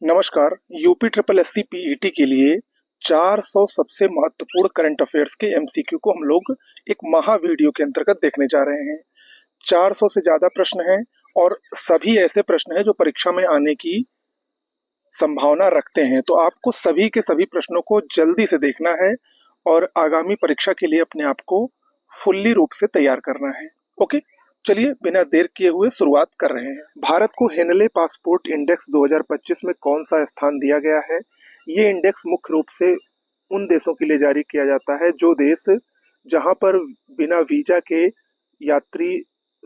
नमस्कार। UP triple SC PET के लिए 400 सबसे महत्वपूर्ण करंट अफेयर्स के एमसीक्यू को हम लोग एक महा वीडियो के अंतर्गत देखने जा रहे हैं। 400 से ज्यादा प्रश्न हैं और सभी ऐसे प्रश्न हैं जो परीक्षा में आने की संभावना रखते हैं। तो आपको सभी के सभी प्रश्नों को जल्दी से देखना है और आगामी परीक्षा के लिए अपने आप को फुल्ली रूप से तैयार करना है। ओके, चलिए बिना देर किए हुए शुरुआत कर रहे हैं। भारत को हेनले पासपोर्ट इंडेक्स 2025 में कौन सा स्थान दिया गया है? ये इंडेक्स मुख्य रूप से उन देशों के लिए जारी किया जाता है जो देश जहां पर बिना वीजा के यात्री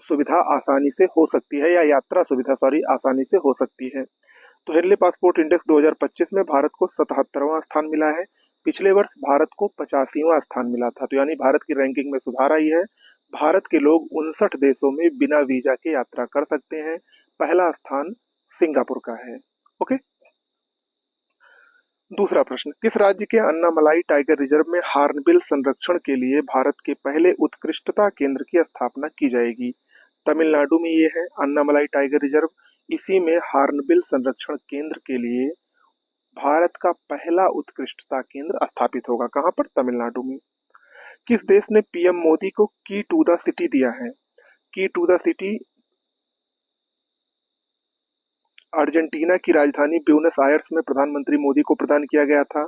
सुविधा आसानी से हो सकती है या यात्रा सुविधा आसानी से हो सकती है। तो हेनले पासपोर्ट इंडेक्स 2025 में भारत को 77वां स्थान मिला है। पिछले वर्ष भारत को 85वां स्थान मिला था। तो यानी भारत की रैंकिंग में सुधार आई है। भारत के लोग 59 देशों में बिना वीजा के यात्रा कर सकते हैं। पहला स्थान सिंगापुर का है। ओके, दूसरा प्रश्न, किस राज्य के अन्नामलाई टाइगर रिजर्व में हार्नबिल संरक्षण के लिए भारत के पहले उत्कृष्टता केंद्र की स्थापना की जाएगी? तमिलनाडु में ये है अन्नामलाई टाइगर रिजर्व। इसी में हार्नबिल संरक्षण केंद्र के लिए भारत का पहला उत्कृष्टता केंद्र स्थापित होगा। कहां पर? तमिलनाडु में। किस देश ने पीएम मोदी को की टू द सिटी दिया है? की टू द सिटी अर्जेंटीना की राजधानी ब्यूनस आयर्स में प्रधानमंत्री मोदी को प्रदान किया गया था।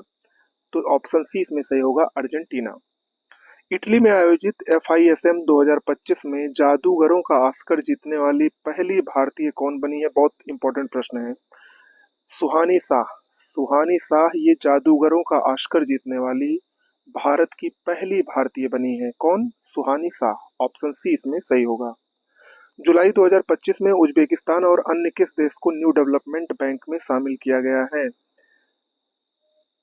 तो ऑप्शन सी इसमें सही होगा, अर्जेंटीना। इटली में आयोजित FISM 2025 में जादूगरों का ऑस्कर जीतने वाली पहली भारतीय कौन बनी है? बहुत इंपॉर्टेंट प्रश्न है। सुहानी शाह। सुहानी शाह ये जादूगरों का ऑस्कर जीतने वाली भारत की पहली भारतीय बनी है। कौन? सुहानी शाह। ऑप्शन सी इसमें सही होगा। जुलाई 2025 में उज्बेकिस्तान और अन्य किस देश को न्यू डेवलपमेंट बैंक में शामिल किया गया है?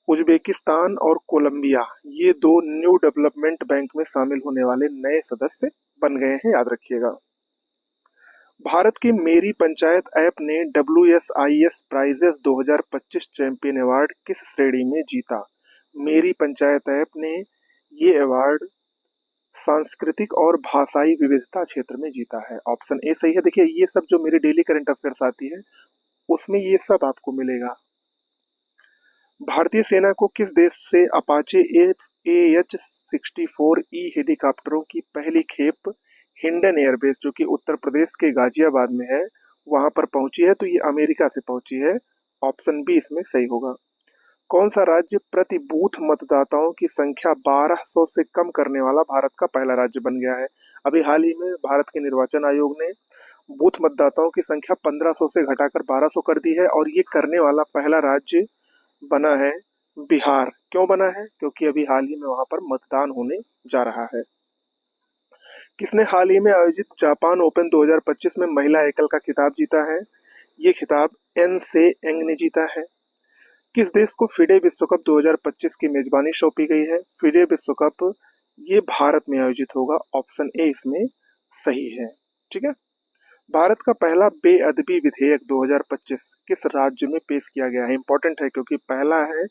उज्बेकिस्तान और कोलंबिया ये दो न्यू डेवलपमेंट बैंक में शामिल होने वाले नए सदस्य बन गए हैं, याद रखिएगा। भारत के मेरी पंचायत ऐप ने WSIS प्राइजेस 2025 चैंपियन अवार्ड किस श्रेणी में जीता? मेरी पंचायत ऐप ने ये अवार्ड सांस्कृतिक और भाषाई विविधता क्षेत्र में जीता है। ऑप्शन ए सही है। देखिए ये सब जो मेरी डेली करंट अफेयर्स आती है उसमें ये सब आपको मिलेगा। भारतीय सेना को किस देश से अपाचे AH-64E हेलीकॉप्टरों की पहली खेप हिंडन एयरबेस जो कि उत्तर प्रदेश के गाजियाबाद में है वहां पर पहुंची है? तो ये अमेरिका से पहुंची है। ऑप्शन बी इसमें सही होगा। कौन सा राज्य प्रति बूथ मतदाताओं की संख्या 1200 से कम करने वाला भारत का पहला राज्य बन गया है? अभी हाल ही में भारत के निर्वाचन आयोग ने बूथ मतदाताओं की संख्या 1500 से घटाकर 1200 कर दी है और ये करने वाला पहला राज्य बना है बिहार। क्यों बना है? क्योंकि अभी हाल ही में वहां पर मतदान होने जा रहा है। किसने हाल ही में आयोजित जापान ओपन 2025 में महिला एकल का खिताब जीता है? ये खिताब एन से एंग ने जीता है। किस देश को फिडे विश्व कप 2025 की मेजबानी सौंपी गई है? फिडे विश्व कप ये भारत में आयोजित होगा। ऑप्शन ए इसमें सही है। ठीक है। भारत का पहला बेअदबी विधेयक 2025 किस राज्य में पेश किया गया है? इंपॉर्टेंट है क्योंकि पहला है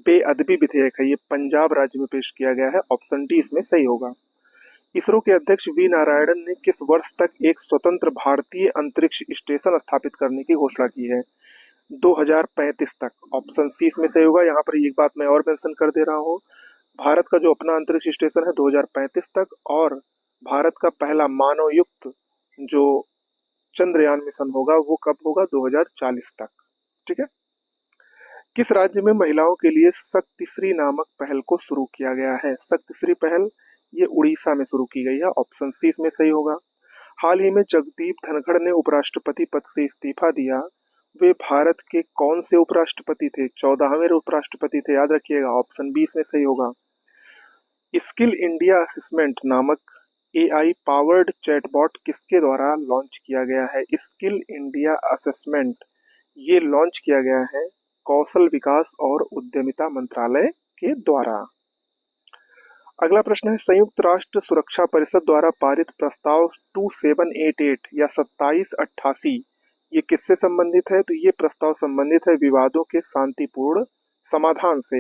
बेअदबी विधेयक है, ये पंजाब राज्य में पेश किया गया है। ऑप्शन डी इसमें सही होगा। इसरो के अध्यक्ष वी नारायणन ने किस वर्ष तक एक स्वतंत्र भारतीय अंतरिक्ष स्टेशन स्थापित करने की घोषणा की है? 2035 तक। ऑप्शन सी इसमें सही होगा। यहाँ पर एक बात मैं और मेंशन कर दे रहा हूँ, भारत का जो अपना अंतरिक्ष स्टेशन है 2035 तक, और भारत का पहला मानव युक्त जो चंद्रयान मिशन होगा वो कब होगा? 2040 तक। ठीक है। किस राज्य में महिलाओं के लिए शक्तिश्री नामक पहल को शुरू किया गया है? शक्तिश्री पहल ये उड़ीसा में शुरू की गई है। ऑप्शन सी इसमें सही होगा। हाल ही में जगदीप धनखड़ ने उपराष्ट्रपति पद से इस्तीफा दिया। वे भारत के कौन से उपराष्ट्रपति थे? 14वें उपराष्ट्रपति थे, याद रखिएगा। ऑप्शन बी इसमें सही होगा। स्किल इंडिया असेसमेंट नामक AI पावर्ड चैटबॉट किसके द्वारा लॉन्च किया गया है? स्किल इंडिया असेसमेंट ये लॉन्च किया गया है कौशल विकास और उद्यमिता मंत्रालय के द्वारा। अगला प्रश्न है, संयुक्त राष्ट्र सुरक्षा परिषद द्वारा पारित प्रस्ताव 2788 या 2788 ये किससे संबंधित है? तो ये प्रस्ताव संबंधित है विवादों के शांतिपूर्ण समाधान से।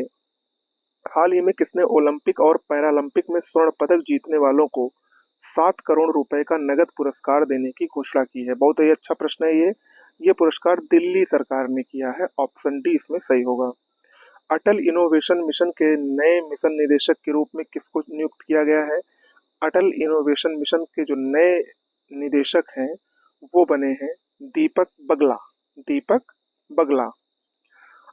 हाल ही में किसने ओलंपिक और पैरालंपिक में स्वर्ण पदक जीतने वालों को 7 करोड़ रुपए का नगद पुरस्कार देने की घोषणा की है? बहुत ही अच्छा प्रश्न है ये। ये पुरस्कार दिल्ली सरकार ने किया है, ऑप्शन डी इसमें सही होगा। अटल इनोवेशन मिशन के नए मिशन निदेशक के रूप में किसको नियुक्त किया गया है? अटल इनोवेशन मिशन के जो नए निदेशक हैं वो बने हैं दीपक बगला। दीपक बगला।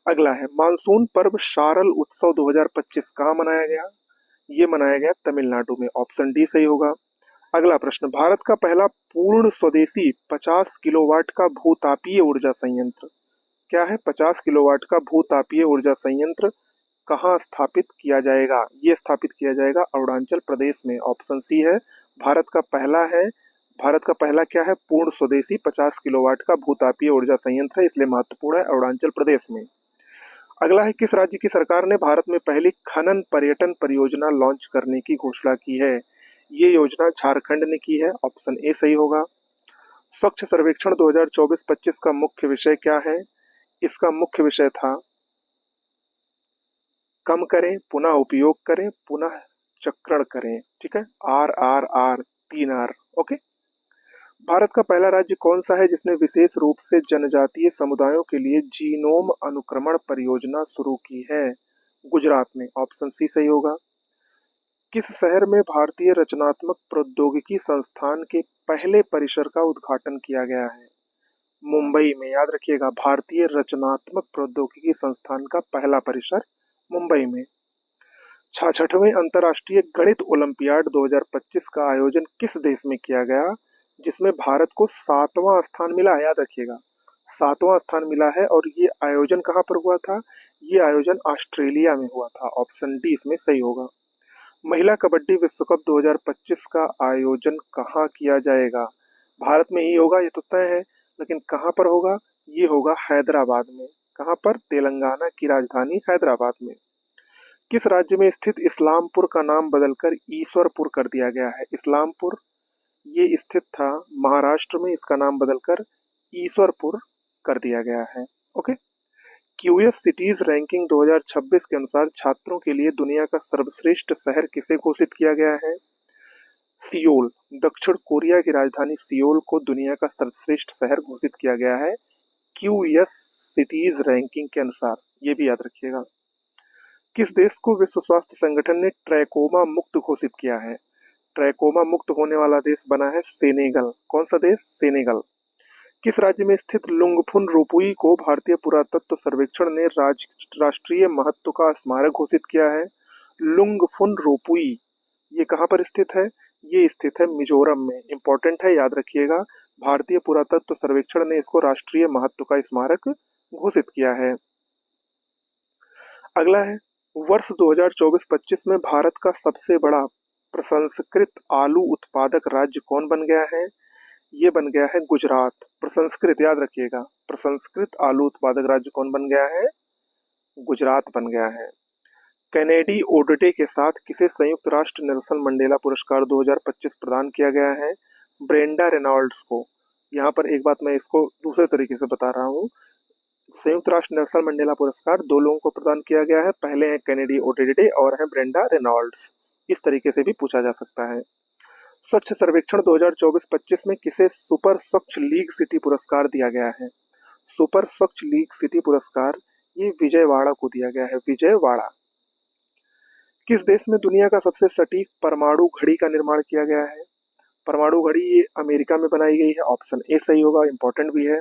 अगला है मानसून पर्व शारल उत्सव 2025 कहाँ मनाया गया? ये मनाया गया तमिलनाडु में, ऑप्शन डी सही होगा। अगला प्रश्न, भारत का पहला पूर्ण स्वदेशी 50 किलोवाट का भूतापीय ऊर्जा संयंत्र क्या है? 50 किलोवाट का भूतापीय ऊर्जा संयंत्र कहाँ स्थापित किया जाएगा? ये स्थापित किया जाएगा अरुणाचल प्रदेश में, ऑप्शन सी है। भारत का पहला है, भारत का पहला क्या है? पूर्ण स्वदेशी 50 किलोवाट का भूतापीय ऊर्जा संयंत्र है, इसलिए महत्वपूर्ण है अरुणाचल प्रदेश में। अगला है किस राज्य की सरकार ने भारत में पहली खनन पर्यटन परियोजना लॉन्च करने की घोषणा की है? ये योजना झारखंड ने की है, ऑप्शन ए सही होगा। स्वच्छ सर्वेक्षण 2024-25 का मुख्य विषय क्या है? इसका मुख्य विषय था कम करें, पुनः उपयोग करें, पुनः चक्रण करें। ठीक है, R R R, 3 R. Okay. Bharat का पहला राज्य कौन सा है जिसने विशेष रूप से जनजातीय समुदायों के लिए जीनोम अनुक्रमण परियोजना शुरू की है? गुजरात में, ऑप्शन सी सही होगा। किस शहर में भारतीय रचनात्मक प्रौद्योगिकी संस्थान के पहले परिसर का उद्घाटन किया गया है? मुंबई में, याद रखिएगा, भारतीय रचनात्मक प्रौद्योगिकी संस्थान का पहला परिसर मुंबई में। 66वें अंतर्राष्ट्रीय गणित ओलंपियाड 2025 का आयोजन किस देश में किया गया जिसमें भारत को 7वां स्थान मिला है? याद रखिएगा, 7वां स्थान मिला है। और ये आयोजन कहाँ पर हुआ था? ये आयोजन ऑस्ट्रेलिया में हुआ था, ऑप्शन डी इसमें सही होगा। महिला कबड्डी विश्व कप 2025 का आयोजन कहाँ किया जाएगा? भारत में ही होगा, ये तो तय है, लेकिन कहाँ पर होगा? ये होगा हैदराबाद में। कहाँ पर? तेलंगाना की राजधानी हैदराबाद में। किस राज्य में स्थित इस्लामपुर का नाम बदलकर ईश्वरपुर कर दिया गया है? इस्लामपुर ये स्थित था महाराष्ट्र में, इसका नाम बदलकर ईश्वरपुर कर दिया गया है। ओके। क्यूएस सिटीज रैंकिंग 2026 के अनुसार छात्रों के लिए दुनिया का सर्वश्रेष्ठ शहर किसे घोषित किया गया है? सियोल। दक्षिण कोरिया की राजधानी सियोल को दुनिया का सर्वश्रेष्ठ शहर घोषित किया गया है क्यूएस सिटीज रैंकिंग के अनुसार, ये भी याद रखिएगा। किस देश को विश्व स्वास्थ्य संगठन ने ट्रैकोमा मुक्त घोषित किया है? ट्रैकोमा मुक्त होने वाला देश बना है सेनेगल। कौन सा देश? सेनेगल। किस राज्य में स्थित लुंगफुन रोपुई को भारतीय पुरातत्व सर्वेक्षण ने राष्ट्रीय महत्व का स्मारक घोषित किया है? लुंगफुन रोपुई ये कहाँ पर स्थित है? ये स्थित है मिजोरम में, इंपॉर्टेंट है, याद रखिएगा। भारतीय पुरातत्व सर्वेक्षण ने इसको राष्ट्रीय महत्व का स्मारक घोषित किया है। अगला है वर्ष 2024-25 में भारत का सबसे बड़ा प्रसंस्कृत आलू उत्पादक राज्य कौन बन गया है? ये बन गया है गुजरात। प्रसंस्कृत याद रखिएगा, प्रसंस्कृत आलू उत्पादक राज्य कौन बन गया है? गुजरात बन गया है। कैनेडी ओडटे के साथ किसे संयुक्त राष्ट्र नेल्सन मंडेला पुरस्कार 2025 प्रदान किया गया है? ब्रेंडा रेनॉल्ड्स को। यहाँ पर एक बात मैं इसको दूसरे तरीके से बता रहा हूँ। संयुक्त राष्ट्र नेल्सन मंडेला पुरस्कार 2 लोगों को प्रदान किया गया है, पहले हैं कैनेडी ओडटे और हैं ब्रेंडा रेनॉल्ड्स। इस तरीके से भी पूछा जा सकता है। स्वच्छ सर्वेक्षण 2024-25 में किसे सुपर स्वच्छ लीग सिटी पुरस्कार दिया गया है? सुपर स्वच्छ लीग सिटी पुरस्कार ये विजयवाड़ा को दिया गया है, विजयवाड़ा। किस देश में दुनिया का सबसे सटीक परमाणु घड़ी का निर्माण किया गया है? परमाणु घड़ी ये अमेरिका में बनाई गई है, ऑप्शन ए सही होगा, इंपॉर्टेंट भी है।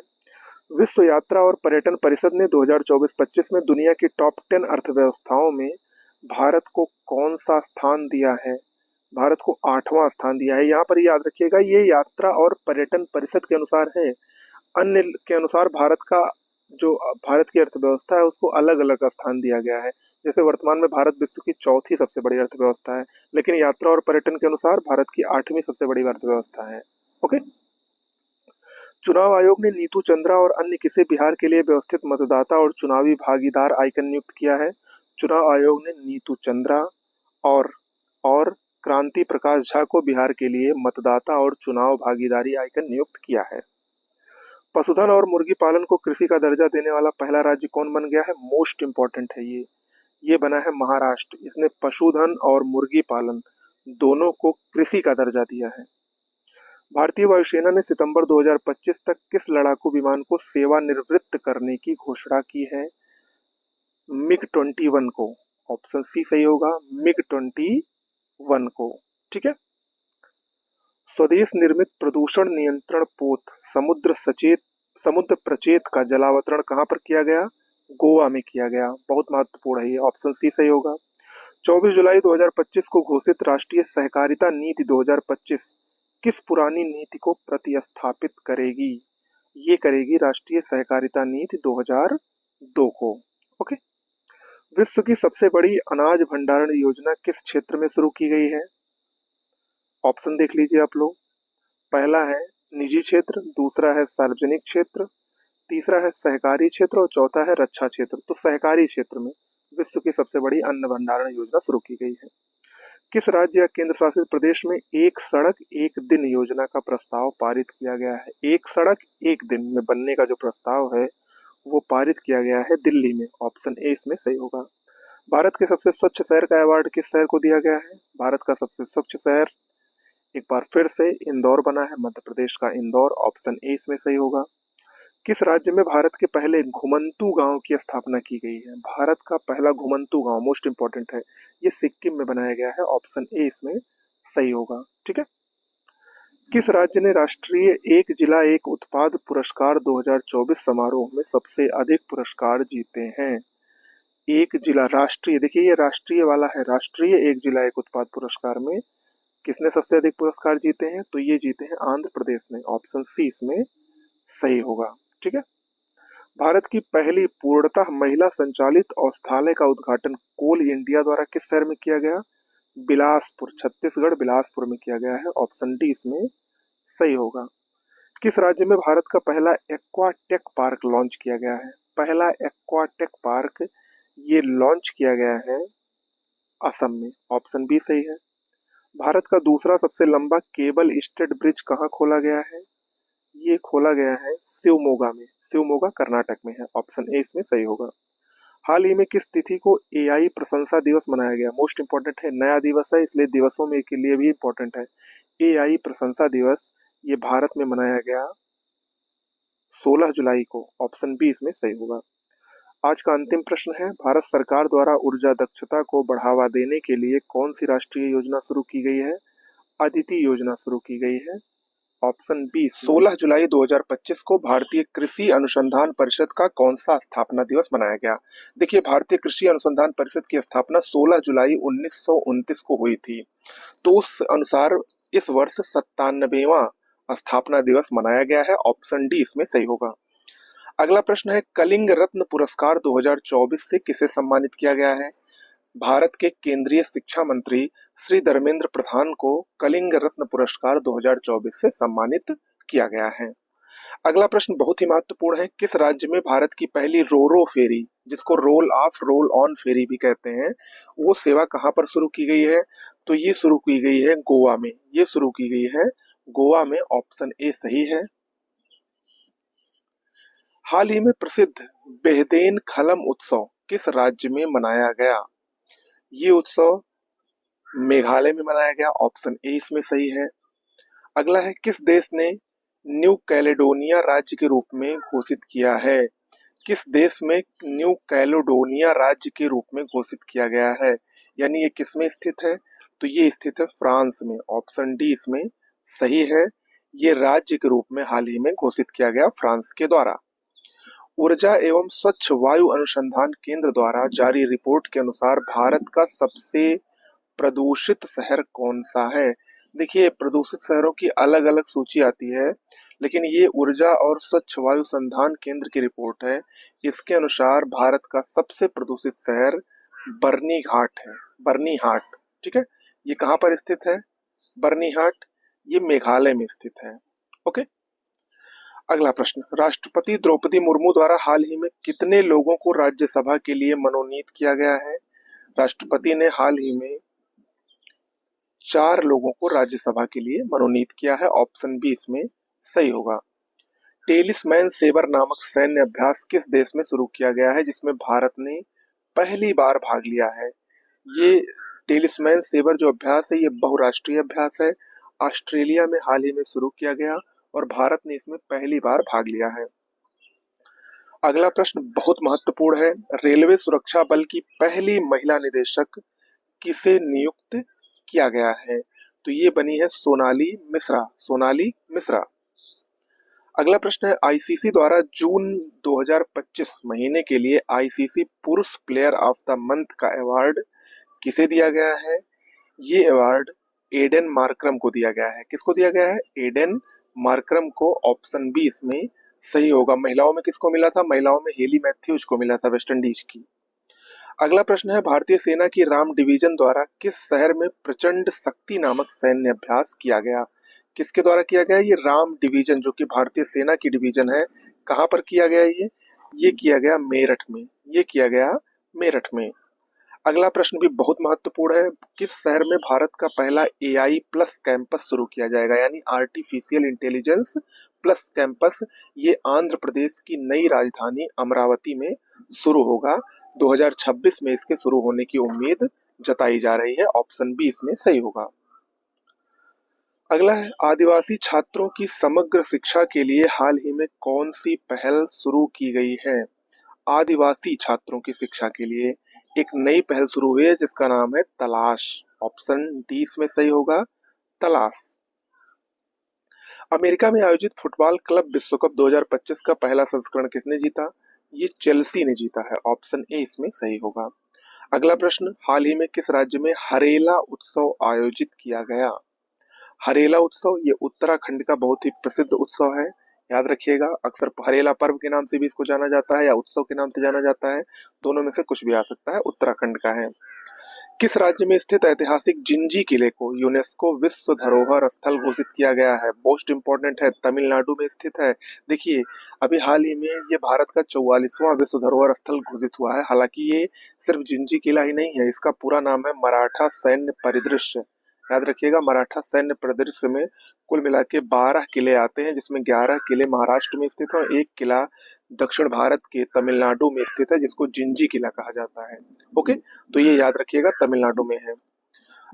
विश्व यात्रा और पर्यटन परिषद ने 2024-25 में दुनिया की टॉप 10 अर्थव्यवस्थाओं में भारत को कौन सा स्थान दिया है? भारत को 8वां स्थान दिया है। यहाँ पर याद रखिएगा, ये यात्रा और पर्यटन परिषद के अनुसार है, अन्य के अनुसार भारत का जो भारत की अर्थव्यवस्था है उसको अलग अलग स्थान दिया गया है। जैसे वर्तमान में भारत विश्व की चौथी सबसे बड़ी अर्थव्यवस्था है, लेकिन यात्रा और पर्यटन के अनुसार भारत की 8वीं सबसे बड़ी अर्थव्यवस्था है। ओके। चुनाव आयोग ने नीतू चंद्रा और अन्य किसे बिहार के लिए व्यवस्थित मतदाता और चुनावी भागीदार आइकन नियुक्त किया है? चुनाव आयोग ने नीतू चंद्रा और क्रांति प्रकाश झा को बिहार के लिए मतदाता और चुनाव भागीदारी आइकन नियुक्त किया है। पशुधन और मुर्गी पालन को कृषि का दर्जा देने वाला पहला राज्य कौन बन गया है? मोस्ट इंपॉर्टेंट है ये बना है महाराष्ट्र। इसने पशुधन और मुर्गी पालन दोनों को कृषि का दर्जा दिया है। भारतीय वायुसेना ने सितंबर 2025 तक किस लड़ाकू विमान को सेवानिवृत्त करने की घोषणा की है? मिग-21 को। ऑप्शन सी सही होगा, मिग-21 को। ठीक है। स्वदेश निर्मित प्रदूषण नियंत्रण पोत समुद्र प्रचेत का जलावतरण कहाँ पर किया गया? गोवा में किया गया। बहुत महत्वपूर्ण है ये, ऑप्शन सी सही होगा। 24 जुलाई 2025 को घोषित राष्ट्रीय सहकारिता नीति 2025 किस पुरानी नीति को प्रतिस्थापित करेगी? ये करेगी राष्ट्रीय सहकारिता नीति 2002 को। ओके। विश्व की सबसे बड़ी अनाज भंडारण योजना किस क्षेत्र में शुरू की गई है? ऑप्शन देख लीजिए आप लोग। पहला है निजी क्षेत्र, दूसरा है सार्वजनिक क्षेत्र, तीसरा है सहकारी क्षेत्र और चौथा है रक्षा क्षेत्र। तो सहकारी क्षेत्र में विश्व की सबसे बड़ी अन्न भंडारण योजना शुरू की गई है। किस राज्य या केंद्र शासित प्रदेश में एक सड़क एक दिन योजना का प्रस्ताव पारित किया गया है? एक सड़क एक दिन में बनने का जो प्रस्ताव है वो पारित किया गया है दिल्ली में। ऑप्शन ए इसमें सही होगा। भारत के सबसे स्वच्छ शहर का अवार्ड किस शहर को दिया गया है? भारत का सबसे स्वच्छ शहर एक बार फिर से इंदौर बना है, मध्य प्रदेश का इंदौर। ऑप्शन ए इसमें सही होगा। किस राज्य में भारत के पहले घुमंतू गांव की स्थापना की गई है? भारत का पहला घुमंतू गांव मोस्ट इंपॉर्टेंट है, ये सिक्किम में बनाया गया है। ऑप्शन ए इसमें सही होगा। ठीक है। किस राज्य ने राष्ट्रीय एक जिला एक उत्पाद पुरस्कार 2024 समारोह में सबसे अधिक पुरस्कार जीते हैं? एक जिला राष्ट्रीय, देखिए ये राष्ट्रीय वाला है, राष्ट्रीय एक जिला एक उत्पाद पुरस्कार में किसने सबसे अधिक पुरस्कार जीते हैं? तो ये जीते हैं आंध्र प्रदेश ने। ऑप्शन सी इसमें सही होगा। ठीक है। भारत की पहली पूर्णतः महिला संचालित औषधालय का उद्घाटन कोल इंडिया द्वारा किस शहर में किया गया? बिलासपुर, छत्तीसगढ़ बिलासपुर में किया गया है। ऑप्शन डी इसमें सही होगा। किस राज्य में भारत का पहला एक्वाटेक पार्क लॉन्च किया गया है? पहला एक्वाटेक पार्क ये लॉन्च किया गया है असम में। ऑप्शन बी सही है। भारत का दूसरा सबसे लंबा केबल स्टेड ब्रिज कहाँ खोला गया है? ये खोला गया है शिवमोगा में। शिवमोगा कर्नाटक में है। ऑप्शन ए इसमें सही होगा। हाल ही में किस तिथि को एआई प्रशंसा दिवस मनाया गया? मोस्ट इंपॉर्टेंट है, नया दिवस है इसलिए दिवसों में के लिए भी इंपॉर्टेंट है। एआई प्रशंसा दिवस ये भारत में मनाया गया 16 जुलाई को। ऑप्शन बी इसमें सही होगा। आज का अंतिम प्रश्न है, भारत सरकार द्वारा ऊर्जा दक्षता को बढ़ावा देने के लिए कौन सी राष्ट्रीय योजना शुरू की गई है? अदिति योजना शुरू की गई है। ऑप्शन बी 16 जुलाई 2025 को भारतीय कृषि अनुसंधान परिषद का कौन सा स्थापना दिवस मनाया गया? देखिए भारतीय कृषि अनुसंधान परिषद की स्थापना 16 जुलाई 1929 को हुई थी, तो उस अनुसार इस वर्ष 97वां स्थापना दिवस मनाया गया है। ऑप्शन डी इसमें सही होगा। अगला प्रश्न है, कलिंग रत्न पुरस्कार 2024 से किसे सम्मानित किया गया है? भारत के केंद्रीय शिक्षा मंत्री श्री धर्मेंद्र प्रधान को कलिंग रत्न पुरस्कार 2024 से सम्मानित किया गया है। अगला प्रश्न बहुत ही महत्वपूर्ण है, किस राज्य में भारत की पहली रोरो फेरी, जिसको रोल ऑफ रोल ऑन फेरी भी कहते हैं, वो सेवा कहां पर शुरू की गई है? तो ये शुरू की गई है गोवा में। ये शुरू की गई है गोवा में। ऑप्शन ए सही है। हाल ही में प्रसिद्ध बेहदेन खलम उत्सव किस राज्य में मनाया गया? ये उत्सव मेघालय में मनाया गया। ऑप्शन ए इसमें सही है। अगला है, किस देश ने न्यू कैलेडोनिया राज्य के रूप में घोषित किया है? किस देश में न्यू कैलेडोनिया राज्य के रूप में घोषित किया गया है? यानी ये किस में स्थित है? तो ये स्थित है फ्रांस में। ऑप्शन डी इसमें सही है। ये राज्य के रूप में हाल ही में घोषित किया गया फ्रांस के द्वारा। ऊर्जा एवं स्वच्छ वायु अनुसंधान केंद्र द्वारा जारी रिपोर्ट के अनुसार भारत का सबसे प्रदूषित शहर कौन सा है? देखिए प्रदूषित शहरों की अलग अलग सूची आती है, लेकिन ये ऊर्जा और स्वच्छ वायु संधान केंद्र की रिपोर्ट है। इसके अनुसार भारत का सबसे प्रदूषित शहर बर्नीघाट है। बर्नीहाट। ठीक है। ये कहाँ पर स्थित है? बर्नीहाट ये मेघालय में स्थित है। ओके। अगला प्रश्न, राष्ट्रपति द्रौपदी मुर्मू द्वारा हाल ही में कितने लोगों को राज्यसभा के लिए मनोनीत किया गया है? राष्ट्रपति ने हाल ही में 4 लोगों को राज्यसभा के लिए मनोनीत किया है। ऑप्शन बी इसमें सही होगा। टेलिसमैन सेवर नामक सैन्य अभ्यास किस देश में शुरू किया गया है, जिसमें भारत ने पहली बार भाग लिया है? ये टेलिसमैन सेवर जो अभ्यास है ये बहुराष्ट्रीय अभ्यास है ऑस्ट्रेलिया में हाल ही में शुरू किया गया और भारत ने इसमें पहली बार भाग लिया है। अगला प्रश्न बहुत महत्वपूर्ण है। रेलवे सुरक्षा बल की पहली महिला निदेशक किसे नियुक्त किया गया है? तो ये बनी है सोनाली मिश्रा। सोनाली मिश्रा। अगला प्रश्न है, आईसीसी द्वारा जून 2025 महीने के लिए आईसीसी पुरुष प्लेयर ऑफ द मंथ का अवार्ड किसे दिया गया है? ये अवार्ड एडन मार्करम को दिया गया है। किसको दिया गया है? एडन मार्करम को। ऑप्शन बी इसमें सही होगा। महिलाओं में किसको मिला था? महिलाओं में हेली मैथ्यूज को मिला था, वेस्ट इंडीज की। अगला प्रश्न है, भारतीय सेना की राम डिवीजन द्वारा किस शहर में प्रचंड शक्ति नामक सैन्य अभ्यास किया गया? किसके द्वारा किया गया? ये राम डिवीजन जो कि भारतीय सेना की डिवीजन है, कहाँ पर किया गया? ये किया गया मेरठ में। ये किया गया मेरठ में। अगला प्रश्न भी बहुत महत्वपूर्ण है। किस शहर में भारत का पहला एआई प्लस कैंपस शुरू किया जाएगा, यानी आर्टिफिशियल इंटेलिजेंस प्लस कैंपस? ये आंध्र प्रदेश की नई राजधानी अमरावती में शुरू होगा। 2026 में इसके शुरू होने की उम्मीद जताई जा रही है। ऑप्शन बी इसमें सही होगा। अगला है, आदिवासी छात्रों की समग्र शिक्षा के लिए हाल ही में कौन सी पहल शुरू की गई है? आदिवासी छात्रों की शिक्षा के लिए एक नई पहल शुरू हुई है जिसका नाम है तलाश। ऑप्शन डी इसमें सही होगा, तलाश। अमेरिका में आयोजित फुटबॉल क्लब विश्व कप 2025 का पहला संस्करण किसने जीता? ये चेल्सी ने जीता है। ऑप्शन ए इसमें सही होगा। अगला प्रश्न, हाल ही में किस राज्य में हरेला उत्सव आयोजित किया गया? हरेला उत्सव ये उत्तराखंड का बहुत ही प्रसिद्ध उत्सव है। याद रखिएगा, अक्सर हरेला पर्व के नाम से भी इसको जाना जाता है या उत्सव के नाम से जाना जाता है। दोनों में से कुछ भी आ सकता है। उत्तराखंड का है। किस राज्य में स्थित ऐतिहासिक जिंजी किले को यूनेस्को विश्व धरोहर स्थल घोषित किया गया है? मोस्ट इंपॉर्टेंट है, तमिलनाडु में स्थित है। देखिए, अभी हाल ही में ये भारत का 44वां विश्व धरोहर स्थल घोषित हुआ है। हालांकि ये सिर्फ जिंजी किला ही नहीं है, इसका पूरा नाम है मराठा सैन्य परिदृश्य। याद रखिएगा, मराठा सैन्य परिदृश्य में कुल मिला के 12 किले आते हैं, जिसमें 11 किले महाराष्ट्र में स्थित है और एक किला दक्षिण भारत के तमिलनाडु में स्थित है, जिसको जिंजी किला कहा जाता है। ओके, तो ये याद रखिएगा, तमिलनाडु में है।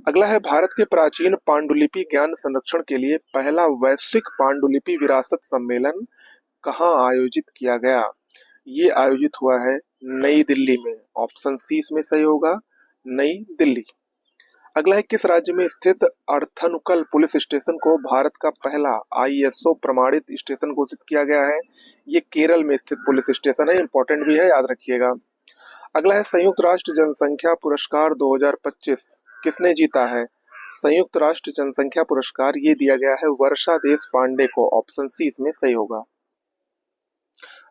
अगला है, भारत के प्राचीन पांडुलिपि ज्ञान संरक्षण के लिए पहला वैश्विक पांडुलिपि विरासत सम्मेलन कहाँ आयोजित किया गया? ये आयोजित हुआ है नई दिल्ली में। ऑप्शन सी इसमें सही होगा, नई दिल्ली। अगला है, किस राज्य में स्थित अर्थनुकल पुलिस स्टेशन को भारत का पहला आईएसओ प्रमाणित स्टेशन घोषित किया गया है? ये केरल में स्थित पुलिस स्टेशन है। इंपॉर्टेंट भी है, याद रखिएगा। अगला है, संयुक्त राष्ट्र जनसंख्या पुरस्कार 2025 किसने जीता है? संयुक्त राष्ट्र जनसंख्या पुरस्कार ये दिया गया है वर्षा देश पांडे को। ऑप्शन सी इसमें सही होगा।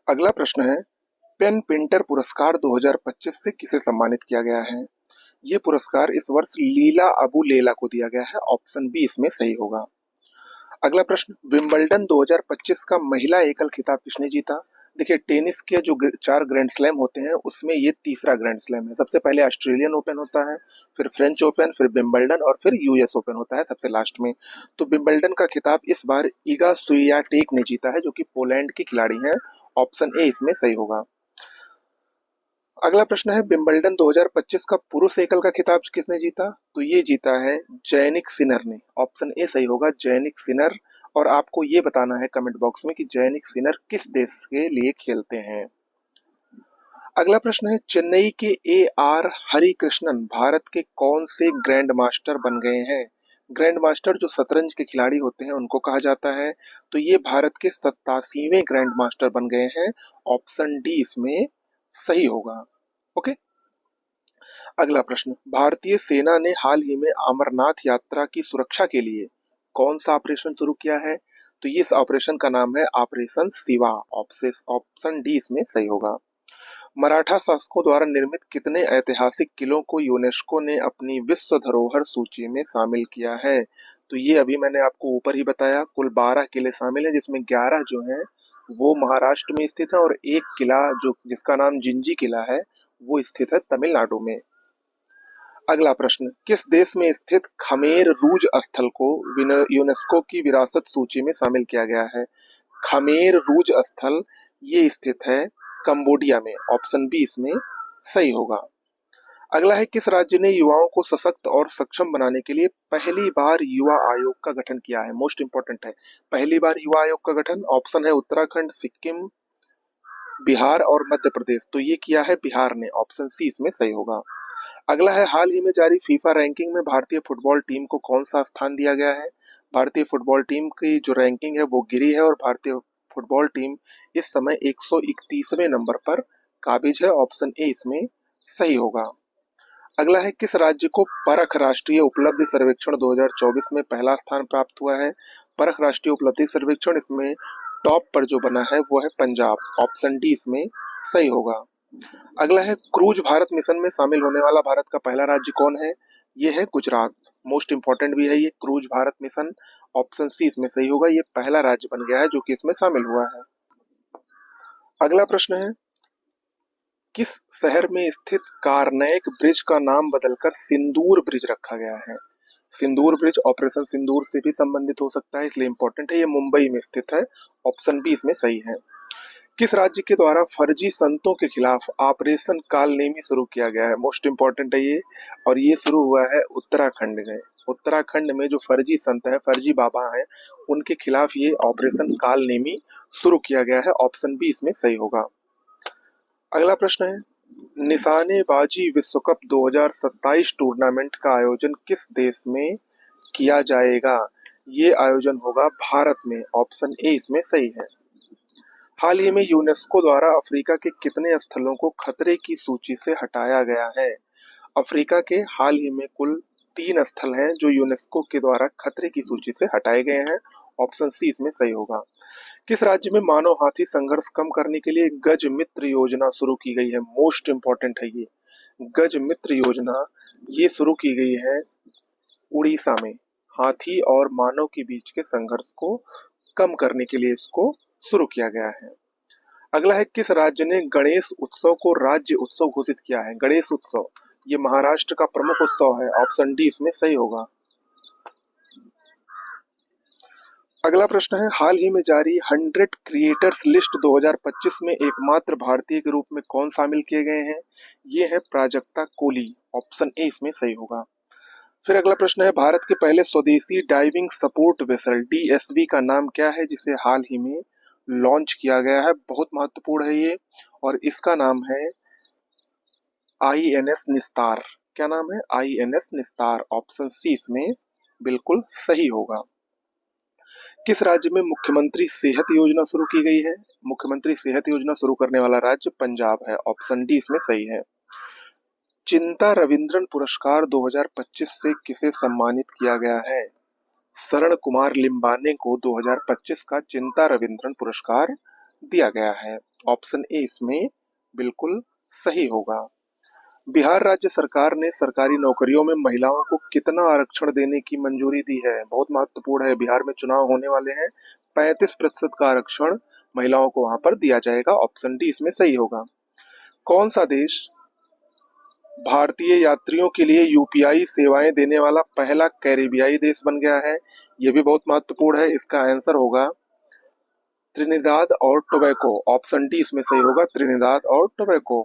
अगला प्रश्न है, पेन पिंटर पुरस्कार 2025 से किसे सम्मानित किया गया है? ये पुरस्कार इस वर्ष लीला अबू लेला को दिया गया है। ऑप्शन बी इसमें सही होगा। अगला प्रश्न, विंबलडन 2025 का महिला एकल खिताब किसने जीता? देखिए, टेनिस के जो 4 ग्रैंड स्लैम होते हैं उसमें ये तीसरा ग्रैंड स्लैम है। सबसे पहले ऑस्ट्रेलियन ओपन होता है, फिर फ्रेंच ओपन, फिर विंबलडन और फिर यूएस ओपन होता है सबसे लास्ट में। तो विंबलडन का खिताब इस बार इगा स्वियाटेक ने जीता है, जो कि पोलैंड की खिलाड़ी हैं। ऑप्शन ए इसमें सही होगा। अगला प्रश्न है, विंबलडन 2025 का पुरुष एकल का खिताब किसने जीता? तो ये जीता है जैनिक सिनर ने। ऑप्शन ए सही होगा, जैनिक सिनर। और आपको ये बताना है कमेंट बॉक्स में कि जैनिक सिनर किस देश के लिए खेलते हैं। अगला प्रश्न है, चेन्नई के ए आर हरिकृष्णन भारत के कौन से ग्रैंड मास्टर बन गए हैं? ग्रैंड मास्टर जो शतरंज के खिलाड़ी होते हैं उनको कहा जाता है। तो ये भारत के 87वें ग्रैंड मास्टर बन गए हैं। ऑप्शन डी इसमें सही होगा। ओके, अगला प्रश्न, भारतीय सेना ने हाल ही में अमरनाथ यात्रा की सुरक्षा के लिए कौन सा ऑपरेशन शुरू किया है? तो ये इस ऑपरेशन का नाम है ऑपरेशन शिवा। ऑप्शन डी इसमें सही होगा। मराठा शासकों द्वारा निर्मित कितने ऐतिहासिक किलों को यूनेस्को ने अपनी विश्व धरोहर सूची में शामिल किया है? तो ये अभी मैंने आपको ऊपर ही बताया, कुल 12 किले शामिल है, जिसमें 11 जो हैं वो महाराष्ट्र में स्थित है और एक किला जो जिसका नाम जिंजी किला है वो स्थित है तमिलनाडु में। अगला प्रश्न, किस देश में स्थित खमेर रूज स्थल को यूनेस्को की विरासत सूची में शामिल किया गया है? खमेर रूज स्थल ये स्थित है कंबोडिया में। ऑप्शन बी इसमें सही होगा। अगला है, किस राज्य ने युवाओं को सशक्त और सक्षम बनाने के लिए पहली बार युवा आयोग का गठन किया है? मोस्ट इंपॉर्टेंट है, पहली बार युवा आयोग का गठन। ऑप्शन है उत्तराखंड, सिक्किम, बिहार और मध्य प्रदेश। तो ये किया है बिहार ने, ऑप्शन सी इसमें सही होगा। अगला है, हाल ही में जारी फीफा रैंकिंग में भारतीय फुटबॉल टीम को कौन सा स्थान दिया गया है? भारतीय फुटबॉल टीम की जो रैंकिंग है वो गिरी है और भारतीय फुटबॉल टीम इस समय 131वें नंबर पर काबिज है। ऑप्शन ए इसमें सही होगा। अगला है, किस राज्य को परख राष्ट्रीय उपलब्धि सर्वेक्षण 2024 में पहला स्थान प्राप्त हुआ है? परख राष्ट्रीय उपलब्धि सर्वेक्षण, इसमें टॉप पर जो बना है वो है पंजाब। ऑप्शन डी इसमें सही होगा। अगला है, क्रूज भारत मिशन में शामिल होने वाला भारत का पहला राज्य कौन है? ये है गुजरात। मोस्ट इंपॉर्टेंट भी है ये cruise Bharat mission. Option C इसमें सही होगा, ये पहला राज्य बन गया है जो कि इसमें शामिल हुआ है। अगला प्रश्न है, किस शहर में स्थित कारनैक ब्रिज का नाम बदलकर सिंदूर ब्रिज रखा गया है? सिंदूर ब्रिज ऑपरेशन सिंदूर से भी संबंधित हो सकता है, इसलिए इंपॉर्टेंट है, ये मुंबई में स्थित है। ऑप्शन बी इसमें सही है। किस राज्य के द्वारा फर्जी संतों के खिलाफ ऑपरेशन कालनेमी शुरू किया गया है? मोस्ट इंपॉर्टेंट है ये, और ये शुरू हुआ है उत्तराखंड में। उत्तराखंड में जो फर्जी संत है, फर्जी बाबा हैं, उनके खिलाफ ये ऑपरेशन कालनेमी शुरू किया गया है। ऑप्शन बी इसमें सही होगा। अगला प्रश्न है, निशानेबाजी विश्व कप 2027 टूर्नामेंट का आयोजन किस देश में किया जाएगा? ये आयोजन होगा भारत में। ऑप्शन ए इसमें सही है। हाल ही में यूनेस्को द्वारा अफ्रीका के कितने स्थलों को खतरे की सूची से हटाया गया है? अफ्रीका के हाल ही में कुल 3 स्थल हैं जो यूनेस्को के द्वारा खतरे की सूची से हटाए गए हैं। ऑप्शन सी इसमें सही होगा। किस राज्य में मानव हाथी संघर्ष कम करने के लिए गज मित्र योजना शुरू की गई है? मोस्ट इंपॉर्टेंट है ये, गज मित्र योजना ये शुरू की गई है उड़ीसा में। हाथी और मानव के बीच के संघर्ष को कम करने के लिए इसको शुरू किया गया है। अगला है, किस राज्य ने गणेश उत्सव को राज्य उत्सव घोषित किया है? गणेश उत्सव ये महाराष्ट्र का प्रमुख उत्सव है। ऑप्शन डी इसमें सही होगा। अगला प्रश्न है, हाल ही में जारी 100 क्रिएटर्स लिस्ट 2025 में एकमात्र भारतीय के रूप में कौन शामिल किए गए हैं? ये है प्राजक्ता कोली। ऑप्शन ए इसमें सही होगा। फिर अगला प्रश्न है, भारत के पहले स्वदेशी डाइविंग सपोर्ट वेसल डीएसवी का नाम क्या है, जिसे हाल ही में लॉन्च किया गया है? बहुत महत्वपूर्ण है ये, और इसका नाम है आईएनएस निस्तार। क्या नाम है? आईएनएस निस्तार। ऑप्शन सी इसमें बिल्कुल सही होगा। किस राज्य में मुख्यमंत्री सेहत योजना शुरू की गई है? मुख्यमंत्री सेहत योजना शुरू करने वाला राज्य पंजाब है। ऑप्शन डी इसमें सही है। चिंता रविंद्रन पुरस्कार 2025 से किसे सम्मानित किया गया है? शरण कुमार लिम्बाने को 2025 का चिंता रविंद्रन पुरस्कार दिया गया है। ऑप्शन ए इसमें बिल्कुल सही होगा। बिहार राज्य सरकार ने सरकारी नौकरियों में महिलाओं को कितना आरक्षण देने की मंजूरी दी है? बहुत महत्वपूर्ण है, बिहार में चुनाव होने वाले हैं। 35% का आरक्षण महिलाओं को वहां पर दिया जाएगा। ऑप्शन डी इसमें सही होगा। कौन सा देश भारतीय यात्रियों के लिए यूपीआई सेवाएं देने वाला पहला कैरिबियाई देश बन गया है? यह भी बहुत महत्वपूर्ण है, इसका आंसर होगा त्रिनिदाद और टोबैको। ऑप्शन डी इसमें सही होगा, त्रिनिदाद और टोबैको।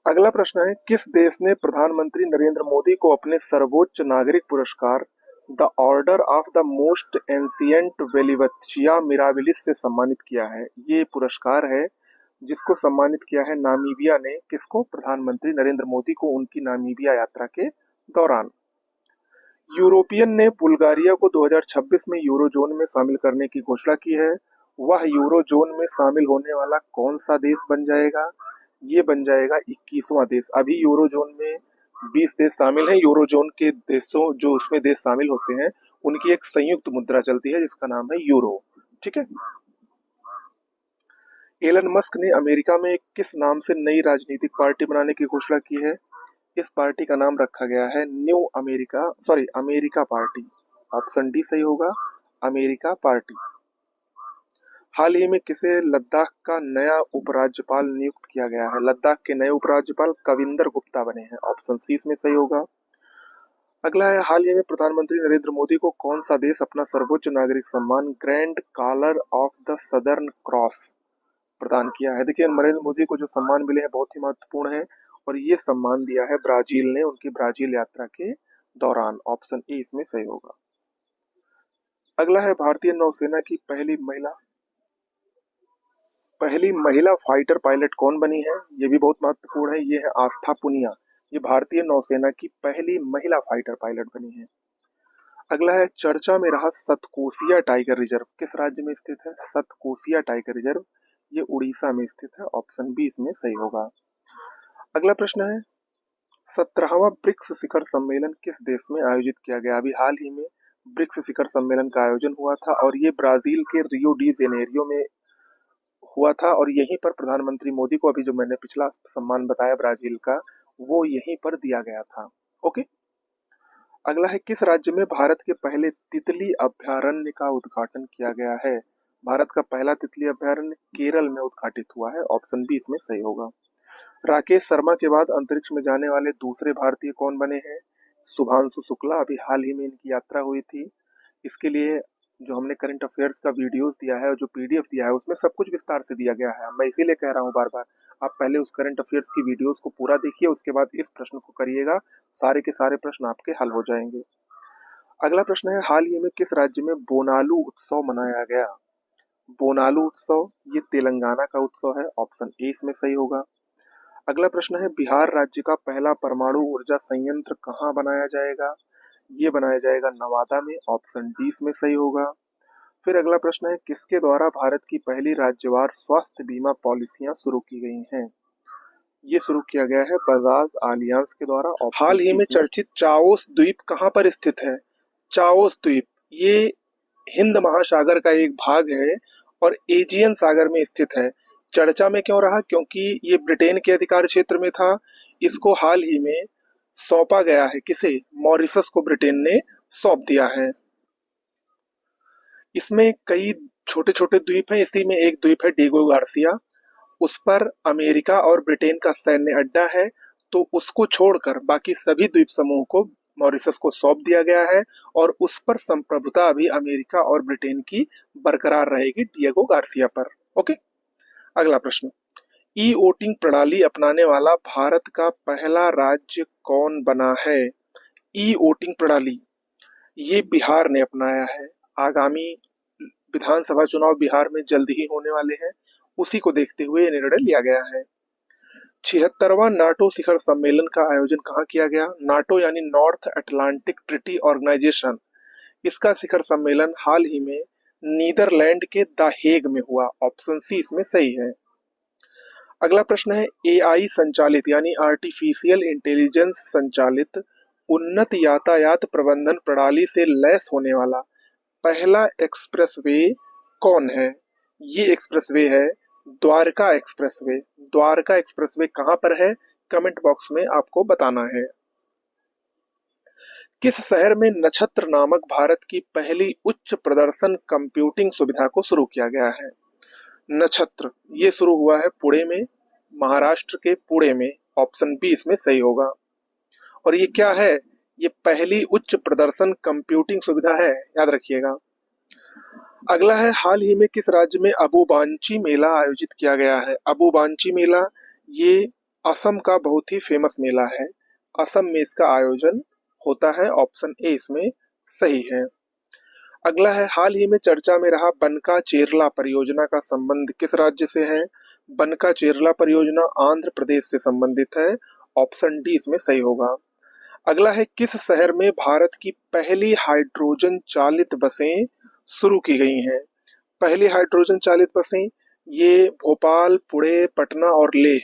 अगला प्रश्न है, किस देश ने प्रधानमंत्री नरेंद्र मोदी को अपने सर्वोच्च नागरिक पुरस्कार the Order of the Most Ancient Welwitschia Mirabilis से सम्मानित किया है? ये पुरस्कार है जिसको सम्मानित किया है नामीबिया ने। किसको? प्रधानमंत्री नरेंद्र मोदी को उनकी नामीबिया यात्रा के दौरान। यूरोपियन ने बुल्गारिया को 2026 में यूरोजोन में शामिल करने की घोषणा की है। वह यूरोजोन में शामिल होने वाला कौन सा देश बन जाएगा? ये बन जाएगा 21वां देश। अभी यूरोजोन में 20 देश शामिल हैं। यूरोजोन के देशों जो उसमें देश शामिल होते हैं उनकी एक संयुक्त मुद्रा चलती है जिसका नाम है यूरो। ठीक है। एलन मस्क ने अमेरिका में किस नाम से नई राजनीतिक पार्टी बनाने की घोषणा की है? इस पार्टी का नाम रखा गया है अमेरिका पार्टी। ऑप्शन डी सही होगा, अमेरिका पार्टी। हाल ही में किसे लद्दाख का नया उपराज्यपाल नियुक्त किया गया है? लद्दाख के नए उपराज्यपाल कविंदर गुप्ता बने हैं। ऑप्शन सी इसमें सही होगा। अगला है, हाल ही में प्रधानमंत्री नरेंद्र मोदी को कौन सा देश अपना सर्वोच्च नागरिक सम्मान grand collar of the southern cross प्रदान किया है? देखिए, नरेंद्र मोदी को जो सम्मान मिले हैं बहुत ही महत्वपूर्ण है, और ये सम्मान दिया है ब्राजील ने उनकी ब्राजील यात्रा के दौरान। ऑप्शन ए इसमें सही होगा। अगला है भारतीय नौसेना की पहली महिला फाइटर पायलट कौन बनी है? ये भी बहुत महत्वपूर्ण है। ये है आस्था पुनिया। ये भारतीय नौसेना की पहली महिला फाइटर पायलट बनी है। अगला है चर्चा में रहा सतकोसिया टाइगर रिजर्व किस राज्य में स्थित है? सतकोसिया टाइगर रिजर्व ये उड़ीसा में स्थित है। ऑप्शन बी इसमें सही होगा। अगला प्रश्न है 17वां ब्रिक्स शिखर सम्मेलन किस देश में आयोजित किया गया? अभी हाल ही में ब्रिक्स शिखर सम्मेलन का आयोजन हुआ था और ये ब्राजील के रियो डी जेनेरियो में हुआ था और यहीं पर प्रधानमंत्री मोदी को, अभी जो मैंने पिछला सम्मान बताया ब्राजील का, वो यहीं पर दिया गया था। ओके। अगला है किस राज्य में भारत के पहले तितली अभयारण्य का उद्घाटन किया गया है? भारत का पहला तितली अभयारण्य केरल में उद्घाटित हुआ है। ऑप्शन बी इसमें सही होगा। राकेश शर्मा के बाद अंतरिक्ष में जाने वाले दूसरे भारतीय कौन बने हैं? शुभांशु शुक्ला। अभी हाल ही में इनकी यात्रा हुई थी। इसके लिए जो हमने करंट अफेयर्स का वीडियोस दिया है और जो पीडीएफ दिया है उसमें सब कुछ विस्तार से दिया गया है। मैं इसीलिए कह रहा हूँ बार बार, आप पहले उस करंट अफेयर्स की वीडियोस को पूरा देखिए, उसके बाद इस प्रश्न को करिएगा, सारे के सारे प्रश्न आपके हल हो जाएंगे। अगला प्रश्न है हाल ही में किस राज्य में बोनालू उत्सव मनाया गया? बोनालू उत्सव ये तेलंगाना का उत्सव है। ऑप्शन ए इसमें सही होगा। अगला प्रश्न है बिहार राज्य का पहला परमाणु ऊर्जा संयंत्र कहाँ बनाया जाएगा? ये बनाया जाएगा नवादा में। ऑप्शन डी इसमें सही होगा। फिर अगला प्रश्न है किसके द्वारा भारत की पहली राज्यवार स्वास्थ्य बीमा पॉलिसियां शुरू की गई हैं? ये शुरू किया गया है बजाज आलियांज के द्वारा। हाल ही में चर्चित चाओस द्वीप कहाँ पर स्थित है? चाओस द्वीप ये हिंद महासागर का एक भाग है और एजियन सागर में स्थित है। चर्चा में क्यों रहा? क्योंकि ये ब्रिटेन के अधिकार क्षेत्र में था। इसको हाल ही में सौंपा गया है। किसे? मॉरिशस को ब्रिटेन ने सौंप दिया है। इसमें कई छोटे छोटे द्वीप हैं। इसी में एक द्वीप है डिगो गार्सिया, उस पर अमेरिका और ब्रिटेन का सैन्य अड्डा है, तो उसको छोड़कर बाकी सभी द्वीप समूह को मॉरिशस को सौंप दिया गया है और उस पर संप्रभुता अभी अमेरिका और ब्रिटेन की बरकरार रहेगी डिएगो गार्सिया पर। ओके। अगला प्रश्न ई वोटिंग प्रणाली अपनाने वाला भारत का पहला राज्य कौन बना है? ई वोटिंग प्रणाली ये बिहार ने अपनाया है। आगामी विधानसभा चुनाव बिहार में जल्द ही होने वाले हैं, उसी को देखते हुए ये निर्णय लिया गया है। 76वां नाटो शिखर सम्मेलन का आयोजन कहाँ किया गया? नाटो यानी नॉर्थ अटलांटिक ट्रीटी ऑर्गेनाइजेशन, इसका शिखर सम्मेलन हाल ही में नीदरलैंड के द हेग में हुआ। ऑप्शन सी इसमें सही है। अगला प्रश्न है एआई संचालित यानी आर्टिफिशियल इंटेलिजेंस संचालित उन्नत यातायात प्रबंधन प्रणाली से लैस होने वाला पहला एक्सप्रेसवे कौन है? ये एक्सप्रेसवे है द्वारका एक्सप्रेसवे। द्वारका एक्सप्रेसवे कहां पर है? कमेंट बॉक्स में आपको बताना है। किस शहर में नक्षत्र नामक भारत की पहली उच्च प्रदर्शन कंप्यूटिंग सुविधा को शुरू किया गया है? नक्षत्र ये शुरू हुआ है पुणे में, महाराष्ट्र के पुणे में। ऑप्शन बी इसमें सही होगा। और ये क्या है? ये पहली उच्च प्रदर्शन कंप्यूटिंग सुविधा है, याद रखिएगा। अगला है हाल ही में किस राज्य में अबुबांची मेला आयोजित किया गया है? अबुबांची मेला ये असम का बहुत ही फेमस मेला है। असम में इसका आयोजन होता है। ऑप्शन ए इसमें सही है। अगला है हाल ही में चर्चा में रहा बनका चेरला परियोजना का संबंध किस राज्य से है? बनका चेरला परियोजना आंध्र प्रदेश से संबंधित है। ऑप्शन डी इसमें सही होगा। अगला है किस शहर में भारत की पहली हाइड्रोजन चालित बसें शुरू की गई हैं? पहली हाइड्रोजन चालित बसें ये भोपाल, पुणे, पटना और लेह।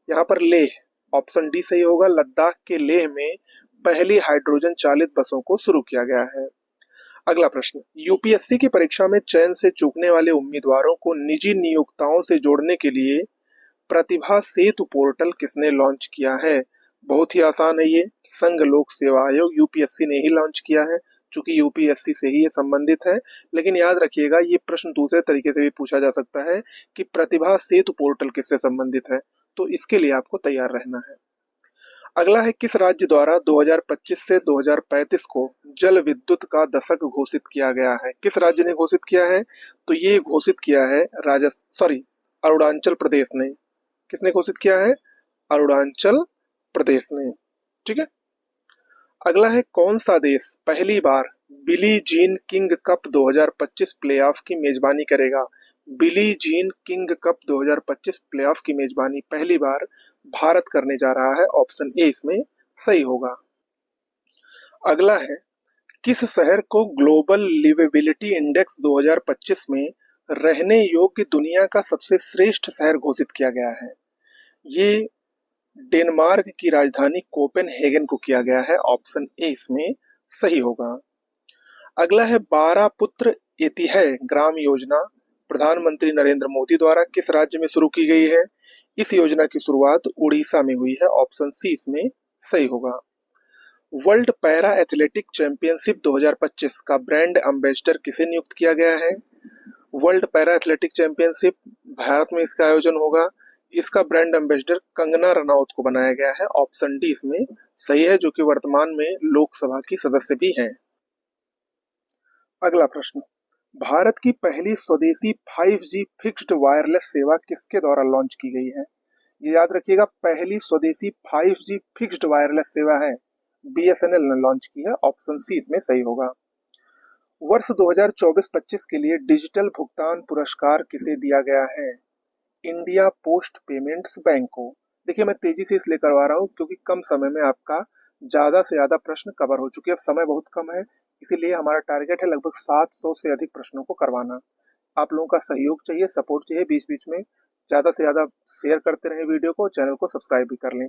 यहाँ पर लेह ऑप्शन डी सही होगा। लद्दाख के लेह में पहली हाइड्रोजन चालित बसों को शुरू किया गया है। अगला प्रश्न यूपीएससी की परीक्षा में चयन से चूकने वाले उम्मीदवारों को निजी नियोक्ताओं से जोड़ने के लिए प्रतिभा सेतु पोर्टल किसने लॉन्च किया है? बहुत ही आसान है। ये संघ लोक सेवा आयोग यूपीएससी ने ही लॉन्च किया है, चूंकि यूपीएससी से ही ये संबंधित है। लेकिन याद रखिएगा ये प्रश्न दूसरे तरीके से भी पूछा जा सकता है कि प्रतिभा सेतु पोर्टल किससे संबंधित है, तो इसके लिए आपको तैयार रहना है। अगला है किस राज्य द्वारा 2025 से 2035 को जल विद्युत का दशक घोषित किया गया है? किस राज्य ने घोषित किया है? तो ये घोषित किया है अरुणाचल प्रदेश ने। किसने घोषित किया है? अरुणाचल प्रदेश ने। ठीक है। अगला है कौन सा देश पहली बार Billie Jean King Cup 2025 playoff की मेजबानी करेगा? Billie Jean King Cup 2025 playoff की मेजबानी पहली बार भारत करने जा रहा है। ऑप्शन ए इसमें सही होगा। अगला है किस शहर को ग्लोबल लिवेबिलिटी इंडेक्स 2025 में रहने योग्य दुनिया का सबसे श्रेष्ठ शहर घोषित किया गया है? ये डेनमार्क की राजधानी कोपेनहेगन को किया गया है। ऑप्शन ए इसमें सही होगा। अगला है 12 पुत्र एतिहय ग्राम योजना प्रधानमंत्री नरेंद्र मोदी द्वारा किस राज्य में शुरू की गई है? इस योजना की शुरुआत उड़ीसा में हुई है। ऑप्शन सी इसमें सही होगा। वर्ल्ड पैरा एथलेटिक चैंपियनशिप 2025 का ब्रांड एम्बेसडर किसे नियुक्त किया गया है? World para athletic championship Bharat में इसका आयोजन होगा। इसका ब्रांड एम्बेसडर कंगना रनौत को बनाया गया है। ऑप्शन डी इसमें सही है, जो कि वर्तमान में लोकसभा की सदस्य भी हैं। अगला प्रश्न, भारत की पहली स्वदेशी 5G फिक्स्ड वायरलेस सेवा किसके द्वारा लॉन्च की गई है? ये याद रखिएगा, पहली स्वदेशी 5G फिक्स्ड वायरलेस सेवा है, BSNL ने लॉन्च की है। ऑप्शन सी इसमें सही होगा। वर्ष 2024-25 के लिए डिजिटल भुगतान पुरस्कार किसे दिया गया है? इंडिया पोस्ट पेमेंट्स बैंक को। देखिए, मैं तेजी से इसलिए करवा रहा हूँ क्योंकि कम समय में आपका ज्यादा से ज्यादा प्रश्न कवर हो चुके हैं। अब समय बहुत कम है, इसीलिए हमारा टारगेट है लगभग 700 से अधिक प्रश्नों को करवाना। आप लोगों का सहयोग चाहिए, सपोर्ट चाहिए। बीच बीच में ज्यादा से ज्यादा शेयर करते रहे वीडियो को, चैनल को सब्सक्राइब भी कर लें।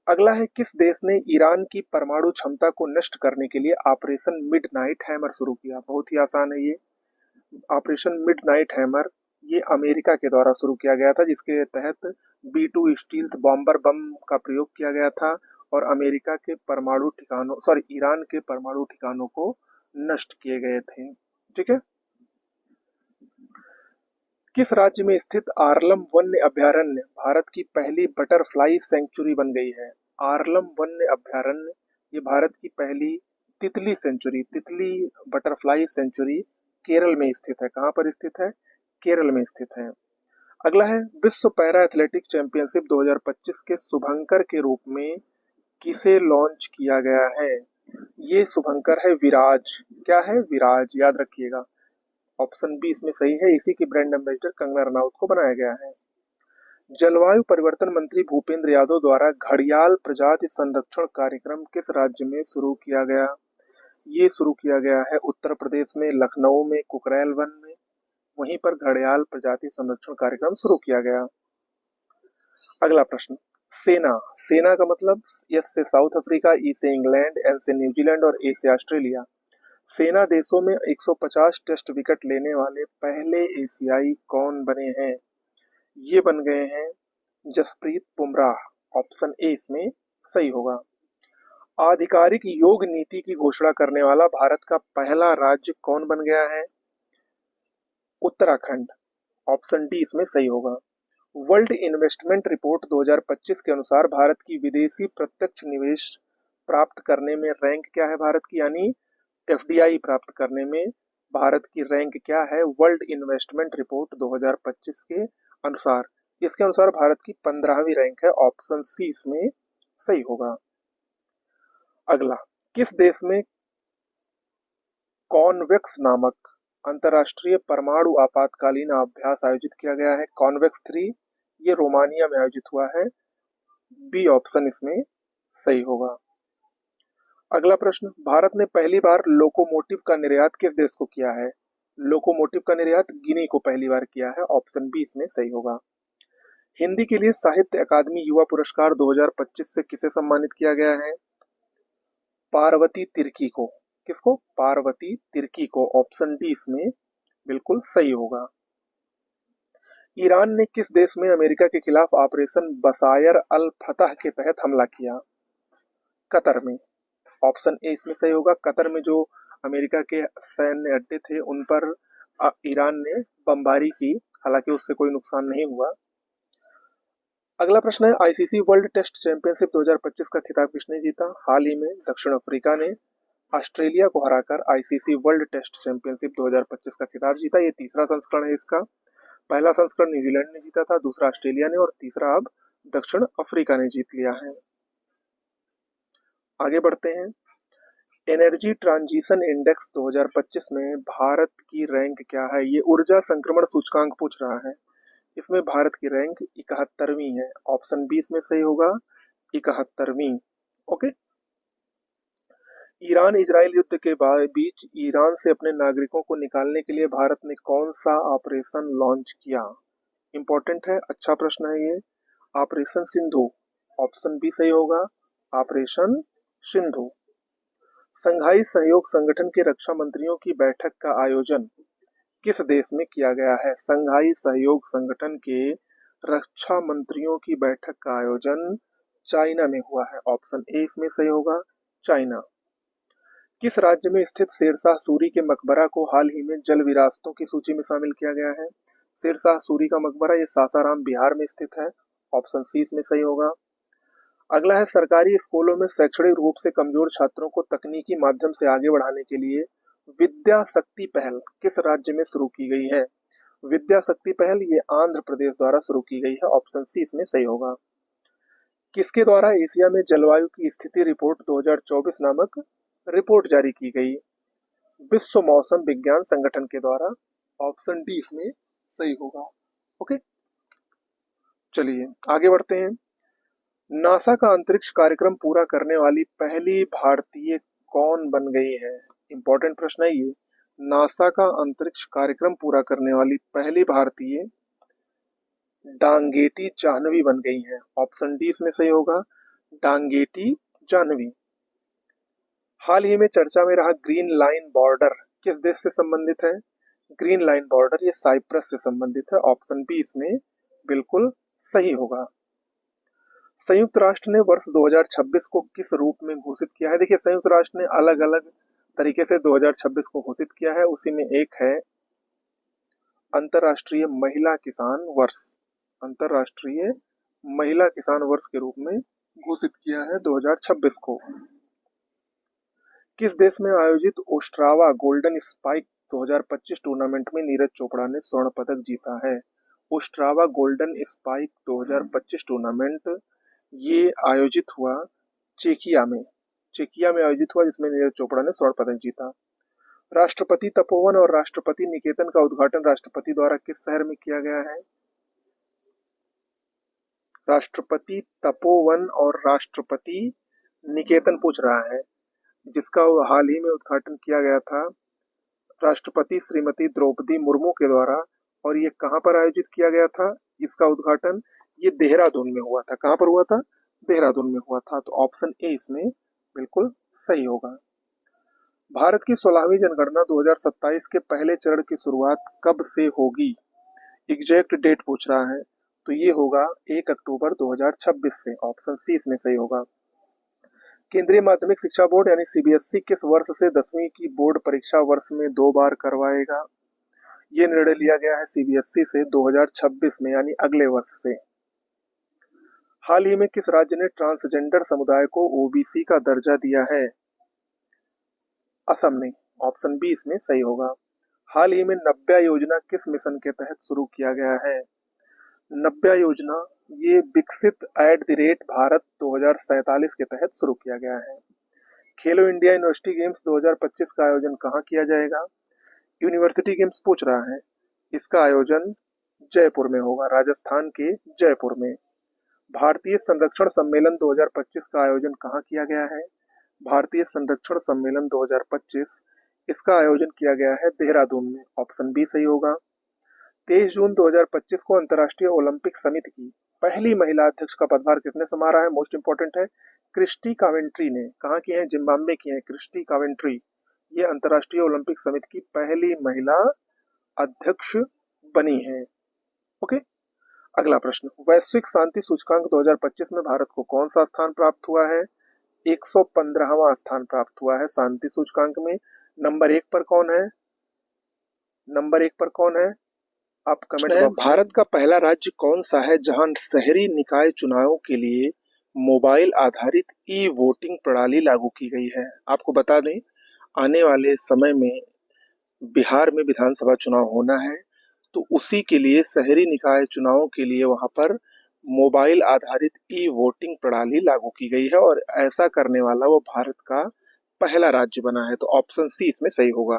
अगला है किस देश ने ईरान की परमाणु क्षमता को नष्ट करने के लिए ऑपरेशन मिडनाइट हैमर शुरू किया? बहुत ही आसान है ये। ऑपरेशन मिडनाइट हैमर ये अमेरिका के द्वारा शुरू किया गया था, जिसके तहत B2 स्टील्थ बॉम्बर बम का प्रयोग किया गया था और अमेरिका के परमाणु ठिकानों ईरान के परमाणु ठिकानों को नष्ट किए गए थे। ठीक है। किस राज्य में स्थित आर्लम वन्य अभयारण्य भारत की पहली बटरफ्लाई सेंचुरी बन गई है? आर्लम वन्य अभयारण्य ये भारत की पहली तितली सेंचुरी, तितली बटरफ्लाई सेंचुरी केरल में स्थित है। कहाँ पर स्थित है? केरल में स्थित है। अगला है विश्व पैरा एथलेटिक चैंपियनशिप 2025 के शुभंकर के रूप में किसे लॉन्च किया गया है? ये शुभंकर है विराज। क्या है? विराज, याद रखिएगा। ऑप्शन बी इसमें सही है। इसी की ब्रांड एम्बेसडर कंगना रनौत को बनाया गया है। जलवायु परिवर्तन मंत्री भूपेंद्र यादव द्वारा घड़ियाल प्रजाति संरक्षण कार्यक्रम किस राज्य में शुरू किया गया? ये शुरू किया गया है उत्तर प्रदेश में, लखनऊ में, कुकरेल वन में, वहीं पर घड़ियाल प्रजाति संरक्षण कार्यक्रम शुरू किया गया। अगला प्रश्न, सेना। सेना का मतलब एस से साउथ अफ्रीका, ई से इंग्लैंड, एन से न्यूजीलैंड और ए से ऑस्ट्रेलिया। सेना देशों में 150 टेस्ट विकेट लेने वाले पहले एशियाई कौन बने हैं? ये बन गए हैं जसप्रीत बुमराह। ऑप्शन ए इसमें सही होगा। आधिकारिक योग नीति की घोषणा करने वाला भारत का पहला राज्य कौन बन गया है? उत्तराखंड। ऑप्शन डी इसमें सही होगा। वर्ल्ड इन्वेस्टमेंट रिपोर्ट 2025 के अनुसार भारत की विदेशी प्रत्यक्ष निवेश प्राप्त करने में रैंक क्या है भारत की? यानी FDI प्राप्त करने में भारत की रैंक क्या है वर्ल्ड इन्वेस्टमेंट रिपोर्ट 2025 के अनुसार? इसके अनुसार भारत की 15वीं रैंक है। ऑप्शन सी इसमें सही होगा। अगला, किस देश में कॉन्वेक्स नामक अंतरराष्ट्रीय परमाणु आपातकालीन अभ्यास आयोजित किया गया है? कॉन्वेक्स 3 ये रोमानिया में आयोजित हुआ है। बी ऑप्शन इसमें सही होगा। अगला प्रश्न, भारत ने पहली बार लोकोमोटिव का निर्यात किस देश को किया है? लोकोमोटिव का निर्यात गिनी को पहली बार किया है। ऑप्शन बी इसमें सही होगा। हिंदी के लिए साहित्य अकादमी युवा पुरस्कार 2025 से किसे सम्मानित किया गया है? पार्वती तिर्की को। किसको? पार्वती तिर्की को। ऑप्शन डी इसमें बिल्कुल सही होगा। ईरान ने किस देश में अमेरिका के खिलाफ ऑपरेशन बसायर अल फतह के तहत हमला किया? कतर में। ऑप्शन ए इसमें सही होगा। कतर में जो अमेरिका के सैन्य अड्डे थे उन पर ईरान ने बमबारी की, हालांकि उससे कोई नुकसान नहीं हुआ। अगला प्रश्न है, ICC वर्ल्ड टेस्ट चैंपियनशिप 2025 का खिताब किसने जीता? हाल ही में दक्षिण अफ्रीका ने ऑस्ट्रेलिया को हराकर ICC वर्ल्ड टेस्ट चैंपियनशिप 2025 का खिताब जीता। ये तीसरा संस्करण है इसका। पहला संस्करण न्यूजीलैंड ने जीता था, दूसरा ऑस्ट्रेलिया ने और तीसरा अब दक्षिण अफ्रीका ने जीत लिया है। आगे बढ़ते हैं। एनर्जी ट्रांजिशन इंडेक्स 2025 में भारत की रैंक क्या है? ये ऊर्जा संक्रमण सूचकांक पूछ रहा है। इसमें भारत की रैंक 71वीं है। ऑप्शन बी इसमें सही होगा, 71वीं। ओके। ईरान इजराइल युद्ध के बीच ईरान से अपने नागरिकों को निकालने के लिए भारत ने कौन सा ऑपरेशन लॉन्च किया? इंपॉर्टेंट है, अच्छा प्रश्न है ये। ऑपरेशन सिंधु। ऑप्शन बी सही होगा, ऑपरेशन सिंधु। संघाई सहयोग संगठन के रक्षा मंत्रियों की बैठक का आयोजन किस देश में किया गया है? संघाई सहयोग संगठन के रक्षा मंत्रियों की बैठक का आयोजन चाइना में हुआ है। ऑप्शन ए इसमें सही होगा, चाइना। किस राज्य में स्थित शेरशाह सूरी के मकबरा को हाल ही में जल विरासतों की सूची में शामिल किया गया है? शेरशाह सूरी का मकबरा ये सासाराम बिहार में स्थित है। ऑप्शन सी इसमें सही होगा। अगला है, सरकारी स्कूलों में शैक्षणिक रूप से कमजोर छात्रों को तकनीकी माध्यम से आगे बढ़ाने के लिए विद्या शक्ति पहल किस राज्य में शुरू की गई है? विद्या शक्ति पहल ये आंध्र प्रदेश द्वारा शुरू की गई है। ऑप्शन सी इसमें सही होगा। किसके द्वारा एशिया में जलवायु की स्थिति रिपोर्ट 2024 नामक रिपोर्ट जारी की गई? विश्व मौसम विज्ञान संगठन के द्वारा। ऑप्शन डी इसमें सही होगा। ओके, चलिए आगे बढ़ते हैं। नासा का अंतरिक्ष कार्यक्रम पूरा करने वाली पहली भारतीय कौन बन गई है? इंपॉर्टेंट प्रश्न है ये। नासा का अंतरिक्ष कार्यक्रम पूरा करने वाली पहली भारतीय डांगेटी जाह्नवी बन गई है। ऑप्शन डी इसमें सही होगा, डांगेटी जाह्नवी। हाल ही में चर्चा में रहा ग्रीन लाइन बॉर्डर किस देश से संबंधित है? ग्रीन लाइन बॉर्डर ये साइप्रस से संबंधित है। ऑप्शन बी इसमें बिल्कुल सही होगा। संयुक्त राष्ट्र ने वर्ष 2026 को किस रूप में घोषित किया है? देखिए, संयुक्त राष्ट्र ने अलग अलग तरीके से 2026 को घोषित किया है। उसी में एक है अंतर्राष्ट्रीय महिला किसान वर्ष। अंतर्राष्ट्रीय महिला किसान वर्ष के रूप में घोषित किया है 2026 को। किस देश में आयोजित ओस्ट्रावा गोल्डन स्पाइक 2025 टूर्नामेंट में नीरज चोपड़ा ने स्वर्ण पदक जीता है? ओस्ट्रावा गोल्डन स्पाइक 2025 टूर्नामेंट ये आयोजित हुआ चेकिया में आयोजित हुआ, जिसमें नीरज चोपड़ा ने स्वर्ण पदक जीता। राष्ट्रपति तपोवन और राष्ट्रपति निकेतन का उद्घाटन राष्ट्रपति द्वारा किस शहर में किया गया है? राष्ट्रपति तपोवन और राष्ट्रपति निकेतन पूछ रहा है, जिसका हाल ही में उद्घाटन किया गया था राष्ट्रपति श्रीमती द्रौपदी मुर्मू के द्वारा। और ये कहाँ पर आयोजित किया गया था? इसका उद्घाटन ये देहरादून में हुआ था। कहाँ पर हुआ था? देहरादून में हुआ था। तो ऑप्शन ए इसमें बिल्कुल सही होगा। भारत की 16वीं जनगणना 2027 के पहले चरण की शुरुआत कब से होगी? एग्जैक्ट डेट पूछ रहा है, तो ये होगा 1 अक्टूबर 2026 से। ऑप्शन सी इसमें सही होगा। केंद्रीय माध्यमिक शिक्षा बोर्ड यानी सीबीएसई किस वर्ष से 10वीं की बोर्ड परीक्षा वर्ष में 2 बार करवाएगा? ये निर्णय लिया गया है सीबीएसई से 2026 में, यानी अगले वर्ष से। हाल ही में किस राज्य ने ट्रांसजेंडर समुदाय को ओबीसी का दर्जा दिया है? असम ने। ऑप्शन बी इसमें सही होगा। हाल ही में नव्या योजना किस मिशन के तहत शुरू किया गया है? नव्या योजना ये विकसित @भारत 2047 के तहत शुरू किया गया है। खेलो इंडिया यूनिवर्सिटी गेम्स 2025 का आयोजन कहाँ किया जाएगा? यूनिवर्सिटी गेम्स पूछ रहा है। इसका आयोजन जयपुर में होगा, राजस्थान के जयपुर में। भारतीय संरक्षण सम्मेलन 2025 का आयोजन कहाँ किया गया है? भारतीय संरक्षण सम्मेलन 2025 इसका आयोजन किया गया है देहरादून में। ऑप्शन बी सही होगा। 23 जून 2025 को अंतर्राष्ट्रीय ओलंपिक समिति की पहली महिला अध्यक्ष का पदभार किसने संभाला है? मोस्ट इंपोर्टेंट है, क्रिस्टी कावेंट्री ने। कहाँ की है? जिम्बाब्वे की है क्रिस्टी कावेंट्री। ये अंतर्राष्ट्रीय ओलंपिक समिति की पहली महिला अध्यक्ष बनी है। ओके, अगला प्रश्न, वैश्विक शांति सूचकांक 2025 में भारत को कौन सा स्थान प्राप्त हुआ है? 115वां स्थान प्राप्त हुआ है शांति सूचकांक में। नंबर 1 पर कौन है? नंबर 1 पर कौन है? आप कमेंट बॉक्स में। भारत का पहला राज्य कौन सा है जहां शहरी निकाय चुनावों के लिए मोबाइल आधारित ई वोटिंग प्रणाली लागू की गई है? आपको बता दें, आने वाले समय में बिहार में विधानसभा चुनाव होना है, तो उसी के लिए शहरी निकाय चुनावों के लिए वहां पर मोबाइल आधारित ई वोटिंग प्रणाली लागू की गई है और ऐसा करने वाला वो भारत का पहला राज्य बना है, तो ऑप्शन सी इसमें सही होगा।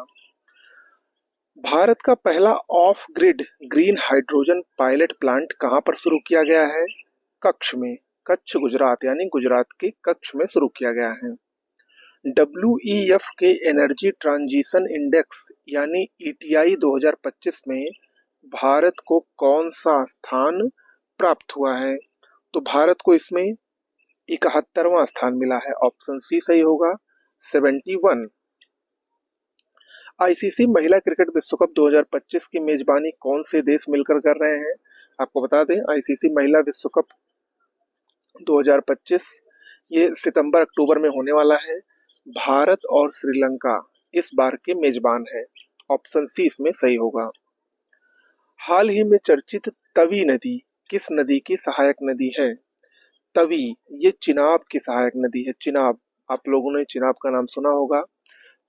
भारत का पहला of grid green hydrogen pilot plant कहां पर शुरू किया गया है? कच्छ में, कच्छ गुजरात, यानी गुजरात के कच्छ में शुरू किया गया है। डब्ल्यूईएफ के एनर्जी ट्रांजिशन इंडेक्स यानी ईटीआई 2025 में भारत को कौन सा स्थान प्राप्त हुआ है? तो भारत को इसमें 71वां स्थान मिला है, ऑप्शन सी सही होगा, 71। आईसीसी महिला क्रिकेट विश्व कप 2025 की मेजबानी कौन से देश मिलकर कर रहे हैं? आपको बता दें, आईसीसी महिला विश्व कप 2025 ये सितंबर अक्टूबर में होने वाला है। भारत और श्रीलंका इस बार के मेजबान है, ऑप्शन सी इसमें सही होगा। हाल ही में चर्चित तवी नदी किस नदी की सहायक नदी है? तवी ये चिनाब की सहायक नदी है। चिनाब, आप लोगों ने चिनाब का नाम सुना होगा।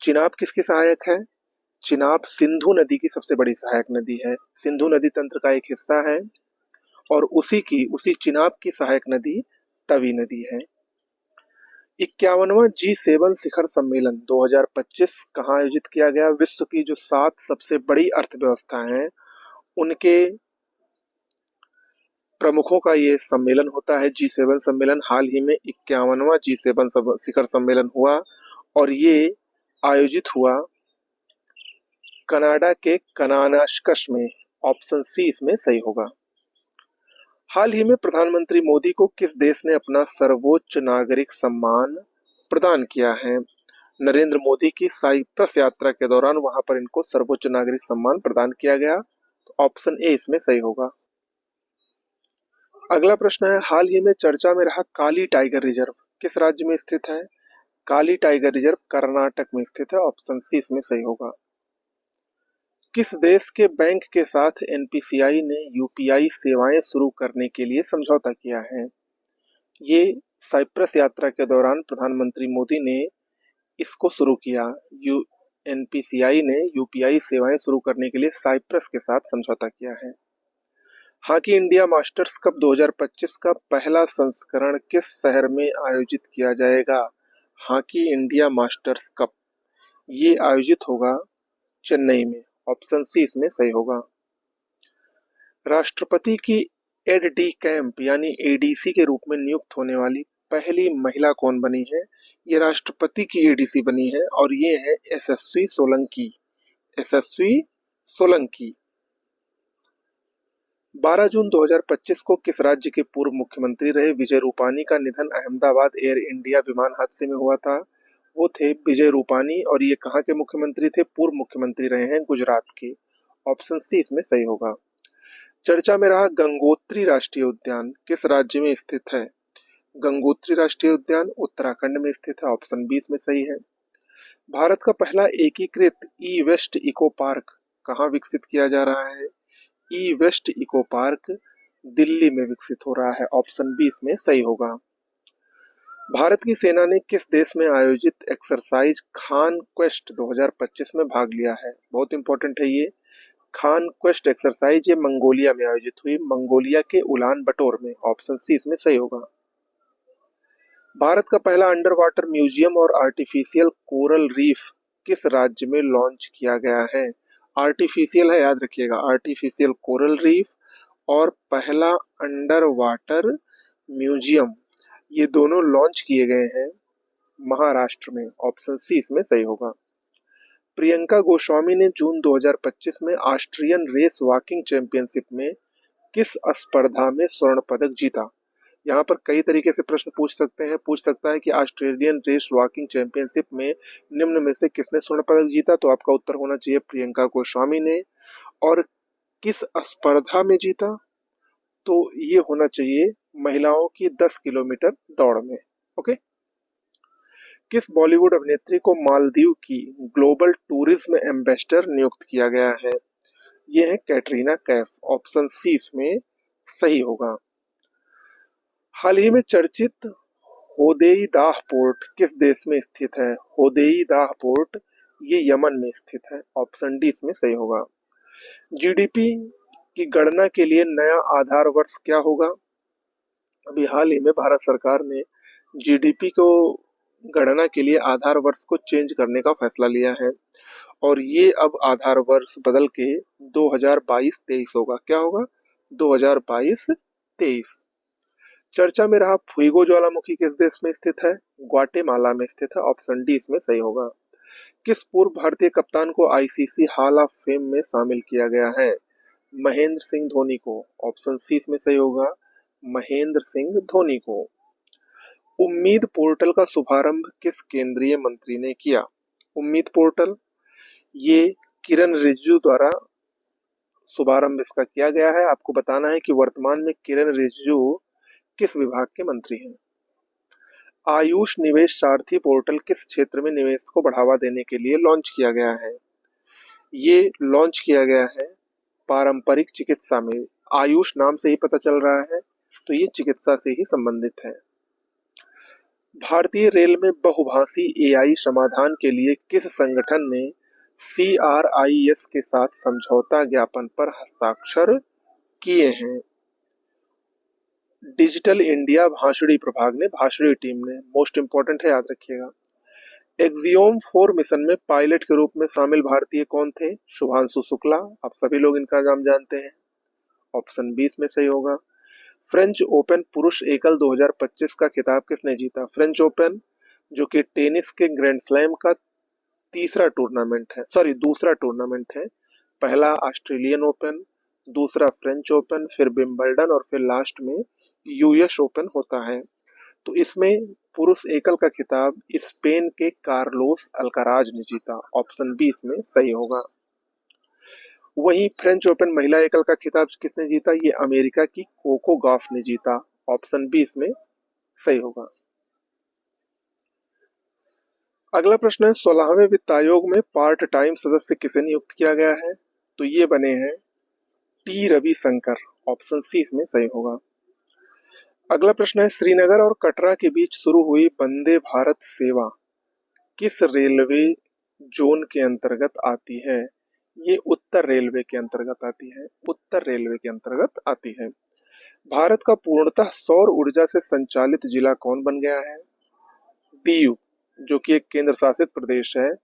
चिनाब किसकी सहायक है? चिनाब सिंधु नदी की सबसे बड़ी सहायक नदी है। सिंधु नदी तंत्र का एक हिस्सा है और उसी चिनाब की सहायक नदी तवी नदी है। 51वां G7 शिखर सम्मेलन 2025 कहाँ आयोजित किया गया? विश्व की जो 7 सबसे बड़ी अर्थव्यवस्था हैं उनके प्रमुखों का ये सम्मेलन होता है, G7 सम्मेलन। हाल ही में 51वां G7 शिखर सम्मेलन हुआ और ये आयोजित हुआ कनाडा के कनानास्कस में, ऑप्शन सी इसमें सही होगा। हाल ही में प्रधानमंत्री मोदी को किस देश ने अपना सर्वोच्च नागरिक सम्मान प्रदान किया है? नरेंद्र मोदी की साइप्रस यात्रा के दौरान वहां पर इनको सर्वोच्च नागरिक सम्मान प्रदान किया गया, तो ऑप्शन ए इसमें सही होगा। अगला प्रश्न है, हाल ही में चर्चा में रहा काली टाइगर रिजर्व किस राज्य में स्थित है? काली टाइगर रिजर्व कर्नाटक में स्थित है, ऑप्शन सी इसमें सही होगा। किस देश के बैंक के साथ एनपीसीआई ने यूपीआई सेवाएं शुरू करने के लिए समझौता किया है? ये साइप्रस यात्रा के दौरान प्रधानमंत्री मोदी ने इसको शुरू किया। यू एनपीसीआई ने यूपीआई सेवाएं शुरू करने के लिए साइप्रस के साथ समझौता किया है। हॉकी इंडिया मास्टर्स कप 2025 का पहला संस्करण किस शहर में आयोजित किया जाएगा? हॉकी इंडिया मास्टर्स कप ये आयोजित होगा चेन्नई में, ऑप्शन सी इसमें सही होगा। राष्ट्रपति की एड डी कैंप यानी एडीसी के रूप में नियुक्त होने वाली पहली महिला कौन बनी है? ये राष्ट्रपति की एडीसी बनी है और ये है यशस्वी सोलंकी। यशस्वी सोलंकी 12 जून 2025 को किस राज्य के पूर्व मुख्यमंत्री रहे विजय रूपानी का निधन अहमदाबाद एयर इंडिया विमान हादसे में हुआ था? वो थे विजय रूपानी और ये कहाँ के मुख्यमंत्री थे? पूर्व मुख्यमंत्री रहे हैं गुजरात के, ऑप्शन सी इसमें सही होगा। चर्चा में रहा गंगोत्री राष्ट्रीय उद्यान किस राज्य में स्थित है? गंगोत्री राष्ट्रीय उद्यान उत्तराखंड में स्थित है, ऑप्शन बी इसमें सही है। भारत का पहला एकीकृत ई वेस्ट इको पार्क कहाँ विकसित किया जा रहा है? ई वेस्ट इको पार्क दिल्ली में विकसित हो रहा है, ऑप्शन बी इसमें सही होगा। भारत की सेना ने किस देश में आयोजित एक्सरसाइज खान क्वेस्ट 2025 में भाग लिया है? बहुत इंपॉर्टेंट है ये खान क्वेस्ट एक्सरसाइज, ये मंगोलिया में आयोजित हुई, मंगोलिया के उलान बटोर में, ऑप्शन सी इसमें सही होगा। भारत का पहला अंडर वाटर म्यूजियम और आर्टिफिशियल कोरल रीफ किस राज्य में लॉन्च किया गया है? आर्टिफिशियल है, याद रखिएगा, आर्टिफिशियल कोरल रीफ और पहला अंडर वाटर म्यूजियम ये दोनों लॉन्च किए गए हैं महाराष्ट्र में, ऑप्शन सी इसमें सही होगा। प्रियंका गोस्वामी ने जून 2025 में ऑस्ट्रियन रेस वॉकिंग चैंपियनशिप में किस स्पर्धा में स्वर्ण पदक जीता? यहाँ पर कई तरीके से प्रश्न पूछ सकता है कि ऑस्ट्रेलियन रेस वॉकिंग चैंपियनशिप में निम्न में से किसने स्वर्ण पदक जीता? तो आपका उत्तर होना चाहिए प्रियंका गोस्वामी ने। और किस स्पर्धा में जीता? तो ये होना चाहिए महिलाओं की 10 किलोमीटर दौड़ में। ओके। किस बॉलीवुड अभिनेत्री को मालदीव की ग्लोबल टूरिज्म एम्बेसडर नियुक्त किया गया है? ये है कैटरीना कैफ, ऑप्शन सी इसमें सही होगा। हाल ही में चर्चित होदेई दाह पोर्ट किस देश में स्थित है? होदेई दाह पोर्ट ये यमन में स्थित है, ऑप्शन डी इसमें सही होगा। जीडीपी की गणना के लिए नया आधार वर्ष क्या होगा? अभी हाल ही में भारत सरकार ने जीडीपी को गणना के लिए आधार वर्ष को चेंज करने का फैसला लिया है और ये अब आधार वर्ष बदल के 2022-23 होगा। क्या होगा? 2022-23। चर्चा में रहा फुइगो ज्वालामुखी किस देश में स्थित है? ग्वाटेमाला में स्थित है। ऑप्शन डी इसमें सही होगा। किस पूर्व भारतीय कप्तान को आईसीसी हॉल ऑफ फेम में शामिल किया गया है? महेंद्र सिंह धोनी को। ऑप्शन सी इसमें सही होगा, महेंद्र सिंह धोनी को। उम्मीद पोर्टल का शुभारंभ किस केंद्रीय मंत्री ने किया? उम्मीद पोर्टल ये किरण रिजिजू द्वारा शुभारंभ इसका किया गया है। आपको बताना है कि वर्तमान में किरण रिजिजू किस विभाग के मंत्री हैं। आयुष निवेश सारथी पोर्टल किस क्षेत्र में निवेश को बढ़ावा देने के लिए लॉन्च किया गया है? ये लॉन्च किया गया है पारंपरिक चिकित्सा में। आयुष नाम से ही पता चल रहा है, तो ये चिकित्सा से ही संबंधित है। भारतीय रेल में बहुभाषी एआई समाधान के लिए किस संगठन ने CRIS के साथ समझौता ज्ञापन पर हस्ताक्षर किए हैं? डिजिटल इंडिया भाषणी प्रभाग ने, भाषणी टीम ने। मोस्ट इंपॉर्टेंट है, याद रखिएगा। एक्सियोम 4 मिशन में पायलट के रूप में शामिल भारतीय कौन थे? शुभांशु शुक्ला। आप सभी लोग इनका नाम जानते हैं। ऑप्शन 20 में सही होगा। फ्रेंच ओपन पुरुष एकल 2025 का खिताब किसने जीता? फ्रेंच ओपन जो कि टेनिस के ग्रैंड स्लैम का दूसरा टूर्नामेंट है। पहला ऑस्ट्रेलियन ओपन, दूसरा फ्रेंच ओपन, फिर विंबलडन और फिर लास्ट में यूएस ओपन होता है। तो इसमें पुरुष एकल का खिताब स्पेन के कार्लोस अल्काराज ने जीता। ऑप्शन बी इसमें सही होगा। वहीं फ्रेंच ओपन महिला एकल का खिताब किसने जीता? ये अमेरिका की कोको गॉफ ने जीता। ऑप्शन बी इसमें सही होगा। अगला प्रश्न है 16वें वित्त आयोग में पार्ट टाइम सदस्य किसे नियुक्त किया गया है? तो ये बने हैं टी रविशंकर। ऑप्शन सी इसमें सही होगा। अगला प्रश्न है श्रीनगर और कटरा के बीच शुरू हुई वंदे भारत सेवा किस रेलवे जोन के अंतर्गत आती है? ये उत्तर रेलवे के अंतर्गत आती है। उत्तर रेलवे के अंतर्गत आती है। भारत का पूर्णतः सौर ऊर्जा से संचालित जिला कौन बन गया है? दीव, जो कि एक केंद्र शासित प्रदेश है,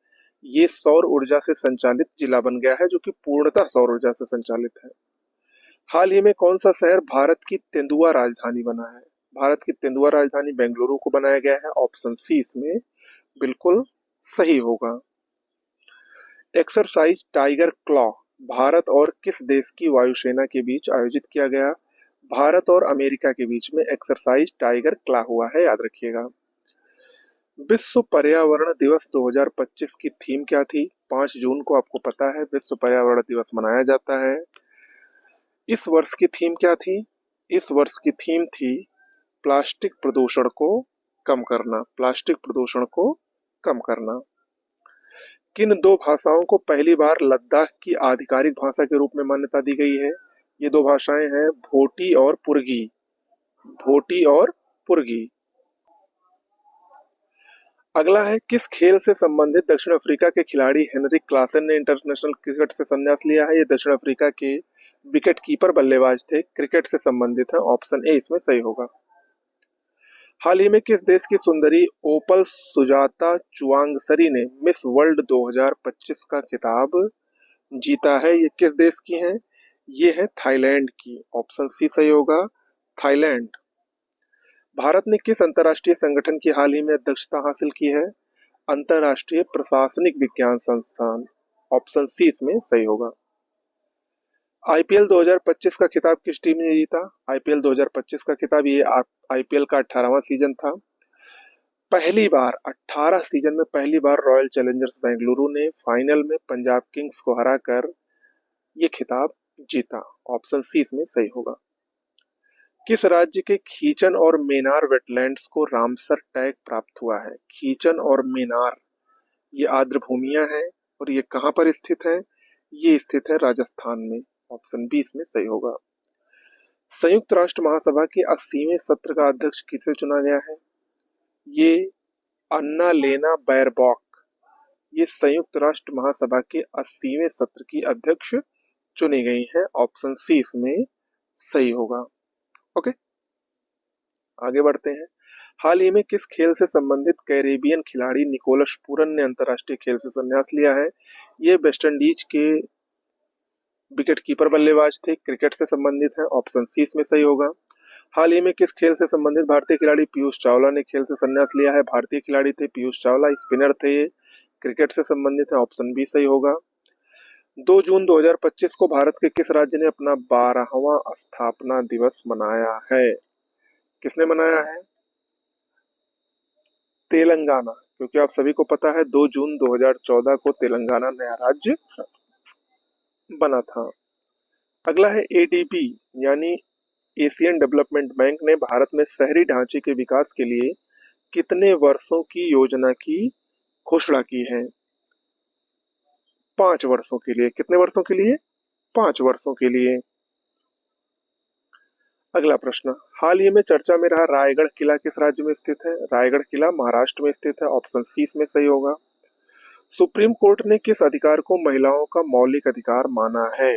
ये सौर ऊर्जा से संचालित जिला बन गया है, जो कि पूर्णतः सौर ऊर्जा से संचालित है। हाल ही में कौन सा शहर भारत की तेंदुआ राजधानी बना है? भारत की तेंदुआ राजधानी बेंगलुरु को बनाया गया है। ऑप्शन सी इसमें बिल्कुल सही होगा। एक्सरसाइज टाइगर क्लॉ भारत और किस देश की वायुसेना के बीच आयोजित किया गया? भारत और अमेरिका के बीच में एक्सरसाइज टाइगर क्लॉ हुआ है, याद रखिएगा। विश्व पर्यावरण दिवस 2025 की थीम क्या थी? 5 जून को आपको पता है विश्व पर्यावरण दिवस मनाया जाता है। इस वर्ष की थीम क्या थी? इस वर्ष की थीम थी प्लास्टिक प्रदूषण को कम करना। प्लास्टिक प्रदूषण को कम करना। किन 2 भाषाओं को पहली बार लद्दाख की आधिकारिक भाषा के रूप में मान्यता दी गई है? ये 2 भाषाएं हैं भोटी और पुर्गी। भोटी और पुर्गी। अगला है किस खेल से संबंधित दक्षिण अफ्रीका के खिलाड़ी हेनरिक क्लासन ने इंटरनेशनल क्रिकेट से संन्यास लिया है? ये दक्षिण अफ्रीका के विकेट कीपर बल्लेबाज थे, क्रिकेट से संबंधित है। ऑप्शन ए इसमें सही होगा। हाल ही में किस देश की सुंदरी ओपल सुजाता चुआंगसरी ने मिस वर्ल्ड 2025 का खिताब जीता है? ये किस देश की हैं? ये है थाईलैंड की। ऑप्शन सी सही होगा, थाईलैंड। भारत ने किस अंतर्राष्ट्रीय संगठन की हाल ही में अध्यक्षता हासिल की है? अंतर्राष्ट्रीय प्रशासनिक विज्ञान संस्थान। ऑप्शन सी इसमें सही होगा। आईपीएल 2025 का खिताब किस टीम ने जीता? आईपीएल 2025 का खिताब, ये आईपीएल का 18वां सीजन था। पहली बार 18 सीजन में पहली बार रॉयल चैलेंजर्स बेंगलुरु ने फाइनल में पंजाब किंग्स को हराकर ये खिताब जीता। ऑप्शन सी इसमें सही होगा। किस राज्य के खीचन और मेनार वेटलैंड्स को रामसर टैग प्राप्त हुआ है? खीचन और मेनार ये आर्द्र भूमियां हैं और ये कहां पर स्थित है? ये स्थित है राजस्थान में। ऑप्शन बी इसमें सही होगा। संयुक्त राष्ट्र महासभा के 80वें सत्र का अध्यक्ष किसे चुना गया है? ये अन्ना लेना बैरबॉक, ये संयुक्त राष्ट्र महासभा के 80वें सत्र की अध्यक्ष चुनी गई है। ऑप्शन सी इसमें सही होगा। ओके। आगे बढ़ते हैं। हाल ही में किस खेल से संबंधित कैरेबियन खिलाड़ी निकोलस पूरन ने अंतर्राष्ट्रीय खेल से संन्यास लिया है? ये वेस्टइंडीज के विकेटकीपर बल्लेबाज थे। क्रिकेट से संबंधित है, ऑप्शन सी इसमें सही होगा। हाल ही में किस खेल से संबंधित भारतीय खिलाड़ी पीयूष चावला ने खेल से संन्यास लिया है? भारतीय खिलाड़ी थे पीयूष चावला, स्पिनर थे ये। क्रिकेट से संबंधित है, ऑप्शन बी सही होगा। 2 जून 2025 को भारत के किस राज्य ने अपना 12वां स्थापना दिवस मनाया है? किसने मनाया है? तेलंगाना, क्योंकि आप सभी को पता है 2 जून 2014 को तेलंगाना नया राज्य बना था। अगला है एडीबी यानी एशियन डेवलपमेंट बैंक ने भारत में शहरी ढांचे के विकास के लिए कितने वर्षों की योजना की घोषणा की है? 5 वर्षों के लिए। कितने वर्षों के लिए? 5 वर्षों के लिए। अगला प्रश्न, हाल ही में चर्चा में रहा रायगढ़ किला किस राज्य में स्थित है? रायगढ़ किला महाराष्ट्र में स्थित है, ऑप्शन सी इसमें सही होगा। सुप्रीम कोर्ट ने किस अधिकार को महिलाओं का मौलिक अधिकार माना है?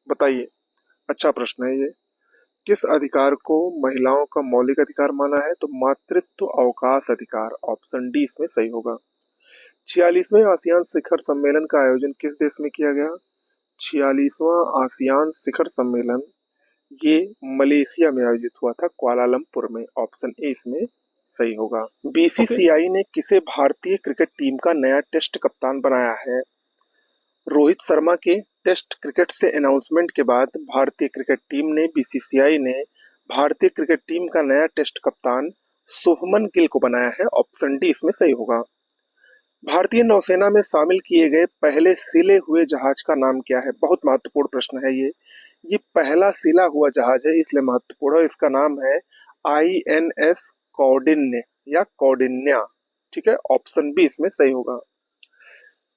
बताइए, अच्छा प्रश्न है ये। किस अधिकार को महिलाओं का मौलिक अधिकार माना है? तो मातृत्व अवकाश अधिकार, ऑप्शन डी इसमें सही होगा। 46वें आसियान शिखर सम्मेलन का आयोजन किस देश में किया गया? 46वां आसियान शिखर सम्मेलन ये मलेशिया में आयोजित हुआ था, कुआलालंपुर में, ऑप्शन ए इसमें सही होगा। बीसीसीआई ने किसे भारतीय क्रिकेट टीम का नया टेस्ट कप्तान बनाया है? रोहित शर्मा के टेस्ट क्रिकेट से अनाउंसमेंट के बाद भारतीय क्रिकेट टीम ने बीसीसीआई ने भारतीय क्रिकेट टीम का नया टेस्ट कप्तान शुभमन गिल को बनाया है, ऑप्शन डी इसमें सही होगा। भारतीय नौसेना में शामिल किए गए पहले सिले हुए जहाज का नाम क्या है? बहुत महत्वपूर्ण प्रश्न है ये पहला सिला हुआ जहाज है इसलिए महत्वपूर्ण है। इसका नाम है INS कौंडिन्य या कौंडिन्या, ठीक है, ऑप्शन बी इसमें सही होगा।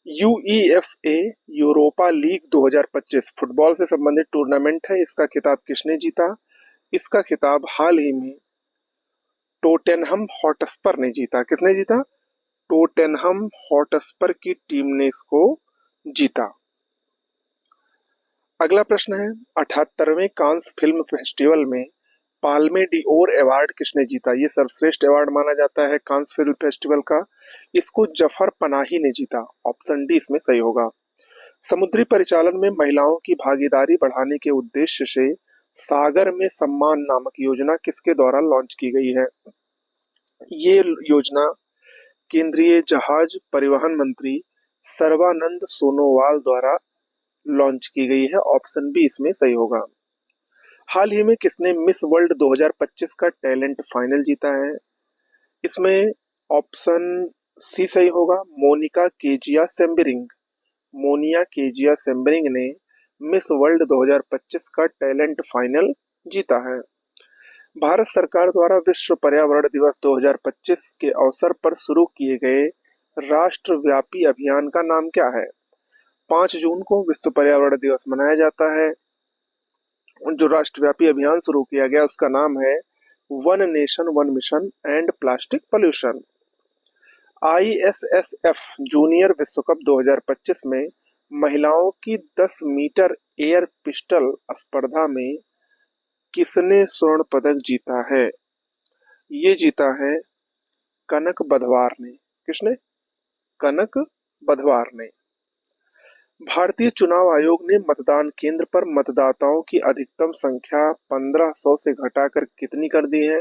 UEFA यूरोपा लीग 2025 फुटबॉल से संबंधित टूर्नामेंट है। इसका खिताब किसने जीता? इसका खिताब हाल ही में टोटेनहम हॉटस्पर ने जीता। किसने जीता? टोटेनहम हॉटस्पर की टीम ने इसको जीता। अगला प्रश्न है, 78वें कांस फिल्म फेस्टिवल में पाल्मे डी ओर अवार्ड किसने जीता? ये सर्वश्रेष्ठ अवार्ड माना जाता है कांस फिल्म फेस्टिवल का। इसको जफर पनाही ने जीता, ऑप्शन डी इसमें सही होगा। समुद्री परिचालन में महिलाओं की भागीदारी बढ़ाने के उद्देश्य से सागर में सम्मान नामक योजना किसके द्वारा लॉन्च की गई है? ये योजना केंद्रीय जहाज परिवहन मंत्री सर्बानंद सोनोवाल द्वारा लॉन्च की गई है, ऑप्शन बी इसमें सही होगा। हाल ही में किसने मिस वर्ल्ड 2025 का टैलेंट फाइनल जीता है? इसमें ऑप्शन सी सही होगा, मोनिका केजिया सेम्बरिंग। मोनिया केजिया सेम्बरिंग ने मिस वर्ल्ड 2025 का टैलेंट फाइनल जीता है। भारत सरकार द्वारा विश्व पर्यावरण दिवस 2025 के अवसर पर शुरू किए गए राष्ट्रव्यापी अभियान का नाम क्या है? 5 जून को विश्व पर्यावरण दिवस मनाया जाता है। जो राष्ट्रव्यापी अभियान शुरू किया गया उसका नाम है one nation one mission and plastic pollution. ISSF junior विश्व कप 2025 में महिलाओं की 10 मीटर एयर पिस्टल स्पर्धा में किसने स्वर्ण पदक जीता है? ये जीता है कनक बधवार ने। किसने? कनक बधवार ने। भारतीय चुनाव आयोग ने मतदान केंद्र पर मतदाताओं की अधिकतम संख्या 1500 से घटाकर कितनी कर दी है?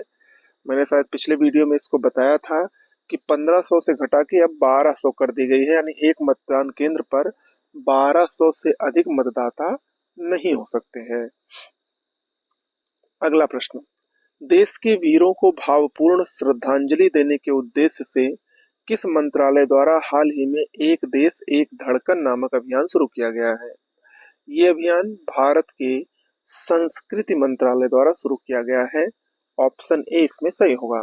मैंने शायद पिछले वीडियो में इसको बताया था कि 1500 से घटा के अब 1200 कर दी गई है, यानी एक मतदान केंद्र पर 1200 से अधिक मतदाता नहीं हो सकते हैं। अगला प्रश्न, देश के वीरों को भावपूर्ण श्रद्धांजलि देने के उद्देश्य से किस मंत्रालय द्वारा हाल ही में एक देश एक धड़कन नामक अभियान शुरू किया गया है? ये अभियान भारत के संस्कृति मंत्रालय द्वारा शुरू किया गया है, ऑप्शन ए इसमें सही होगा।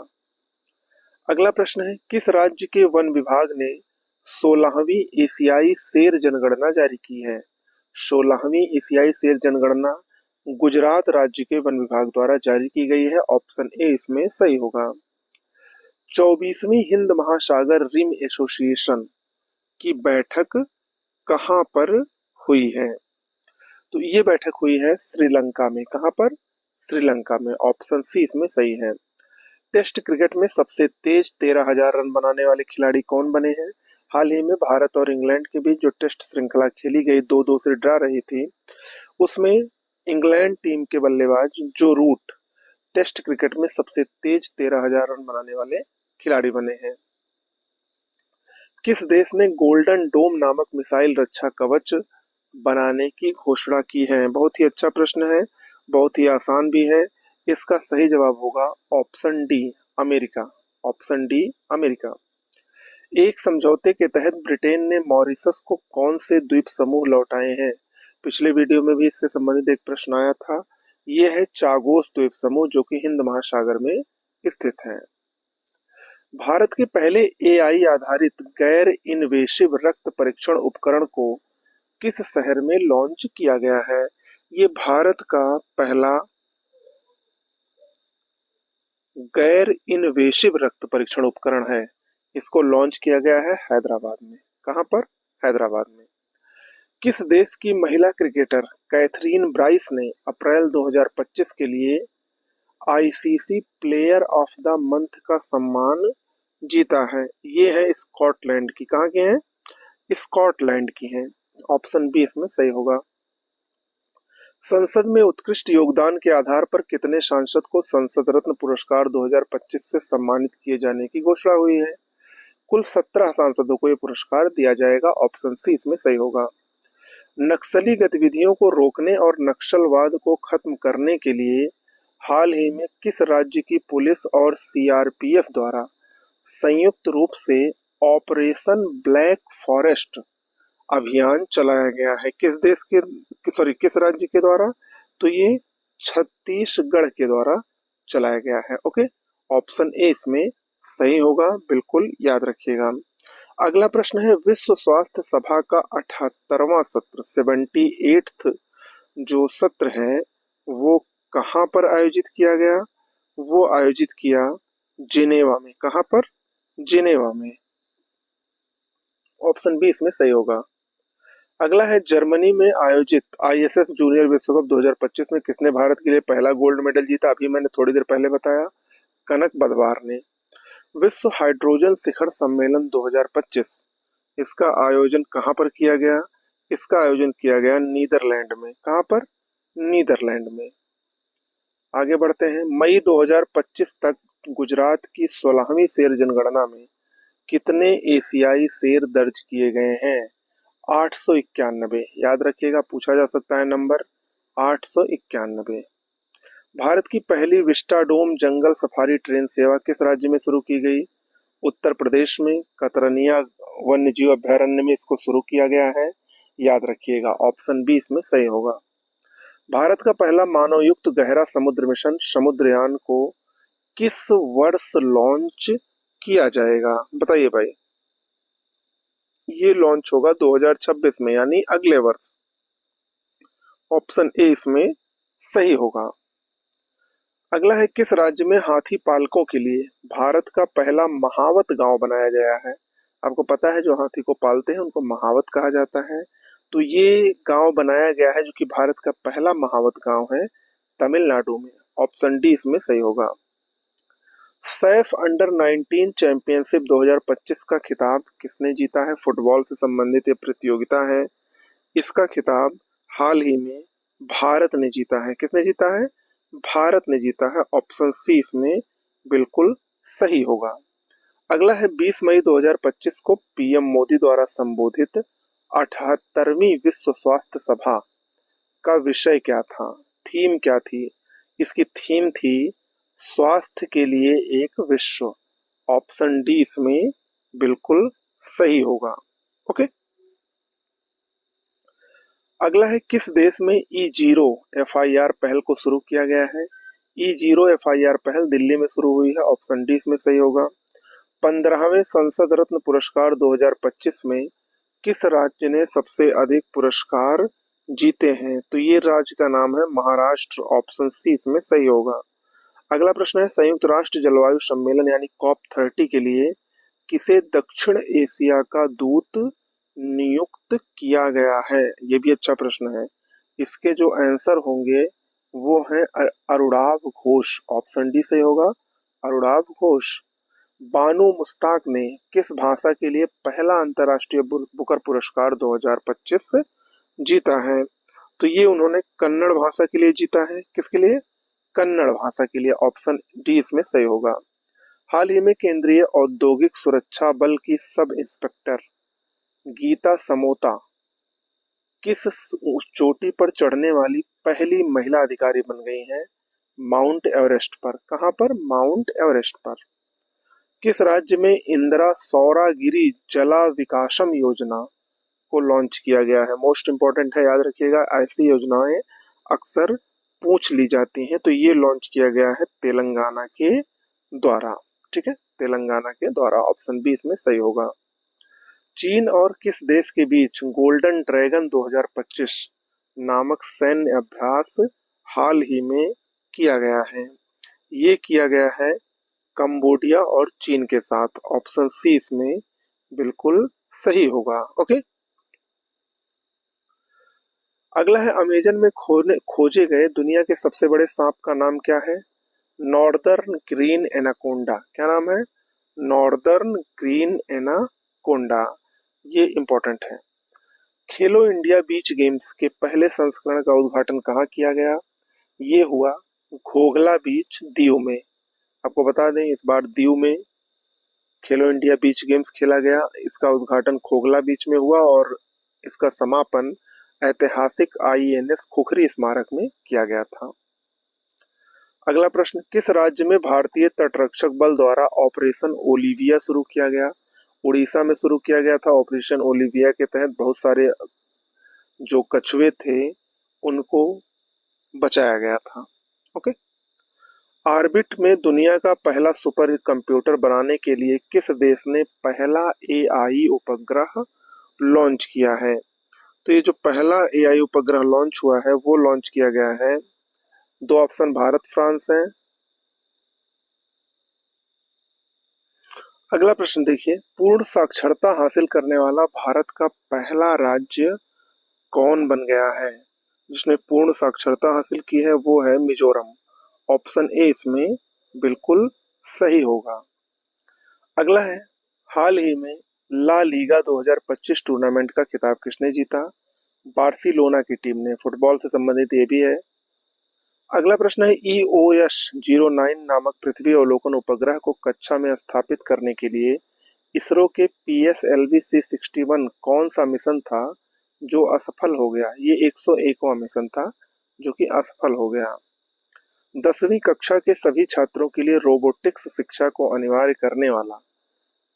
अगला प्रश्न है, किस राज्य के वन विभाग ने 16वीं एशियाई शेर जनगणना जारी की है? 16वीं एशियाई शेर जनगणना गुजरात राज्य के वन विभाग द्वारा जारी की गई है, ऑप्शन ए इसमें सही होगा। 24वीं हिंद महासागर रिम एसोसिएशन की बैठक कहां पर हुई है? तो ये बैठक हुई है श्रीलंका में। कहां पर? श्रीलंका में, ऑप्शन सी इसमें सही है। टेस्ट क्रिकेट में सबसे तेज 13,000 रन बनाने वाले खिलाड़ी कौन बने हैं? हाल ही में भारत और इंग्लैंड के बीच जो टेस्ट श्रृंखला खेली गई 2-2 से ड्रा रही थी, उसमें इंग्लैंड टीम के बल्लेबाज जो रूट टेस्ट क्रिकेट में सबसे तेज 13,000 रन बनाने वाले खिलाड़ी बने हैं। किस देश ने गोल्डन डोम नामक मिसाइल रक्षा कवच बनाने की घोषणा की है? बहुत ही अच्छा प्रश्न है, बहुत ही आसान भी है। इसका सही जवाब होगा option D, America. Option D, America. एक समझौते के तहत ब्रिटेन ने मॉरिशस को कौन से द्वीप समूह लौटाए हैं? पिछले वीडियो में भी इससे संबंधित एक प्रश्न आया था। यह है चागोस द्वीप समूह, जो कि हिंद महासागर में स्थित है। भारत के पहले एआई आधारित गैर इनवेसिव रक्त परीक्षण उपकरण को किस शहर में लॉन्च किया गया है? ये भारत का पहला गैर इनवेसिव रक्त परीक्षण उपकरण है। इसको लॉन्च किया गया है हैदराबाद में। कहां पर? हैदराबाद में। किस देश की महिला क्रिकेटर कैथरीन ब्राइस ने अप्रैल 2025 के लिए ICC player of the month का सम्मान जीता है? ये है स्कॉटलैंड की। कहाँ के हैं? स्कॉटलैंड की हैं। ऑप्शन बी इसमें सही होगा। संसद में उत्कृष्ट योगदान के आधार पर कितने सांसद को संसद रत्न पुरस्कार 2025 से सम्मानित किए जाने की घोषणा हुई है? कुल 17 सांसदों को यह पुरस्कार दिया जाएगा। ऑप्शन सी इसमें सही होगा। नक्सली गतिविधियों को रोकने और नक्सलवाद को खत्म करने के लिए हाल ही में किस राज्य की पुलिस और सीआरपीएफ द्वारा संयुक्त रूप से ऑपरेशन ब्लैक फॉरेस्ट अभियान चलाया गया है? किस देश के, किस राज्य के द्वारा? तो ये छत्तीसगढ़ के द्वारा चलाया गया है। ओके, ऑप्शन ए इसमें सही होगा, बिल्कुल याद रखिएगा। अगला प्रश्न है, विश्व स्वास्थ्य सभा का 78वां सत्र 78th जो सत्र है वो कहां पर आयोजित किया गया? वो आयोजित किया जिनेवा में। कहां पर? जिनेवा में। ऑप्शन बी इसमें सही होगा। अगला है, जर्मनी में आयोजित आईएसएस जूनियर विश्व कप 2025 में किसने भारत के लिए पहला गोल्ड मेडल जीता? अभी मैंने थोड़ी देर पहले बताया, कनक बदवार ने। विश्व हाइड्रोजन शिखर सम्मेलन 2025, इसका आयोजन कहां पर किया गया? इसका आयोजन किया गया नीदरलैंड में। कहां पर? नीदरलैंड में। आगे बढ़ते हैं, मई 2025 तक गुजरात की 16वीं शेर जनगणना में कितने एशियाई शेर दर्ज किए गए हैं? 891। याद रखिएगा, पूछा जा सकता है नंबर 891। भारत की पहली विस्टाडोम जंगल सफारी ट्रेन सेवा किस राज्य में शुरू की गई? उत्तर प्रदेश में कतरनिया वन्य जीव अभयारण्य में इसको शुरू किया गया है। याद रखिएगा, ऑप्शन बी इसमें सही होगा। भारत का पहला मानवयुक्त गहरा समुद्र मिशन समुद्रयान को किस वर्ष लॉन्च किया जाएगा? बताइए भाई। ये लॉन्च होगा 2026 में, यानी अगले वर्ष। ऑप्शन ए इसमें सही होगा। अगला है, किस राज्य में हाथी पालकों के लिए भारत का पहला महावत गांव बनाया गया है? आपको पता है जो हाथी को पालते हैं उनको महावत कहा जाता है। तो ये गांव बनाया गया है जो कि भारत का पहला महावत गांव है, तमिलनाडु में। ऑप्शन डी इसमें सही होगा। सैफ अंडर 19 चैंपियनशिप 2025 का खिताब किसने जीता है? फुटबॉल से संबंधित ये प्रतियोगिता है। इसका खिताब हाल ही में भारत ने जीता है। किसने जीता है? भारत ने जीता है। ऑप्शन सी इसमें बिल्कुल सही होगा। अगला है, 20 मई 2025 को पीएम मोदी द्वारा संबोधित 78वीं विश्व स्वास्थ्य सभा का विषय क्या था? थीम क्या थी? इसकी थीम थी स्वास्थ्य के लिए एक विश्व। ऑप्शन डी इसमें बिल्कुल सही होगा। ओके, अगला है, किस देश में ई0 एफआईआर पहल को शुरू किया गया है? ई0 एफआईआर पहल दिल्ली में शुरू हुई है। ऑप्शन डी इसमें सही होगा। 15वें संसद रत्न पुरस्कार 2025 में किस राज्य ने सबसे अधिक पुरस्कार जीते हैं? तो ये राज्य का नाम है महाराष्ट्र। ऑप्शन सी इसमें सही होगा। अगला प्रश्न है, संयुक्त राष्ट्र जलवायु सम्मेलन यानी COP30 के लिए किसे दक्षिण एशिया का दूत नियुक्त किया गया है? ये भी अच्छा प्रश्न है। इसके जो आंसर होंगे वो है अरुणाव घोष। ऑप्शन डी सही होगा, अरुणाभ घोष। बानू मुस्ताक ने किस भाषा के लिए पहला अंतर्राष्ट्रीय बुकर पुरस्कार 2025 जीता है? तो ये उन्होंने कन्नड़ भाषा के लिए जीता है। किसके लिए? कन्नड़ भाषा के लिए। ऑप्शन डी इसमें सही होगा। हाल ही में केंद्रीय औद्योगिक सुरक्षा बल की सब इंस्पेक्टर गीता समोता किस चोटी पर चढ़ने वाली पहली महिला अधिकारी बन गई हैं? माउंट एवरेस्ट पर। कहां पर? माउंट एवरेस्ट पर। किस राज्य में इंदिरा सौरागिरी जला विकासम योजना को लॉन्च किया गया है? मोस्ट इंपॉर्टेंट है, याद रखिएगा, ऐसी योजनाएं अक्सर पूछ ली जाती हैं। तो ये लॉन्च किया गया है तेलंगाना के द्वारा। ठीक है, तेलंगाना के द्वारा। ऑप्शन बी इसमें सही होगा। चीन और किस देश के बीच गोल्डन ड्रैगन 2025 नामक सैन्य अभ्यास हाल ही में किया गया है? ये किया गया है कंबोडिया और चीन के साथ। ऑप्शन सी इसमें बिल्कुल सही होगा। ओके, अगला है अमेजन में खोजे गए दुनिया के सबसे बड़े सांप का नाम क्या है? Northern green anaconda. क्या नाम है? Northern green anaconda. ये इंपॉर्टेंट है। खेलो इंडिया बीच गेम्स के पहले संस्करण का उद्घाटन कहाँ किया गया? ये हुआ घोघला बीच, दीव में। आपको बता दें, इस बार दीव में खेलो इंडिया बीच गेम्स खेला गया। इसका उद्घाटन घोघला बीच में हुआ और इसका समापन ऐतिहासिक आईएनएस खुखरी स्मारक में किया गया था। अगला प्रश्न, किस राज्य में भारतीय तटरक्षक बल द्वारा ऑपरेशन ओलिविया शुरू किया गया? उड़ीसा में शुरू किया गया था। ऑपरेशन ओलिविया के तहत बहुत सारे जो कछुए थे उनको बचाया गया था। ओके, ऑर्बिट में दुनिया का पहला सुपर कंप्यूटर बनाने के लिए किस देश ने पहला एआई उपग्रह लॉन्च किया है? तो ये जो पहला एआई उपग्रह लॉन्च हुआ है वो लॉन्च किया गया है, दो ऑप्शन भारत फ्रांस हैं। अगला प्रश्न देखिए, पूर्ण साक्षरता हासिल करने वाला भारत का पहला राज्य कौन बन गया है? जिसने पूर्ण साक्षरता हासिल की है वो है मिजोरम। ऑप्शन ए इसमें बिल्कुल सही होगा। अगला है, हाल ही में ला लीगा 2025 टूर्नामेंट का खिताब किसने जीता? बार्सिलोना की टीम ने। फुटबॉल से संबंधित ये भी है। अगला प्रश्न है, EOS-09 नामक पृथ्वी अवलोकन उपग्रह को कक्षा में स्थापित करने के लिए इसरो के PSLV C61 कौन सा मिशन था जो असफल हो गया? ये 101वां मिशन था जो कि असफल हो गया। 10वीं कक्षा के सभी छात्रों के लिए रोबोटिक्स शिक्षा को अनिवार्य करने वाला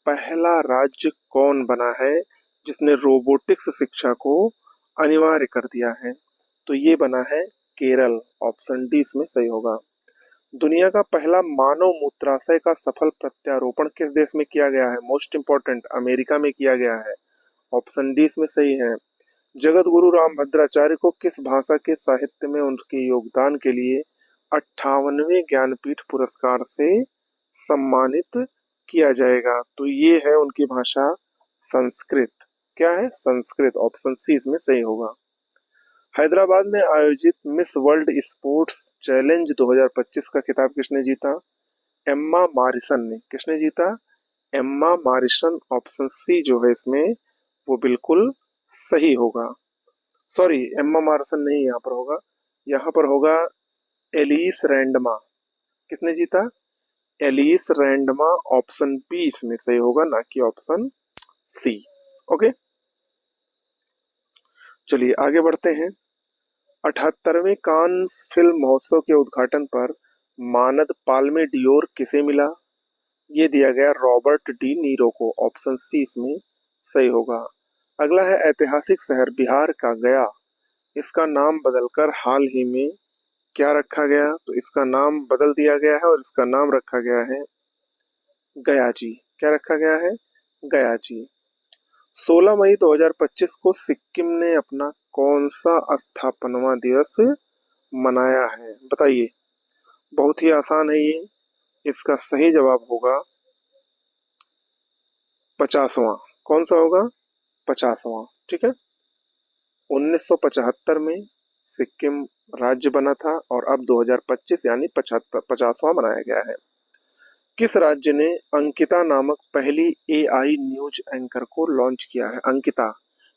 पहला राज्य कौन बना है जिसने रोबोटिक्स शिक्षा को अनिवार्य कर दिया है? तो ये बना है केरल। ऑप्शन डी इसमें सही होगा। दुनिया का पहला मानव मूत्राशय का सफल प्रत्यारोपण किस देश में किया गया है? मोस्ट इंपॉर्टेंट, अमेरिका में किया गया है। ऑप्शन डी इसमें सही है। जगत गुरु रामभद्राचार्य को किस भाषा के साहित्य में उनके योगदान के लिए 58वें ज्ञानपीठ पुरस्कार से सम्मानित किया जाएगा? तो ये है उनकी भाषा संस्कृत। क्या है? संस्कृत। ऑप्शन सी इसमें सही होगा। हैदराबाद में आयोजित मिस वर्ल्ड स्पोर्ट्स चैलेंज 2025 का खिताब किसने जीता? एम्मा मॉरिसन ने। किसने जीता? Emma Morrison. ऑप्शन सी जो है इसमें वो बिल्कुल सही होगा। सॉरी, एम्मा मॉरिसन नहीं यहाँ पर होगा, यहाँ पर होगा एलिस रैंडमा। किसने जीता? एलिस रैंडमा। ऑप्शन बी इसमें सही होगा, ना कि ऑप्शन सी। ओके, चलिए आगे बढ़ते हैं। 78वें कान्स फिल्म महोत्सव के उद्घाटन पर मानद पाल्मे डियोर किसे मिला? ये दिया गया रॉबर्ट डी नीरो को। ऑप्शन सी इसमें सही होगा। अगला है, ऐतिहासिक शहर बिहार का गया, इसका नाम बदलकर हाल ही में क्या रखा गया? तो इसका नाम बदल दिया गया है और इसका नाम रखा गया है गया जी। क्या रखा गया है? गया जी। 16 मई 2025 को सिक्किम ने अपना कौन सा स्थापना दिवस मनाया है? बताइए। बहुत ही आसान है ये। इसका सही जवाब होगा 50वां। कौन सा होगा? 50वां। ठीक है, 1975 में सिक्किम राज्य बना था और अब 2025 यानी 50वां मनाया गया है। किस राज्य ने अंकिता नामक पहली एआई न्यूज एंकर को लॉन्च किया है? अंकिता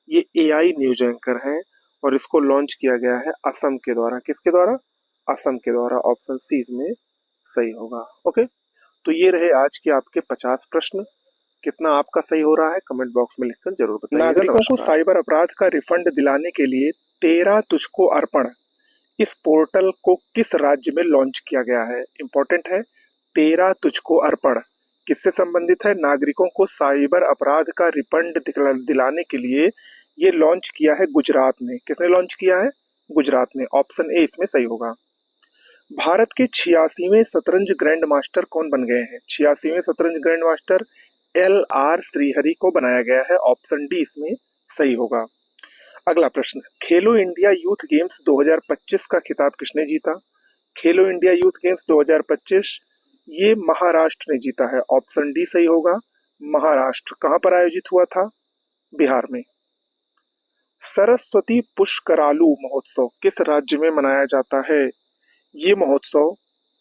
ये एआई न्यूज एंकर है और इसको लॉन्च किया गया है असम के द्वारा। किसके द्वारा? असम के द्वारा। ऑप्शन सी इसमें सही होगा। ओके, तो ये रहे आज के आपके 50 प्रश्न। कितना आपका सही हो रहा है कमेंट बॉक्स में लिखकर जरूर बताइएगा। नागरिकों को साइबर अपराध का रिफंड दिलाने के लिए तेरा तुझको अर्पण इस पोर्टल को किस राज्य में लॉन्च किया गया है? इंपॉर्टेंट है। तेरा तुझको अर्पण किससे संबंधित है? नागरिकों को साइबर अपराध का रिफंड दिलाने के लिए ये लॉन्च किया है गुजरात ने। किसने लॉन्च किया है? गुजरात ने। ऑप्शन ए इसमें सही होगा। भारत के 86वें शतरंज ग्रैंड मास्टर कौन बन गए हैं? 86वें शतरंज ग्रैंड मास्टर LR श्रीहरि को बनाया गया है। ऑप्शन डी इसमें सही होगा। अगला प्रश्न, खेलो इंडिया यूथ गेम्स 2025 का खिताब किसने जीता? खेलो इंडिया यूथ गेम्स 2025 ये महाराष्ट्र ने जीता है। ऑप्शन डी सही होगा। महाराष्ट्र। कहां पर आयोजित हुआ था? बिहार में। सरस्वती पुष्करालू महोत्सव किस राज्य में मनाया जाता है? ये महोत्सव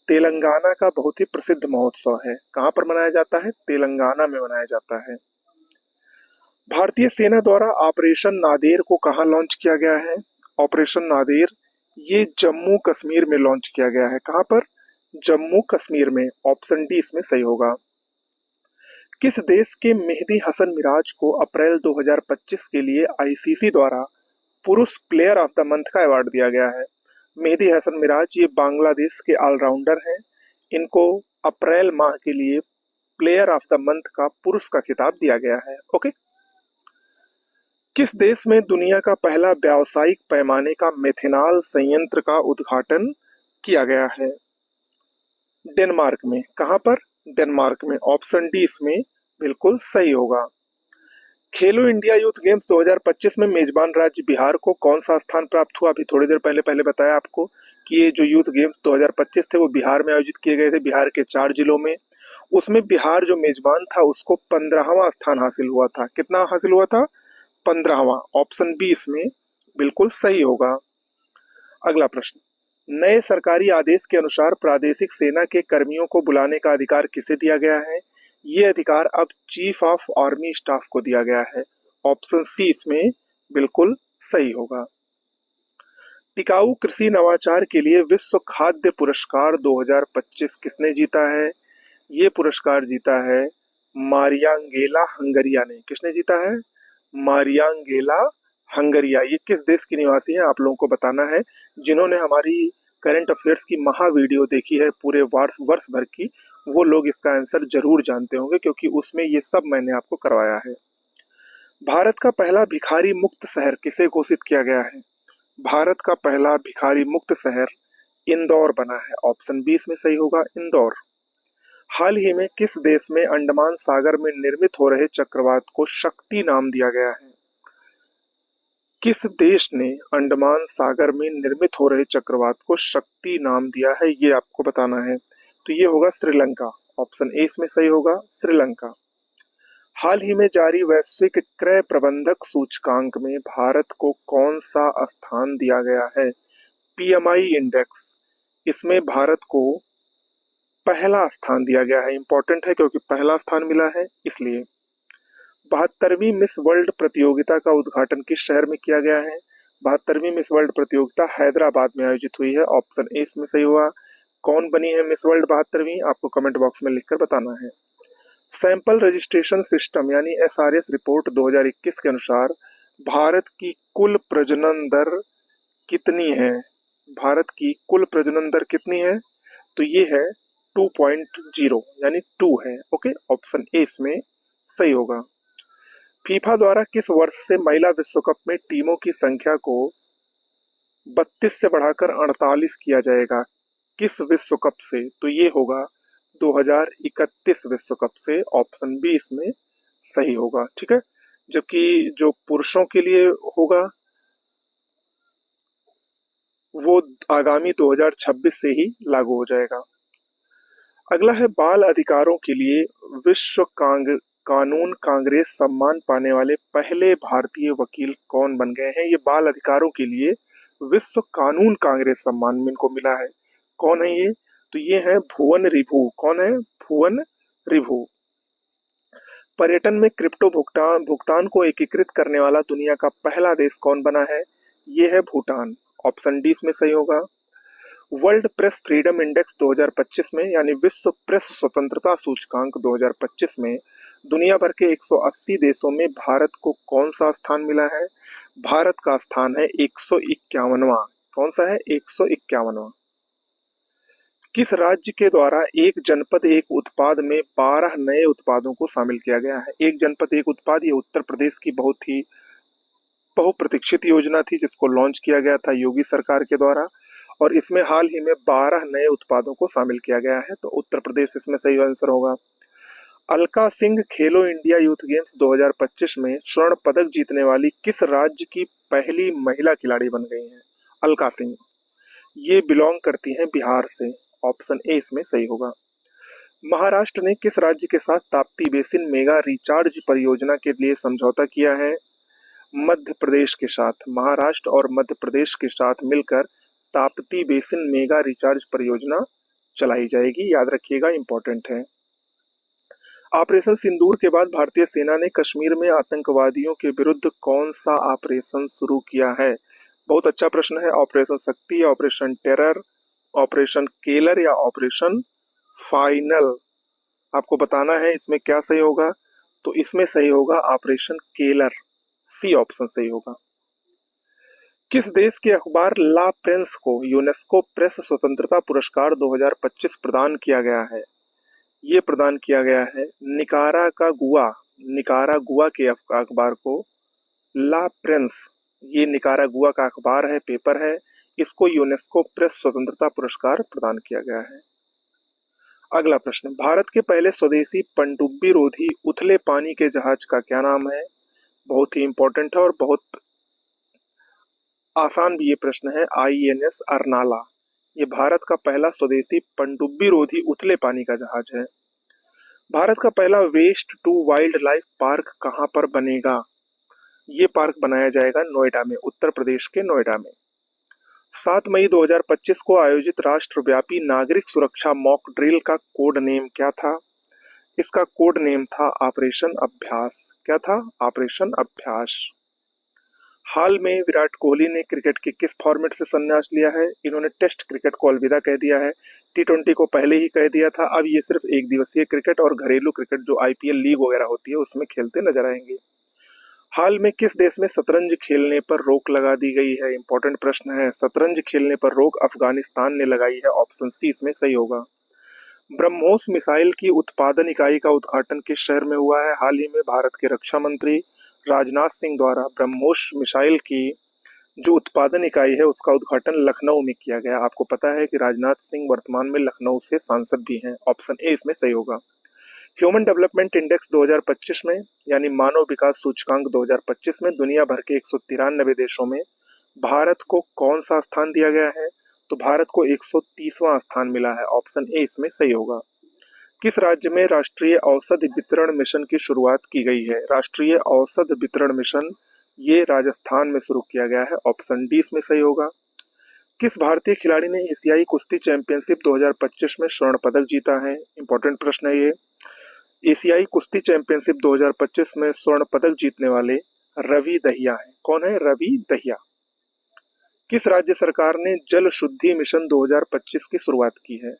तेलंगाना का बहुत ही प्रसिद्ध महोत्सव है। कहां पर मनाया जाता है? तेलंगाना में मनाया जाता है। भारतीय सेना द्वारा ऑपरेशन नादेर को कहां लॉन्च किया गया है? ऑपरेशन नादेर ये जम्मू कश्मीर में लॉन्च किया गया है। कहां पर? जम्मू कश्मीर में। ऑप्शन डी इसमें सही होगा। किस देश के मेहदी हसन मिराज को अप्रैल 2025 के लिए आईसीसी द्वारा पुरुष प्लेयर ऑफ द मंथ का अवार्ड दिया गया है? मेहदी हसन मिराज ये बांग्लादेश के ऑलराउंडर हैं। इनको अप्रैल माह के लिए प्लेयर ऑफ द मंथ का पुरुष का खिताब दिया गया है। ओके, किस देश में दुनिया का पहला व्यावसायिक पैमाने का मेथनॉल संयंत्र का उद्घाटन किया गया है? डेनमार्क में। कहां पर? डेनमार्क में। ऑप्शन डी इसमें बिल्कुल सही होगा। खेलो इंडिया यूथ गेम्स 2025 में मेजबान राज्य बिहार को कौन सा स्थान प्राप्त हुआ? अभी थोड़ी देर पहले बताया आपको कि ये जो यूथ गेम्स 2025 थे वो बिहार में आयोजित किए गए थे, बिहार के 4 जिलों में। उसमें बिहार जो मेजबान था उसको 15वां स्थान हासिल हुआ था। कितना हासिल हुआ था? 15वां। ऑप्शन बी इसमें बिल्कुल सही होगा। अगला प्रश्न, नए सरकारी आदेश के अनुसार प्रादेशिक सेना के कर्मियों को बुलाने का अधिकार किसे दिया गया है? ये अधिकार अब चीफ ऑफ आर्मी स्टाफ को दिया गया है। ऑप्शन सी इसमें बिल्कुल सही होगा। टिकाऊ कृषि नवाचार के लिए विश्व खाद्य पुरस्कार 2025 किसने जीता है? ये पुरस्कार जीता है मारियांगेला हंगरिया ने। किसने जीता है? मारियांगेला हंगरिया। ये किस देश की निवासी हैं आप लोगों को बताना है। जिन्होंने हमारी करंट अफेयर्स की महा वीडियो देखी है पूरे वर्ष भर की, वो लोग इसका आंसर जरूर जानते होंगे क्योंकि उसमें ये सब मैंने आपको करवाया है। भारत का पहला भिखारी मुक्त शहर किसे घोषित किया गया है? भारत का पहला भिखारी मुक्त शहर इंदौर बना है। ऑप्शन बी इसमें सही होगा, इंदौर। हाल ही में किस देश में अंडमान सागर में निर्मित हो रहे चक्रवात को शक्ति नाम दिया गया है? किस देश ने अंडमान सागर में निर्मित हो रहे चक्रवात को शक्ति नाम दिया है, ये आपको बताना है। तो ये होगा श्रीलंका। ऑप्शन ए इसमें सही होगा, श्रीलंका। हाल ही में जारी वैश्विक क्रय प्रबंधक सूचकांक में भारत को कौन सा स्थान दिया गया है? पीएमआई इंडेक्स, इसमें भारत को पहला स्थान दिया गया है। इंपॉर्टेंट है क्योंकि पहला स्थान मिला है इसलिए। 72वीं मिस वर्ल्ड प्रतियोगिता का उद्घाटन किस शहर में किया गया है? 72वीं मिस वर्ल्ड प्रतियोगिता हैदराबाद में आयोजित हुई है। ऑप्शन ए इसमें सही हुआ। कौन बनी है मिस वर्ल्ड 72वीं? आपको कमेंट बॉक्स में लिखकर बताना है। सैंपल रजिस्ट्रेशन सिस्टम यानी SRS रिपोर्ट 2021 के अनुसार भारत की कुल प्रजनन दर कितनी है? भारत की कुल प्रजनन दर कितनी है? तो ये है 2.0 यानी 2 है। ओके, ऑप्शन ए इसमें सही होगा। फीफा द्वारा किस वर्ष से महिला विश्व कप में टीमों की संख्या को 32 से बढ़ाकर 48 किया जाएगा? किस विश्व कप से? तो ये होगा 2031 विश्व कप से। ऑप्शन बी इसमें सही होगा। ठीक है, जबकि जो पुरुषों के लिए होगा वो आगामी 2026 से ही लागू हो जाएगा। अगला है बाल अधिकारों के लिए विश्व कानून कांग्रेस सम्मान पाने वाले पहले भारतीय वकील कौन बन गए हैं? ये बाल अधिकारों के लिए विश्व कानून कांग्रेस सम्मान इनको मिला है। कौन है ये? तो ये है भुवन रिभु। कौन है? भुवन रिभु। पर्यटन में क्रिप्टो भुगतान भुगतान को एकीकृत करने वाला दुनिया का पहला देश कौन बना है? ये है भूटान। ऑप्शन डी इसमें सही होगा। वर्ल्ड प्रेस फ्रीडम इंडेक्स 2025 में यानी विश्व प्रेस स्वतंत्रता सूचकांक 2025 में दुनिया भर के 180 देशों में भारत को कौन सा स्थान मिला है? भारत का स्थान है 151वां। कौन सा है? 151वां। किस राज्य के द्वारा एक जनपद एक उत्पाद में 12 नए उत्पादों को शामिल किया गया है? एक जनपद एक उत्पाद, ये उत्तर प्रदेश की बहुत ही बहुप्रतीक्षित योजना थी जिसको लॉन्च किया गया था योगी सरकार के द्वारा, और इसमें हाल ही में 12 नए उत्पादों को शामिल किया गया है, तो उत्तर प्रदेश इसमें सही आंसर होगा। अलका सिंह खेलो इंडिया यूथ गेम्स 2025 में स्वर्ण पदक जीतने वाली किस राज्य की पहली महिला खिलाड़ी बन गई हैं? अलका सिंह ये बिलोंग करती हैं बिहार से। ऑप्शन ए इसमें सही होगा। महाराष्ट्र ने किस राज्य के साथ ताप्ती बेसिन मेगा रिचार्ज परियोजना के लिए समझौता किया है? मध्य प्रदेश के साथ। महाराष्ट्र और मध्य प्रदेश के साथ मिलकर ताप्ती बेसिन मेगा रिचार्ज परियोजना चलाई जाएगी, याद रखिएगा, इंपॉर्टेंट है। ऑपरेशन सिंदूर के बाद भारतीय सेना ने कश्मीर में आतंकवादियों के विरुद्ध कौन सा ऑपरेशन शुरू किया है? बहुत अच्छा प्रश्न है। ऑपरेशन शक्ति, ऑपरेशन टेरर, ऑपरेशन केलर या ऑपरेशन फाइनल? आपको बताना है इसमें क्या सही होगा। तो इसमें सही होगा ऑपरेशन केलर, सी ऑप्शन सही होगा। किस देश के अखबार ला प्रेस को यूनेस्को प्रेस स्वतंत्रता पुरस्कार 2025 प्रदान किया गया है? ये प्रदान किया गया है निकारागुआ के अखबार को ला प्रेस, ये निकारागुआ का अखबार है, पेपर है, इसको यूनेस्को प्रेस स्वतंत्रता पुरस्कार प्रदान किया गया है। अगला प्रश्न, भारत के पहले स्वदेशी पनडुब्बी रोधी उथले पानी के जहाज का क्या नाम है? बहुत ही इंपॉर्टेंट है और बहुत आसान भी ये प्रश्न है। INS अर्नाला, ये भारत का पहला स्वदेशी पनडुब्बी रोधी उथले पानी का जहाज है। भारत का पहला waste to wildlife park कहाँ पर बनेगा? ये पार्क बनाया जाएगा नोएडा में, उत्तर प्रदेश के नोएडा में। 7 मई 2025 को आयोजित राष्ट्रव्यापी नागरिक सुरक्षा मॉक ड्रिल का कोड नेम क्या था? इसका कोड नेम था ऑपरेशन अभ्यास। क्या था? ऑपरेशन अभ्यास। हाल में विराट कोहली ने क्रिकेट के किस फॉर्मेट से संन्यास लिया है? इन्होंने टेस्ट क्रिकेट को अलविदा कह दिया है। T20 को पहले ही कह दिया था, अब ये सिर्फ एक दिवसीय क्रिकेट और घरेलू क्रिकेट जो IPL लीग वगैरह होती है उसमें खेलते नजर आएंगे। हाल में किस देश में शतरंज खेलने पर रोक लगा दी गई है? इंपॉर्टेंट प्रश्न है। शतरंज खेलने पर रोक अफगानिस्तान ने लगाई है। ऑप्शन सी इसमें सही होगा। ब्रह्मोस मिसाइल की उत्पादन इकाई का उद्घाटन किस शहर में हुआ है? हाल ही में भारत के रक्षा मंत्री राजनाथ सिंह द्वारा ब्रह्मोस मिसाइल की जो उत्पादन इकाई है उसका उद्घाटन लखनऊ में किया गया। आपको पता है कि राजनाथ सिंह वर्तमान में लखनऊ से सांसद भी हैं। ऑप्शन ए इसमें सही होगा। ह्यूमन डेवलपमेंट इंडेक्स 2025 में यानी मानव विकास सूचकांक 2025 में दुनिया भर के 193 देशों में भारत को कौन सा स्थान दिया गया है? तो भारत को 130वां स्थान मिला है। ऑप्शन ए इसमें सही होगा। किस राज्य में राष्ट्रीय औषध वितरण मिशन की शुरुआत की गई है? राष्ट्रीय औषध वितरण मिशन ये राजस्थान में शुरू किया गया है। ऑप्शन डी इसमें सही होगा। किस भारतीय खिलाड़ी ने एशियाई कुश्ती चैंपियनशिप 2025 में स्वर्ण पदक जीता है? इंपॉर्टेंट प्रश्न है ये। एशियाई कुश्ती चैंपियनशिप 2025 में स्वर्ण पदक जीतने वाले रवि दहिया हैं। कौन है? रवि दहिया। किस राज्य सरकार ने जल शुद्धि मिशन 2025 की शुरुआत की है?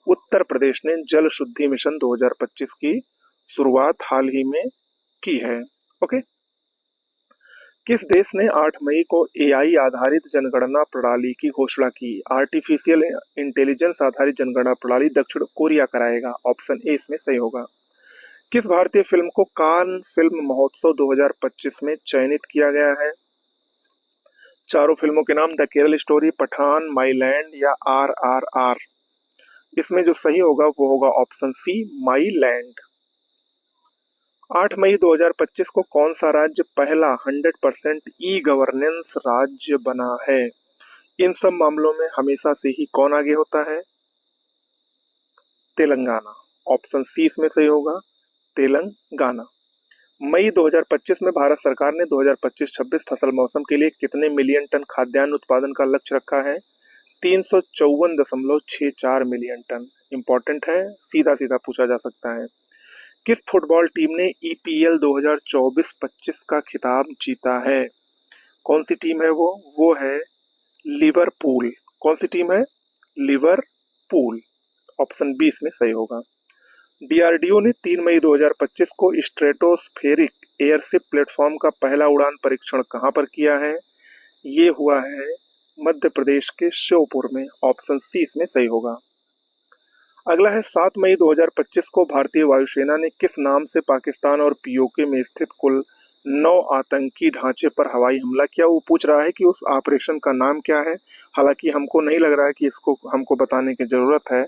उत्तर प्रदेश ने जल शुद्धि मिशन 2025 की शुरुआत हाल ही में की है। ओके। किस देश ने 8 मई को AI आधारित जनगणना प्रणाली की घोषणा की? आर्टिफिशियल इंटेलिजेंस आधारित जनगणना प्रणाली दक्षिण कोरिया कराएगा। ऑप्शन ए इसमें सही होगा। किस भारतीय फिल्म को कान फिल्म महोत्सव 2025 में चयनित किया गया है? चारों फिल्मों के नाम the Kerala story, Pathaan, my land या RRR। इसमें जो सही होगा वो होगा ऑप्शन सी, माई लैंड। 8 मई 2025 को कौन सा राज्य पहला 100% ई गवर्नेंस राज्य बना है? इन सब मामलों में हमेशा से ही कौन आगे होता है? तेलंगाना। ऑप्शन सी इसमें सही होगा, तेलंगाना। मई 2025 में भारत सरकार ने 2025-26 फसल मौसम के लिए कितने मिलियन टन खाद्यान्न उत्पादन का लक्ष्य रखा है? 354.64 मिलियन टन। इंपॉर्टेंट है, सीधा सीधा पूछा जा सकता है। किस फुटबॉल टीम ने ईपीएल 2024-25 का खिताब जीता है? कौन सी टीम है वो है लिवरपूल। कौन सी टीम है? लिवरपूल। ऑप्शन बी इसमें सही होगा। डीआरडीओ ने 3 मई 2025 को स्ट्रेटोस्फेरिक एयरशिप प्लेटफॉर्म का पहला उड़ान परीक्षण कहां पर किया है? ये हुआ है मध्य प्रदेश के श्योपुर में। ऑप्शन सी इसमें सही होगा। अगला है 7 मई 2025 को भारतीय वायुसेना ने किस नाम से पाकिस्तान और पीओके में स्थित कुल 9 आतंकी ढांचे पर हवाई हमला किया? वो पूछ रहा है कि उस ऑपरेशन का नाम क्या है। हालांकि हमको नहीं लग रहा है कि इसको हमको बताने की जरूरत है,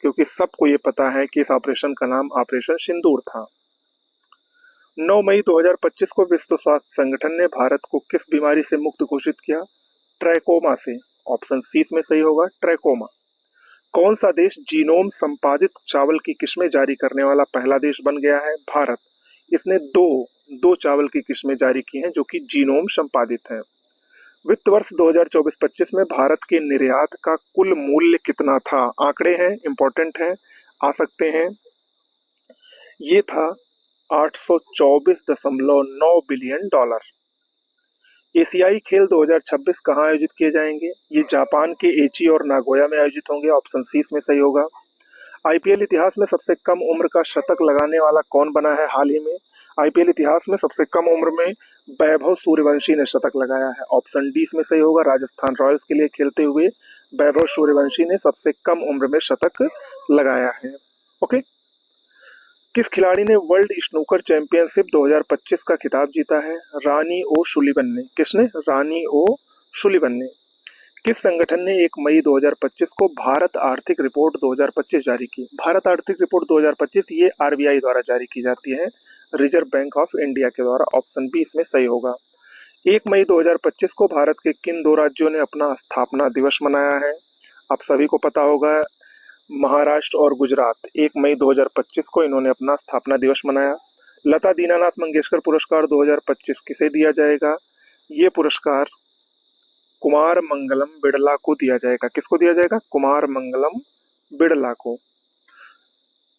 क्योंकि सबको ये पता है कि इस ऑपरेशन का नाम ऑपरेशन सिंदूर था। 9 मई 2025 को विश्व स्वास्थ्य संगठन ने भारत को किस बीमारी से मुक्त घोषित किया? ट्रैकोमा से। ऑप्शन सी इसमें सही होगा, ट्रैकोमा। कौन सा देश जीनोम संपादित चावल की किस्में जारी करने वाला पहला देश बन गया है? भारत। इसने दो चावल की किस्में जारी की हैं जो कि जीनोम संपादित हैं। वित्त वर्ष 2024-25 में भारत के निर्यात का कुल मूल्य कितना था? आंकड़े हैं, इंपॉर्टेंट हैं, आ सकते हैं। ये था 824.9 बिलियन डॉलर। एशियाई खेल 2026 कहाँ आयोजित किए जाएंगे? ये जापान के एची और नागोया में आयोजित होंगे। ऑप्शन सी इसमें सही होगा। आईपीएल इतिहास में सबसे कम उम्र का शतक लगाने वाला कौन बना है हाल ही में? आईपीएल इतिहास में सबसे कम उम्र में वैभव सूर्यवंशी ने शतक लगाया है। ऑप्शन डी इसमें सही होगा। राजस्थान रॉयल्स के लिए खेलते हुए वैभव सूर्यवंशी ने सबसे कम उम्र में शतक लगाया है। ओके। किस खिलाड़ी ने वर्ल्ड स्नूकर चैंपियनशिप 2025 का खिताब जीता है? रानी ओ सुलिवन ने। किसने? रानी ओ सुलिवन ने। किस संगठन ने 1 मई 2025 को भारत आर्थिक रिपोर्ट 2025 जारी की? भारत आर्थिक रिपोर्ट 2025 ये आरबीआई द्वारा जारी की जाती है, रिजर्व बैंक ऑफ इंडिया के द्वारा। ऑप्शन बी इसमें सही होगा। 1 मई 2025 को भारत के किन दो राज्यों ने अपना स्थापना दिवस मनाया है? आप सभी को पता होगा, महाराष्ट्र और गुजरात। 1 मई 2025 को इन्होंने अपना स्थापना दिवस मनाया। लता दीनानाथ मंगेशकर पुरस्कार 2025 किसे दिया जाएगा? ये पुरस्कार कुमार मंगलम बिड़ला को दिया जाएगा। किसको दिया जाएगा? कुमार मंगलम बिड़ला को।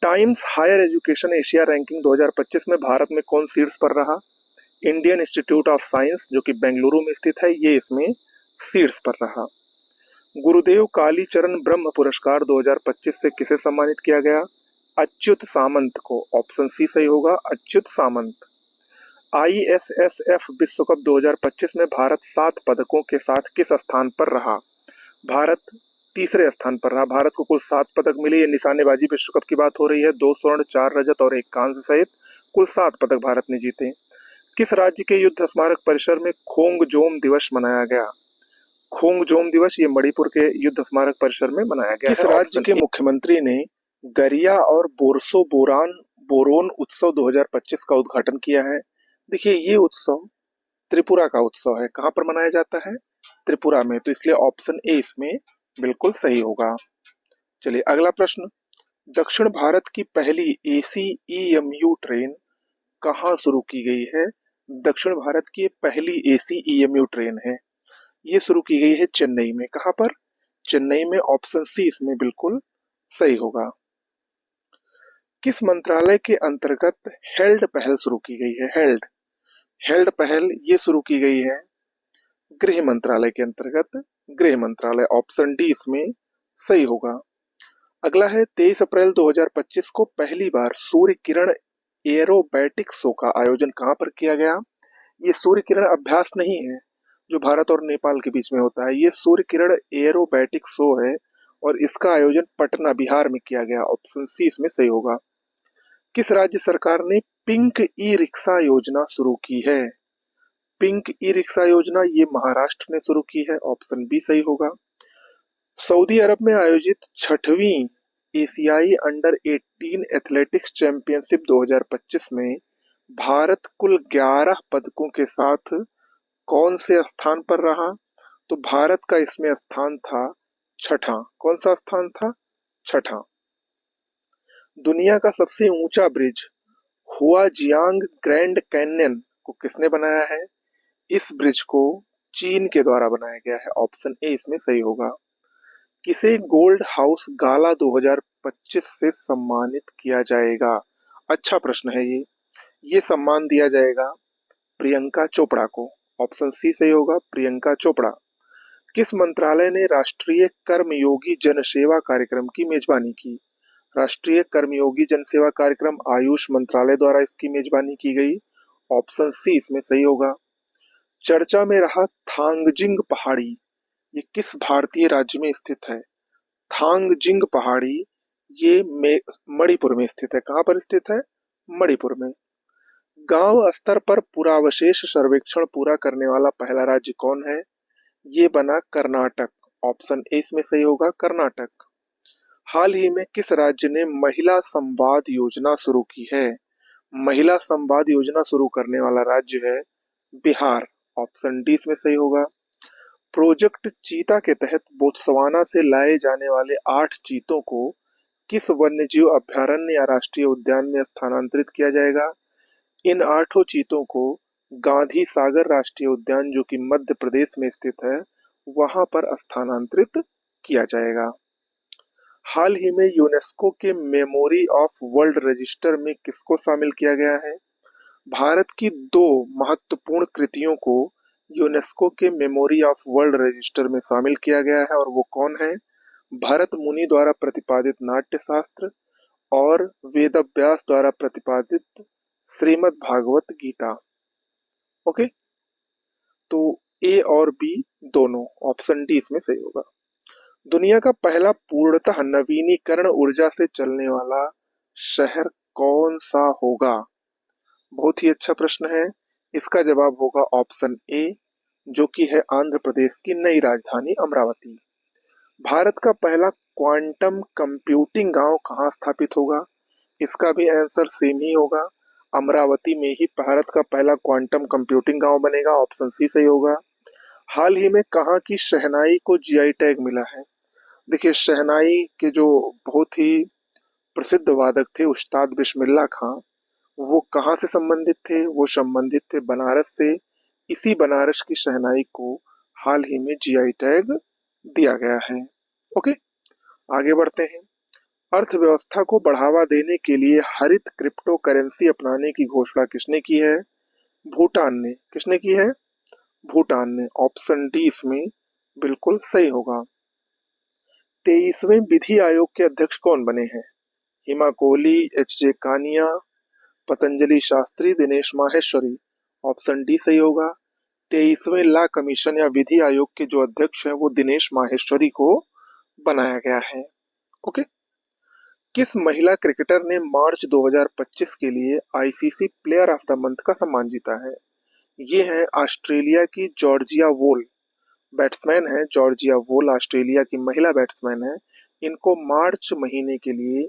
Times Higher Education Asia ranking 2025 में भारत में कौन शीर्ष पर रहा? इंडियन इंस्टीट्यूट ऑफ साइंस जो कि बेंगलुरु में स्थित है, ये इसमें शीर्ष पर रहा। गुरुदेव कालीचरण ब्रह्म पुरस्कार 2025 से किसे सम्मानित किया गया? अच्युत सामंत को। ऑप्शन सी सही होगा, अच्युत सामंत। आईएसएसएफ विश्व कप 2025 में भारत 7 पदकों के साथ किस स्थान पर रहा? भारत तीसरे स्थान पर रहा। भारत को कुल 7 पदक मिले। ये निशानेबाजी विश्व कप की बात हो रही है। 2 स्वर्ण, 4 रजत और 1 कांस्य सहित कुल 7 पदक भारत ने जीते। किस राज्य के युद्ध स्मारक परिसर में खोंगजोम दिवस मनाया गया? खोंगजोम दिवस ये मणिपुर के युद्ध स्मारक परिसर में मनाया गया। किस राज्य के मुख्यमंत्री ने गरिया और बोरसो बोरोन उत्सव 2025 का उद्घाटन किया है? देखिए, ये उत्सव त्रिपुरा का उत्सव है। कहाँ पर मनाया जाता है? त्रिपुरा में। तो इसलिए ऑप्शन ए इसमें बिल्कुल सही होगा। चलिए अगला प्रश्न। दक्षिण भारत की पहली एसी ईएमयू ट्रेन कहाँ शुरू की गई है? दक्षिण भारत की पहली एसी ईएमयू ट्रेन है, ये शुरू की गई है चेन्नई में। कहाँ पर? चेन्नई में। ऑप्शन सी इसमें बिल्कुल सही होगा। किस मंत्रालय के अंतर्गत हेल्ड पहल शुरू की गई है? हेल्ड पहल ये शुरू की गई है गृह मंत्रालय के अंतर्गत, गृह मंत्रालय। ऑप्शन डी इसमें सही होगा। अगला है 23 अप्रैल 2025 को पहली बार सूर्य किरण एरोबैटिक शो का आयोजन कहां पर किया गया? ये सूर्य किरण अभ्यास नहीं है जो भारत और नेपाल के बीच में होता है, ये सूर्य किरण एरोबैटिक शो है और इसका आयोजन पटना बिहार में किया गया। ऑप्शन सी इसमें सही होगा। किस राज्य सरकार ने पिंक ई रिक्शा योजना शुरू की है? पिंक ई रिक्शा योजना ये महाराष्ट्र ने शुरू की है। ऑप्शन बी सही होगा। सऊदी अरब में आयोजित 6वीं एशियाई अंडर 18 एथलेटिक्स चैंपियनशिप 2025 में भारत कुल 11 पदकों के साथ कौन से स्थान पर रहा? तो भारत का इसमें स्थान था छठा। कौन सा स्थान था? छठा। दुनिया का सबसे ऊंचा ब्रिज हुआजियांग ग्रैंड कैन्यन को किसने बनाया है? इस ब्रिज को चीन के द्वारा बनाया गया है। ऑप्शन ए इसमें सही होगा। किसे गोल्ड हाउस गाला 2025 से सम्मानित किया जाएगा? अच्छा प्रश्न है ये। ये सम्मान दिया जाएगा प्रियंका चोपड़ा को। ऑप्शन सी सही होगा, प्रियंका चोपड़ा। किस मंत्रालय ने राष्ट्रीय कर्मयोगी जनसेवा कार्यक्रम की मेजबानी की? राष्ट्रीय कर्मयोगी जनसेवा कार्यक्रम आयुष मंत्रालय द्वारा इसकी मेजबानी की गई। ऑप्शन सी इसमें सही होगा। चर्चा में रहा थांगजिंग पहाड़ी, ये किस भारतीय राज्य में स्थित है? थांगजिंग पहाड़ी ये मणिपुर में स्थित है। कहाँ पर स्थित है? मणिपुर में। गांव स्तर पर पुरावशेष सर्वेक्षण पूरा करने वाला पहला राज्य कौन है? ये बना कर्नाटक। ऑप्शन ए इसमें सही होगा, कर्नाटक। हाल ही में किस राज्य ने महिला संवाद योजना शुरू की है? महिला संवाद योजना शुरू करने वाला राज्य है बिहार। ऑप्शन डी इसमें सही होगा। प्रोजेक्ट चीता के तहत बोत्सवाना से लाए जाने वाले 8 चीतों को किस वन्यजीव अभयारण्य या राष्ट्रीय उद्यान में स्थानांतरित किया जाएगा? इन 8 चीतों को गांधी सागर राष्ट्रीय उद्यान, जो कि मध्य प्रदेश में स्थित है, वहां पर स्थानांतरित किया जाएगा। हाल ही में यूनेस्को के मेमोरी ऑफ वर्ल्ड रजिस्टर में किसको शामिल किया गया है? भारत की 2 महत्वपूर्ण कृतियों को यूनेस्को के मेमोरी ऑफ वर्ल्ड रजिस्टर में शामिल किया गया है, और वो कौन है? भरत मुनि द्वारा प्रतिपादित नाट्य शास्त्र और वेदव्यास द्वारा प्रतिपादित श्रीमद् भागवत गीता। ओके, तो ए और बी दोनों, ऑप्शन डी इसमें सही होगा। दुनिया का पहला पूर्णतः नवीनीकरण ऊर्जा से चलने वाला शहर कौन सा होगा? बहुत ही अच्छा प्रश्न है। इसका जवाब होगा ऑप्शन ए, जो कि है आंध्र प्रदेश की नई राजधानी अमरावती। भारत का पहला क्वांटम कंप्यूटिंग गांव कहाँ स्थापित होगा? इसका भी आंसर सेम ही होगा, अमरावती में ही भारत का पहला क्वांटम कंप्यूटिंग गांव बनेगा। ऑप्शन सी सही होगा। हाल ही में कहाँ की शहनाई को जीआई टैग मिला है? देखिए, शहनाई के जो बहुत ही प्रसिद्ध वादक थे उस्ताद बिस्मिल्लाह खां, वो कहाँ से संबंधित थे? वो संबंधित थे बनारस से। इसी बनारस की शहनाई को हाल ही में जीआई टैग दिया गया है। ओके, आगे बढ़ते हैं। अर्थव्यवस्था को बढ़ावा देने के लिए हरित क्रिप्टो करेंसी अपनाने की घोषणा किसने की है? भूटान ने। किसने की है? भूटान ने। ऑप्शन डी इसमें बिल्कुल सही होगा। 23वें विधि आयोग के अध्यक्ष कौन बने हैं? Hima Kohli, H J Kania, Patanjali Sastri, Dinesh Maheshwari. Option D सही होगा। 23वें लॉ कमीशन या विधि आयोग के जो अध्यक्ष हैं वो दिनेश माहेश्वरी को बनाया गया है। ओके, किस महिला क्रिकेटर ने मार्च 2025 के लिए ICC player of the month का सम्मान जीता है? ये है ऑस्ट्रेलिया की जॉर्जिया वोल। बैट्समैन है जॉर्जिया वोल, ऑस्ट्रेलिया की महिला बैट्समैन है। इनको मार्च महीने के लिए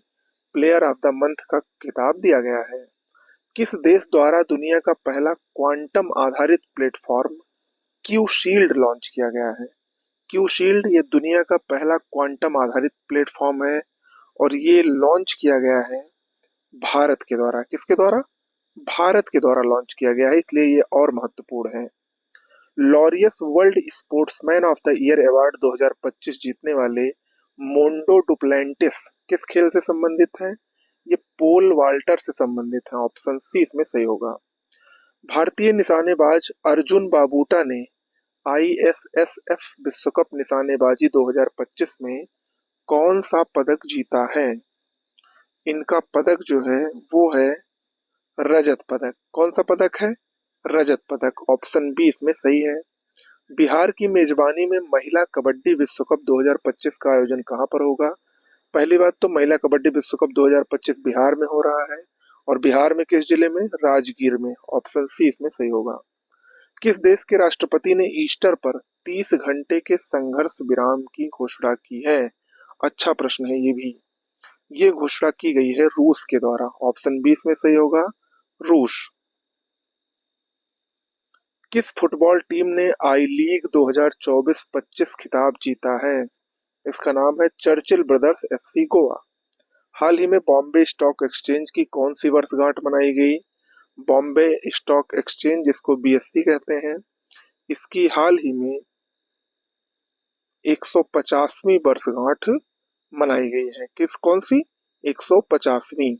प्लेयर ऑफ द मंथ का खिताब दिया गया है। किस देश द्वारा दुनिया का पहला क्वांटम आधारित प्लेटफॉर्म क्यू शील्ड लॉन्च किया गया है? क्यू शील्ड ये दुनिया का पहला क्वांटम आधारित प्लेटफॉर्म है, और ये लॉन्च किया गया है भारत के द्वारा। किसके द्वारा? भारत के द्वारा लॉन्च किया गया है, इसलिए ये और महत्वपूर्ण है। Laureus world sportsman of the year award 2025 जीतने वाले मोंडो डुप्लेंटिस किस खेल से संबंधित है? ये पोल वाल्टर से संबंधित है। ऑप्शन सी इसमें सही होगा। भारतीय निशानेबाज अर्जुन बाबूटा ने आईएसएसएफ विश्व कप निशानेबाजी 2025 में कौन सा पदक जीता है? इनका पदक जो है वो है रजत पदक। कौन सा पदक है? रजत पदक। ऑप्शन बी इसमें सही है। बिहार की मेजबानी में महिला कबड्डी विश्व कप 2025 का आयोजन कहां पर होगा? पहली बात तो महिला कबड्डी विश्व कप 2025 बिहार में हो रहा है, और बिहार में किस जिले में? राजगीर में। ऑप्शन सी इसमें सही होगा। किस देश के राष्ट्रपति ने ईस्टर पर 30 घंटे के संघर्ष विराम की घोषणा की है? अच्छा प्रश्न है ये भी। ये घोषणा की गई है रूस के द्वारा। ऑप्शन बी इसमें सही होगा, रूस। किस फुटबॉल टीम ने आई लीग 2024-25 खिताब जीता है? इसका नाम है चर्चिल ब्रदर्स एफसी गोवा। हाल ही में बॉम्बे स्टॉक एक्सचेंज की कौन सी वर्षगांठ मनाई गई? बॉम्बे स्टॉक एक्सचेंज, जिसको बीएससी कहते हैं, इसकी हाल ही में 150वीं वर्षगांठ मनाई गई है। कौन सी? 150वीं।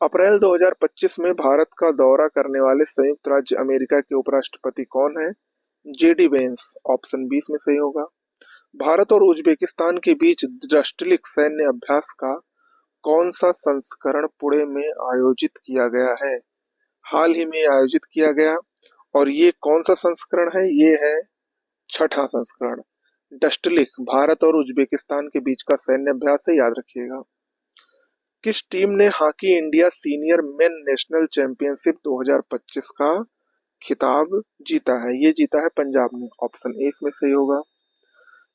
अप्रैल 2025 में भारत का दौरा करने वाले संयुक्त राज्य अमेरिका के उपराष्ट्रपति कौन है? JD Vance. ऑप्शन 20 में सही होगा। भारत और उज्बेकिस्तान के बीच द्रष्टलिक सैन्य अभ्यास का कौन सा संस्करण पुणे में आयोजित किया गया है? हाल ही में आयोजित किया गया। और ये कौन सा संस्करण है? ये है छठा संस्करण। डस्टलिक भारत और उज्बेकिस्तान के बीच का सैन्य अभ्यास है, याद रखिएगा। किस टीम ने hockey India senior main national championship 2025 का खिताब जीता है? ये जीता है पंजाब ने। ऑप्शन ए इसमें सही होगा।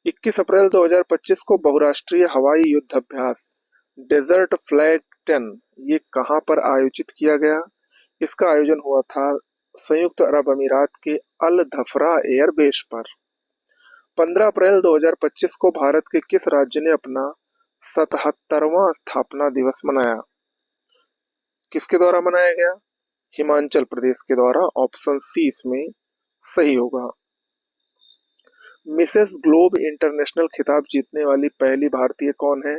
21 अप्रैल 2025 को बहुराष्ट्रीय हवाई युद्ध अभ्यास डेजर्ट फ्लैग 10 ये कहां पर आयोजित किया गया? इसका आयोजन हुआ था संयुक्त अरब अमीरात के अल धफरा एयरबेस पर। 15 अप्रैल 2025 को भारत के किस राज्य ने अपना 77वां स्थापना दिवस मनाया? किसके द्वारा मनाया गया? हिमाचल प्रदेश के द्वारा। ऑप्शन सी इसमें सही होगा। मिसेस ग्लोब इंटरनेशनल खिताब जीतने वाली पहली भारतीय कौन है?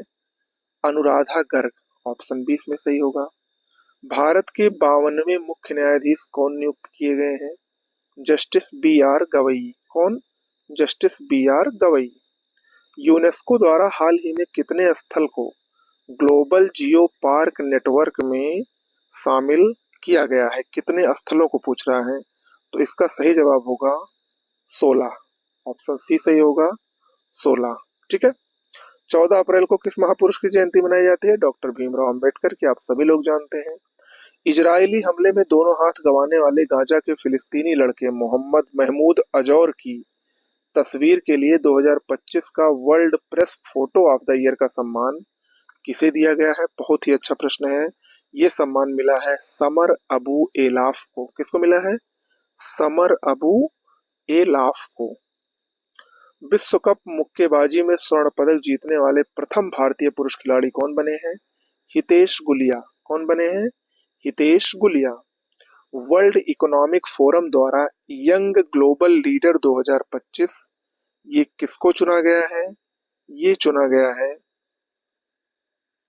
अनुराधा गर्ग। ऑप्शन 20 में सही होगा। भारत के 52वें मुख्य न्यायाधीश कौन नियुक्त किए गए हैं? Justice B R Gavai. कौन? Justice B R Gavai. UNESCO द्वारा हाल ही में कितने स्थल को ग्लोबल जियो पार्क नेटवर्क में शामिल किया गया है? कितने स्थलों को पूछ रहा है, तो इसका सही जवाब होगा 16। ऑप्शन सी सही होगा, 16। ठीक है। 14 अप्रैल को किस महापुरुष की जयंती मनाई जाती है? डॉक्टर भीमराव अंबेडकर की। आप सभी लोग जानते हैं। इजरायली हमले में दोनों हाथ गंवाने वाले गाजा के फिलिस्तीनी लड़के मोहम्मद महमूद अजौर की तस्वीर के लिए 2025 का world press photo of the year का सम्मान किसे दिया गया है? बहुत ही अच्छा प्रश्न है। ये सम्मान मिला है समर अबू एलाफ को। किसको मिला है? समर अबू एलाफ को। विश्व कप मुक्केबाजी में स्वर्ण पदक जीतने वाले प्रथम भारतीय पुरुष खिलाड़ी कौन बने हैं? हितेश गुलिया। कौन बने हैं? Hitesh Gulia. World economic forum द्वारा यंग ग्लोबल लीडर 2025 ये किसको चुना गया है? ये चुना गया है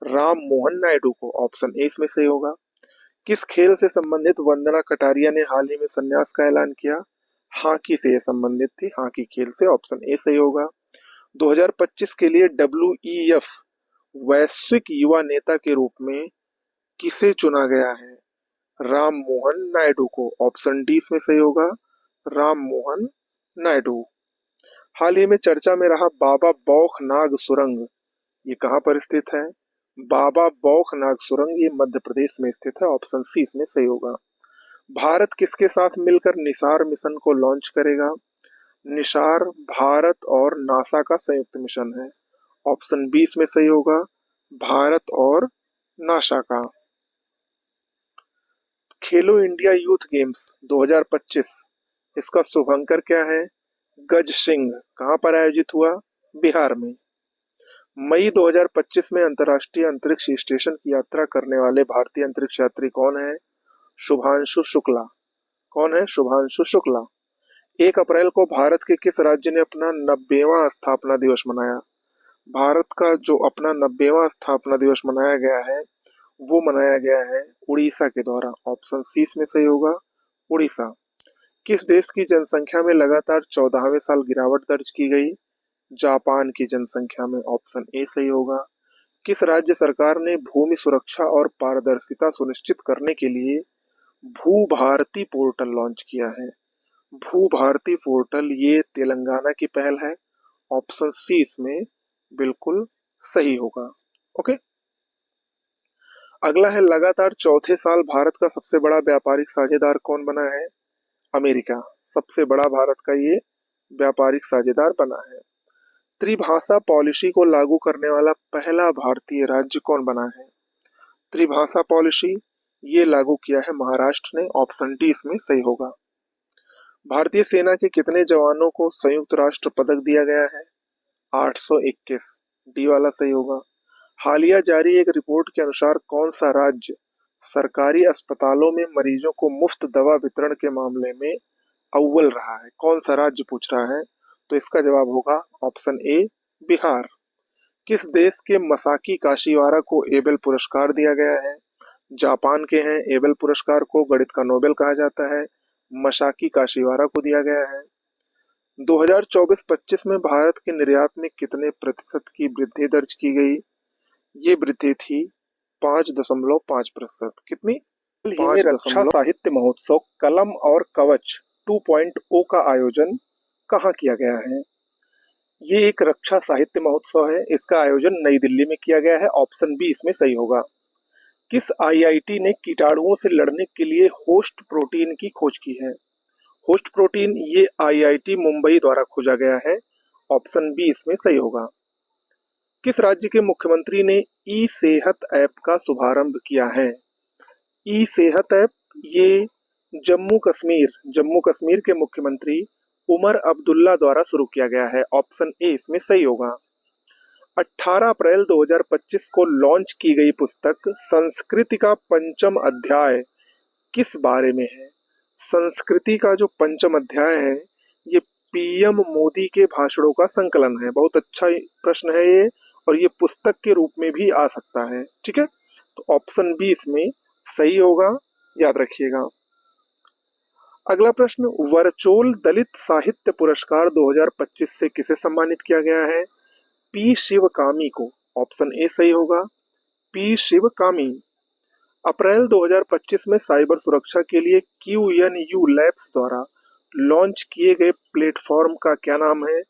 राम मोहन नायडू को। ऑप्शन ए इसमें सही होगा। किस खेल से संबंधित वंदना कटारिया ने हाल ही में संन्यास का ऐलान किया? हॉकी से ये संबंधित थी, हॉकी खेल से। ऑप्शन ए सही होगा। 2025 के लिए WEF वैश्विक युवा नेता के रूप में किसे चुना गया है? राम मोहन नायडू को। ऑप्शन डी इसमें सही होगा, राम मोहन नायडू। हाल ही में चर्चा में रहा बाबा बौखनाग सुरंग ये कहां पर स्थित है? बाबा बौखनाग सुरंग ये मध्य प्रदेश में स्थित है। ऑप्शन सी इसमें सही होगा। भारत किसके साथ मिलकर निसार मिशन को लॉन्च करेगा? निसार भारत और नासा का संयुक्त मिशन है। ऑप्शन 20 में सही होगा, भारत और नासा का। खेलो इंडिया यूथ गेम्स 2025 इसका शुभंकर क्या है? गज सिंह। कहां पर आयोजित हुआ? बिहार में। मई 2025 में अंतर्राष्ट्रीय अंतरिक्ष स्टेशन की यात्रा करने वाले भारतीय अंतरिक्ष यात्री कौन है? शुभांशु शुक्ला। कौन है? शुभांशु शुक्ला। 1 अप्रैल को भारत के किस राज्य ने अपना 90वां स्थापना दिवस मनाया? भारत का जो अपना 90वां स्थापना दिवस मनाया गया है वो मनाया गया है उड़ीसा के द्वारा। ऑप्शन सी इसमें सही होगा, उड़ीसा। किस देश की जनसंख्या में लगातार 14वें साल गिरावट दर्ज की गई? जापान की जनसंख्या में। ऑप्शन ए सही होगा। किस राज्य सरकार ने भूमि सुरक्षा और पारदर्शिता सुनिश्चित करने के लिए भू भारती पोर्टल लॉन्च किया है? भू भारती पोर्टल ये तेलंगाना की पहल है। ऑप्शन सी इसमें बिल्कुल सही होगा। ओके। अगला है लगातार चौथे साल भारत का सबसे बड़ा व्यापारिक साझेदार कौन बना है? अमेरिका सबसे बड़ा भारत का ये व्यापारिक साझेदार बना है। त्रिभाषा पॉलिसी को लागू करने वाला पहला भारतीय राज्य कौन बना है? त्रिभाषा पॉलिसी ये लागू किया है महाराष्ट्र ने। ऑप्शन डी इसमें सही होगा। भारतीय सेना के कितने जवानों को संयुक्त राष्ट्र पदक दिया गया है? 821। डी वाला सही होगा। हालिया जारी एक रिपोर्ट के अनुसार कौन सा राज्य सरकारी अस्पतालों में मरीजों को मुफ्त दवा वितरण के मामले में अव्वल रहा है? कौन सा राज्य पूछ रहा है? तो इसका जवाब होगा ऑप्शन ए बिहार। किस देश के मसाकी काशीवारा को एबेल पुरस्कार दिया गया है? जापान के हैं। एबेल पुरस्कार को गणित का नोबेल कहा जाता है। मसाकी काशीवारा को दिया गया है। 2024-25 में भारत के निर्यात में कितने प्रतिशत की वृद्धि दर्ज की गई? ये वृद्धि थी 5.5%। कितनी? हाल ही में रक्षा साहित्य महोत्सव कलम और कवच 2.0 का आयोजन कहाँ किया गया है? ये एक रक्षा साहित्य महोत्सव है। इसका आयोजन नई दिल्ली में किया गया है। ऑप्शन बी इसमें सही होगा। किस आईआईटी ने कीटाणुओं से लड़ने के लिए होस्ट प्रोटीन की खोज की है? होस्ट प्रोटीन ये आईआईटी मुंबई द्वारा खोजा गया है। ऑप्शन बी इसमें सही होगा। किस राज्य के मुख्यमंत्री ने ई सेहत ऐप का शुभारंभ किया है? ई सेहत ऐप ये जम्मू कश्मीर के मुख्यमंत्री उमर अब्दुल्ला द्वारा शुरू किया गया है। ऑप्शन ए इसमें सही होगा। 18 अप्रैल 2025 को लॉन्च की गई पुस्तक संस्कृति का पंचम अध्याय किस बारे में है? संस्कृति का जो पंचम अध्याय है ये पीएम मोदी के भाषणों का संकलन है। बहुत अच्छा प्रश्न है ये, और ये पुस्तक के रूप में भी आ सकता है। ठीक है, तो ऑप्शन बी इसमें सही होगा, याद रखिएगा। अगला प्रश्न, वरचोल दलित साहित्य पुरस्कार 2025 से किसे सम्मानित किया गया है? पी शिवकामी को। ऑप्शन ए सही होगा, पी शिवकामी। अप्रैल 2025 में साइबर सुरक्षा के लिए QNU लैब्स द्वारा लॉन्च किए गए प्लेटफॉर्म का क्या नाम है?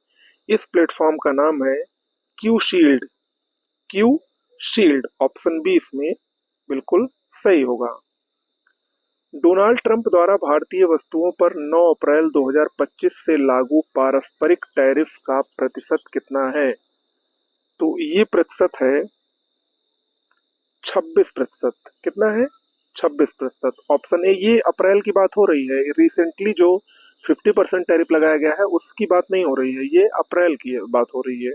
इस प्लेटफॉर्म का नाम है Q shield. Q shield, option B इसमें बिल्कुल सही होगा। डोनाल्ड ट्रंप द्वारा भारतीय वस्तुओं पर 9 अप्रैल 2025 से लागू पारस्परिक टैरिफ का प्रतिशत कितना है? तो ये प्रतिशत है 26%। कितना है? 26%। ऑप्शन ए, ये अप्रैल की बात हो रही है। रिसेंटली जो 50% टैरिफ लगाया गया है उसकी बात नहीं हो रही है, ये अप्रैल की बात हो रही है।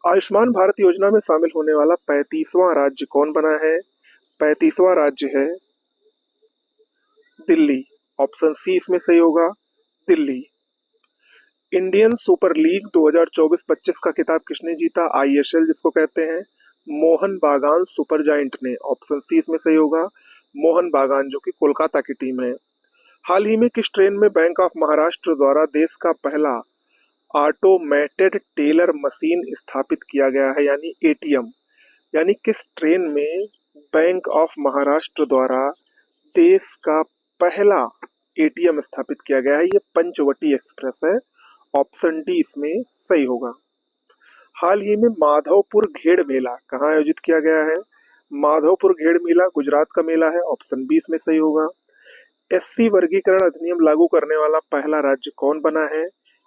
आयुष्मान भारत योजना में शामिल होने वाला 35वां राज्य कौन बना है? 35वां राज्य है दिल्ली। ऑप्शन सी इसमें सही होगा, दिल्ली। इंडियन सुपर लीग 2024-25 का खिताब किसने जीता? ISL जिसको कहते हैं, मोहन बागान सुपर जायंट ने। ऑप्शन सी इसमें सही होगा, मोहन बागान, जो कि कोलकाता की टीम है। हाल ही में किस ट्रेन में बैंक ऑफ महाराष्ट्र द्वारा देश का पहला ऑटोमेटेड टेलर मशीन स्थापित किया गया है, यानी ATM? यानी किस ट्रेन में बैंक ऑफ महाराष्ट्र द्वारा देश का पहला ATM स्थापित किया गया है? ये पंचवटी एक्सप्रेस है। ऑप्शन डी इसमें सही होगा। हाल ही में माधवपुर घेड़ मेला कहाँ आयोजित किया गया है? माधवपुर घेड़ मेला गुजरात का मेला है। ऑप्शन बी इसमें सही होगा। SC वर्गीकरण अधिनियम लागू करने वाला पहला राज्य कौन बना है?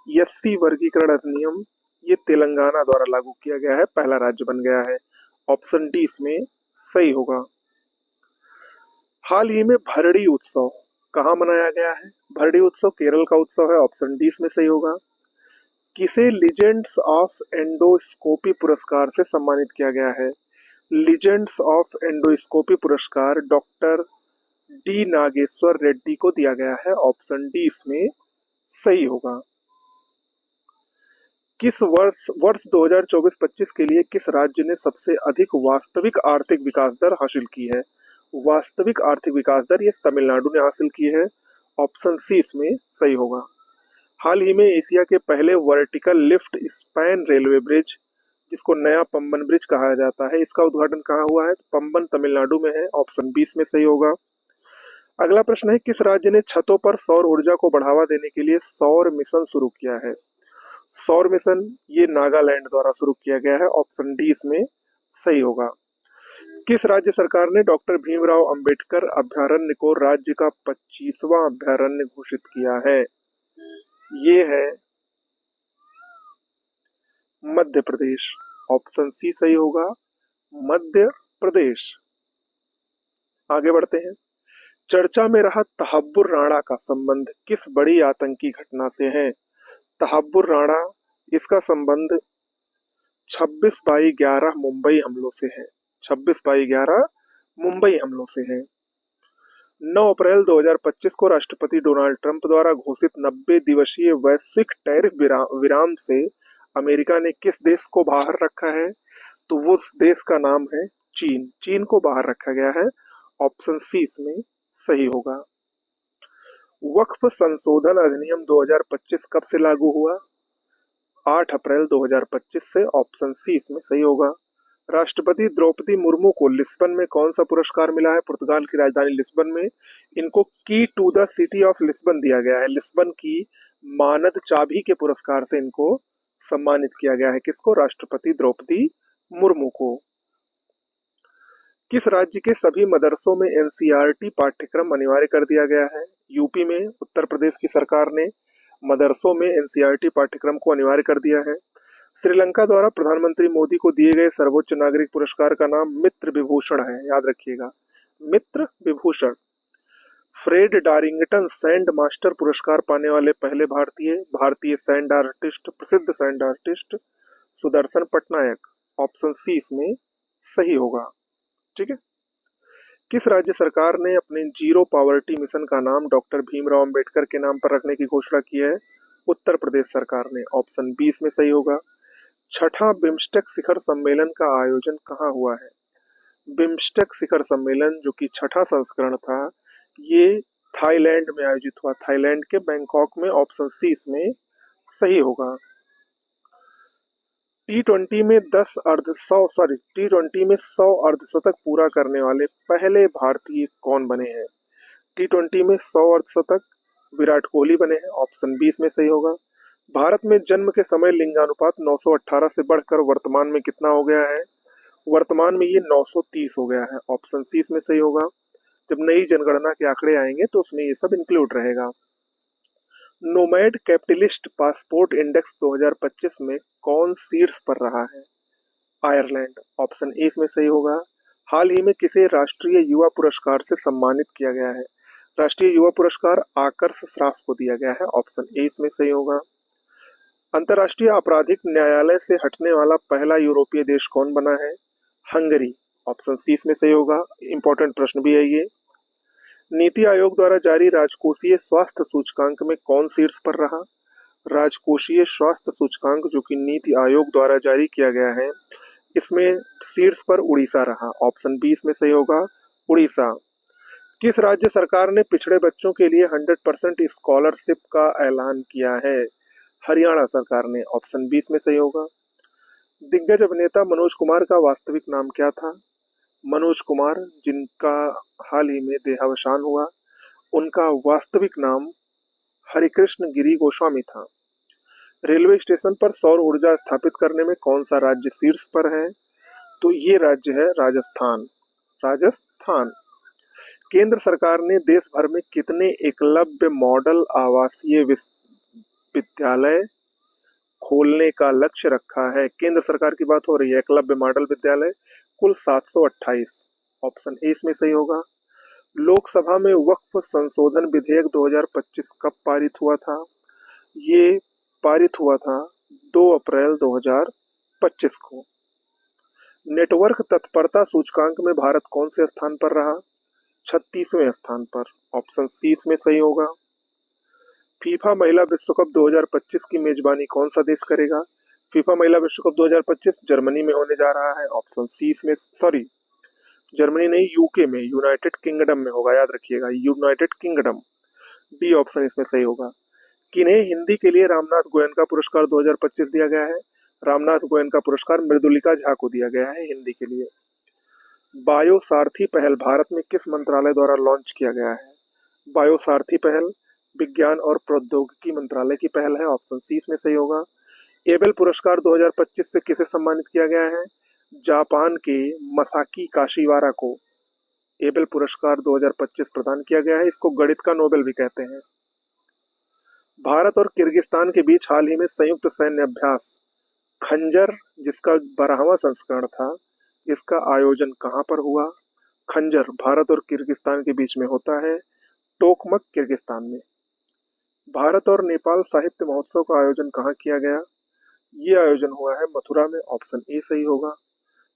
SC वर्गीकरण अधिनियम ये तेलंगाना द्वारा लागू किया गया है, पहला राज्य बन गया है। ऑप्शन डी इसमें सही होगा। हाल ही में भरड़ी उत्सव कहाँ मनाया गया है? भरड़ी उत्सव केरल का उत्सव है। ऑप्शन डी इसमें सही होगा। किसे लीजेंड्स ऑफ एंडोस्कोपी पुरस्कार से सम्मानित किया गया है? लीजेंड्स ऑफ एंडोस्कोपी पुरस्कार डॉक्टर डी नागेश्वर रेड्डी को दिया गया है। ऑप्शन डी इसमें सही होगा। किस वर्ष 2024-25 के लिए किस राज्य ने सबसे अधिक वास्तविक आर्थिक विकास दर हासिल की है? वास्तविक आर्थिक विकास दर ये तमिलनाडु ने हासिल की है। ऑप्शन सी इसमें सही होगा। हाल ही में एशिया के पहले vertical lift span railway bridge, जिसको नया पंबन ब्रिज कहा जाता है, इसका उद्घाटन कहाँ हुआ है? तो पंबन तमिलनाडु में है। ऑप्शन बी इसमें सही होगा। अगला प्रश्न है, किस राज्य ने छतों पर सौर ऊर्जा को बढ़ावा देने के लिए सौर मिशन शुरू किया है? सौर मिशन ये नागालैंड द्वारा शुरू किया गया है। ऑप्शन डी इसमें सही होगा। किस राज्य सरकार ने डॉक्टर भीमराव अंबेडकर अभ्यारण्य को राज्य का 25वां अभ्यारण्य घोषित किया है? ये है मध्य प्रदेश। ऑप्शन सी सही होगा, मध्य प्रदेश। आगे बढ़ते हैं। चर्चा में रहा तहव्वुर राणा का संबंध किस बड़ी आतंकी घटना से है? तहव्वुर राणा इसका संबंध 26/11 मुंबई हमलों से है। 26/11 मुंबई हमलों से है। 9 अप्रैल 2025 को राष्ट्रपति डोनाल्ड ट्रंप द्वारा घोषित 90 दिवसीय वैश्विक टैरिफ विराम से अमेरिका ने किस देश को बाहर रखा है? तो वो देश का नाम है चीन। चीन को बाहर रखा गया है। ऑप्शन सी इसमें सही होगा। वक्फ संशोधन अधिनियम 2025 कब से लागू हुआ? 8 अप्रैल 2025 से। ऑप्शन सी इसमें सही होगा। राष्ट्रपति द्रौपदी मुर्मू को लिस्बन में कौन सा पुरस्कार मिला है? पुर्तगाल की राजधानी लिस्बन में इनको key to the city of Lisbon दिया गया है। लिस्बन की मानद चाबी के पुरस्कार से इनको सम्मानित किया गया है। किसको? राष्ट्रपति द्रौपदी मुर्मू को। किस राज्य के सभी मदरसों में एनसीईआरटी पाठ्यक्रम अनिवार्य कर दिया गया है? यूपी में। उत्तर प्रदेश की सरकार ने मदरसों में एनसीईआरटी पाठ्यक्रम को अनिवार्य कर दिया है। श्रीलंका द्वारा प्रधानमंत्री मोदी को दिए गए सर्वोच्च नागरिक पुरस्कार का नाम मित्र विभूषण है, याद रखिएगा, मित्र Vibhushan. Fred Darrington sand master पुरस्कार पाने वाले पहले भारतीय सैंड आर्टिस्ट, प्रसिद्ध sand artist Sudarshan Patnaik. Option C इसमें सही होगा। ठीक है। किस राज्य सरकार ने अपने जीरो पॉवर्टी मिशन का नाम डॉक्टर भीमराव अंबेडकर के नाम पर रखने की घोषणा की है? उत्तर प्रदेश सरकार ने। ऑप्शन बी इसमें सही होगा। छठा बिम्स्टेक शिखर सम्मेलन का आयोजन कहाँ हुआ है? बिम्स्टेक शिखर सम्मेलन जो कि छठा संस्करण था, ये थाईलैंड में आयोजित हुआ, थाईलैंड के बैंकॉक में। ऑप्शन सी इसमें सही होगा। टी20 में 100 अर्धशतक पूरा करने वाले पहले भारतीय कौन बने हैं? टी20 में 100 अर्धशतक विराट कोहली बने हैं। ऑप्शन बी इसमें सही होगा। भारत में जन्म के समय लिंगानुपात 918 से बढ़कर वर्तमान में कितना हो गया है? वर्तमान में ये 930 हो गया है। ऑप्शन सी इसमें सही होगा। जब नई जनगणना के आंकड़े आएंगे तो उसमें ये सब इंक्लूड रहेगा। नोमैड कैपिटलिस्ट पासपोर्ट इंडेक्स 2025 में कौन शीर्ष पर रहा है? आयरलैंड। ऑप्शन ए इसमें सही होगा। हाल ही में किसे राष्ट्रीय युवा पुरस्कार से सम्मानित किया गया है? राष्ट्रीय युवा पुरस्कार आकर्ष श्राफ को दिया गया है। ऑप्शन ए इसमें सही होगा। अंतर्राष्ट्रीय आपराधिक न्यायालय से हटने वाला पहला यूरोपीय देश कौन बना है? हंगरी। ऑप्शन सी इसमें सही होगा। इंपॉर्टेंट प्रश्न भी है ये। नीति आयोग द्वारा जारी राजकोषीय स्वास्थ्य सूचकांक में कौन शीर्ष पर रहा? राजकोषीय स्वास्थ्य सूचकांक जो कि नीति आयोग द्वारा जारी किया गया है, इसमें शीर्ष पर उड़ीसा रहा। ऑप्शन बी इसमें सही होगा, उड़ीसा। किस राज्य सरकार ने पिछड़े बच्चों के लिए 100% स्कॉलरशिप का ऐलान किया है? हरियाणा सरकार ने। ऑप्शन बी इसमें सही होगा। दिग्गज अभिनेता मनोज कुमार का वास्तविक नाम क्या था? मनोज कुमार, जिनका हाल ही में देहावसान हुआ, उनका वास्तविक नाम हरिकृष्ण गिरी गोस्वामी था। रेलवे स्टेशन पर सौर ऊर्जा स्थापित करने में कौन सा राज्य शीर्ष पर है? तो ये राज्य है राजस्थान। राजस्थान। केंद्र सरकार ने देश भर में कितने एकलव्य मॉडल आवासीय विद्यालय खोलने का लक्ष्य रखा है? केंद्र सरकार की बात हो रही है। एकलव्य मॉडल विद्यालय कुल 728। ऑप्शन ए इसमें सही होगा। लोकसभा में वक्फ संशोधन विधेयक 2025 कब पारित हुआ था? ये पारित हुआ था 2 अप्रैल 2025 को। नेटवर्क तत्परता सूचकांक में भारत कौन से स्थान पर रहा? 36वें स्थान पर। ऑप्शन सी इसमें सही होगा। फीफा महिला विश्व कप 2025 की मेजबानी कौन सा देश करेगा? फीफा महिला विश्व कप 2025 जर्मनी में होने जा रहा है। ऑप्शन सी इसमें, सॉरी, जर्मनी नहीं, यूके में, यूनाइटेड किंगडम में होगा, याद रखिएगा, यूनाइटेड किंगडम। डी ऑप्शन इसमें सही होगा। किन्हें हिंदी के लिए रामनाथ गोयनका पुरस्कार 2025 दिया गया है? रामनाथ गोयनका पुरस्कार मृदुलिका झा को दिया गया है हिंदी के लिए। बायो सारथी पहल भारत में किस मंत्रालय द्वारा लॉन्च किया गया है? बायो सारथी पहल विज्ञान और प्रौद्योगिकी मंत्रालय की पहल है। ऑप्शन सी इसमें सही होगा। एबेल पुरस्कार 2025 से किसे सम्मानित किया गया है? जापान के मसाकी काशिवारा को एबेल पुरस्कार 2025 प्रदान किया गया है। इसको गणित का नोबेल भी कहते हैं। भारत और किर्गिस्तान के बीच हाल ही में संयुक्त सैन्य अभ्यास खंजर, जिसका 12वां संस्करण था, इसका आयोजन कहां पर हुआ? खंजर भारत और किर्गिस्तान के बीच में होता है टोकमक, किर्गिस्तान में। भारत और नेपाल साहित्य महोत्सव का आयोजन कहाँ किया गया? ये आयोजन हुआ है मथुरा में। ऑप्शन ए सही होगा।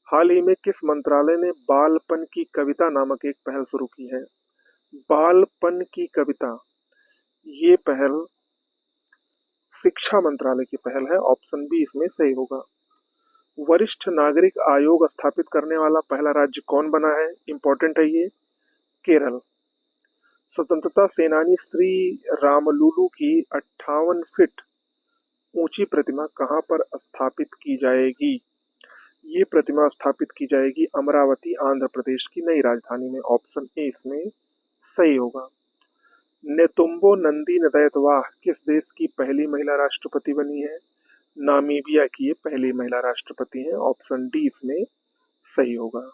हाल ही में किस मंत्रालय ने बालपन की कविता नामक एक पहल शुरू की है? बालपन की कविता, ये पहल शिक्षा मंत्रालय की पहल है। ऑप्शन बी इसमें सही होगा। वरिष्ठ नागरिक आयोग स्थापित करने वाला पहला राज्य कौन बना है? इंपॉर्टेंट है ये। केरल। स्वतंत्रता सेनानी श्री रामलुलु की 58 फीट ऊंची प्रतिमा कहां पर स्थापित की जाएगी? ये प्रतिमा स्थापित की जाएगी अमरावती, आंध्र प्रदेश की नई राजधानी में। ऑप्शन ए इसमें सही होगा। नेतुम्बो नंदी नदैतवाह किस देश की पहली महिला राष्ट्रपति बनी है? नामीबिया की ये पहली महिला राष्ट्रपति हैं। ऑप्शन डी इसमें सही होगा।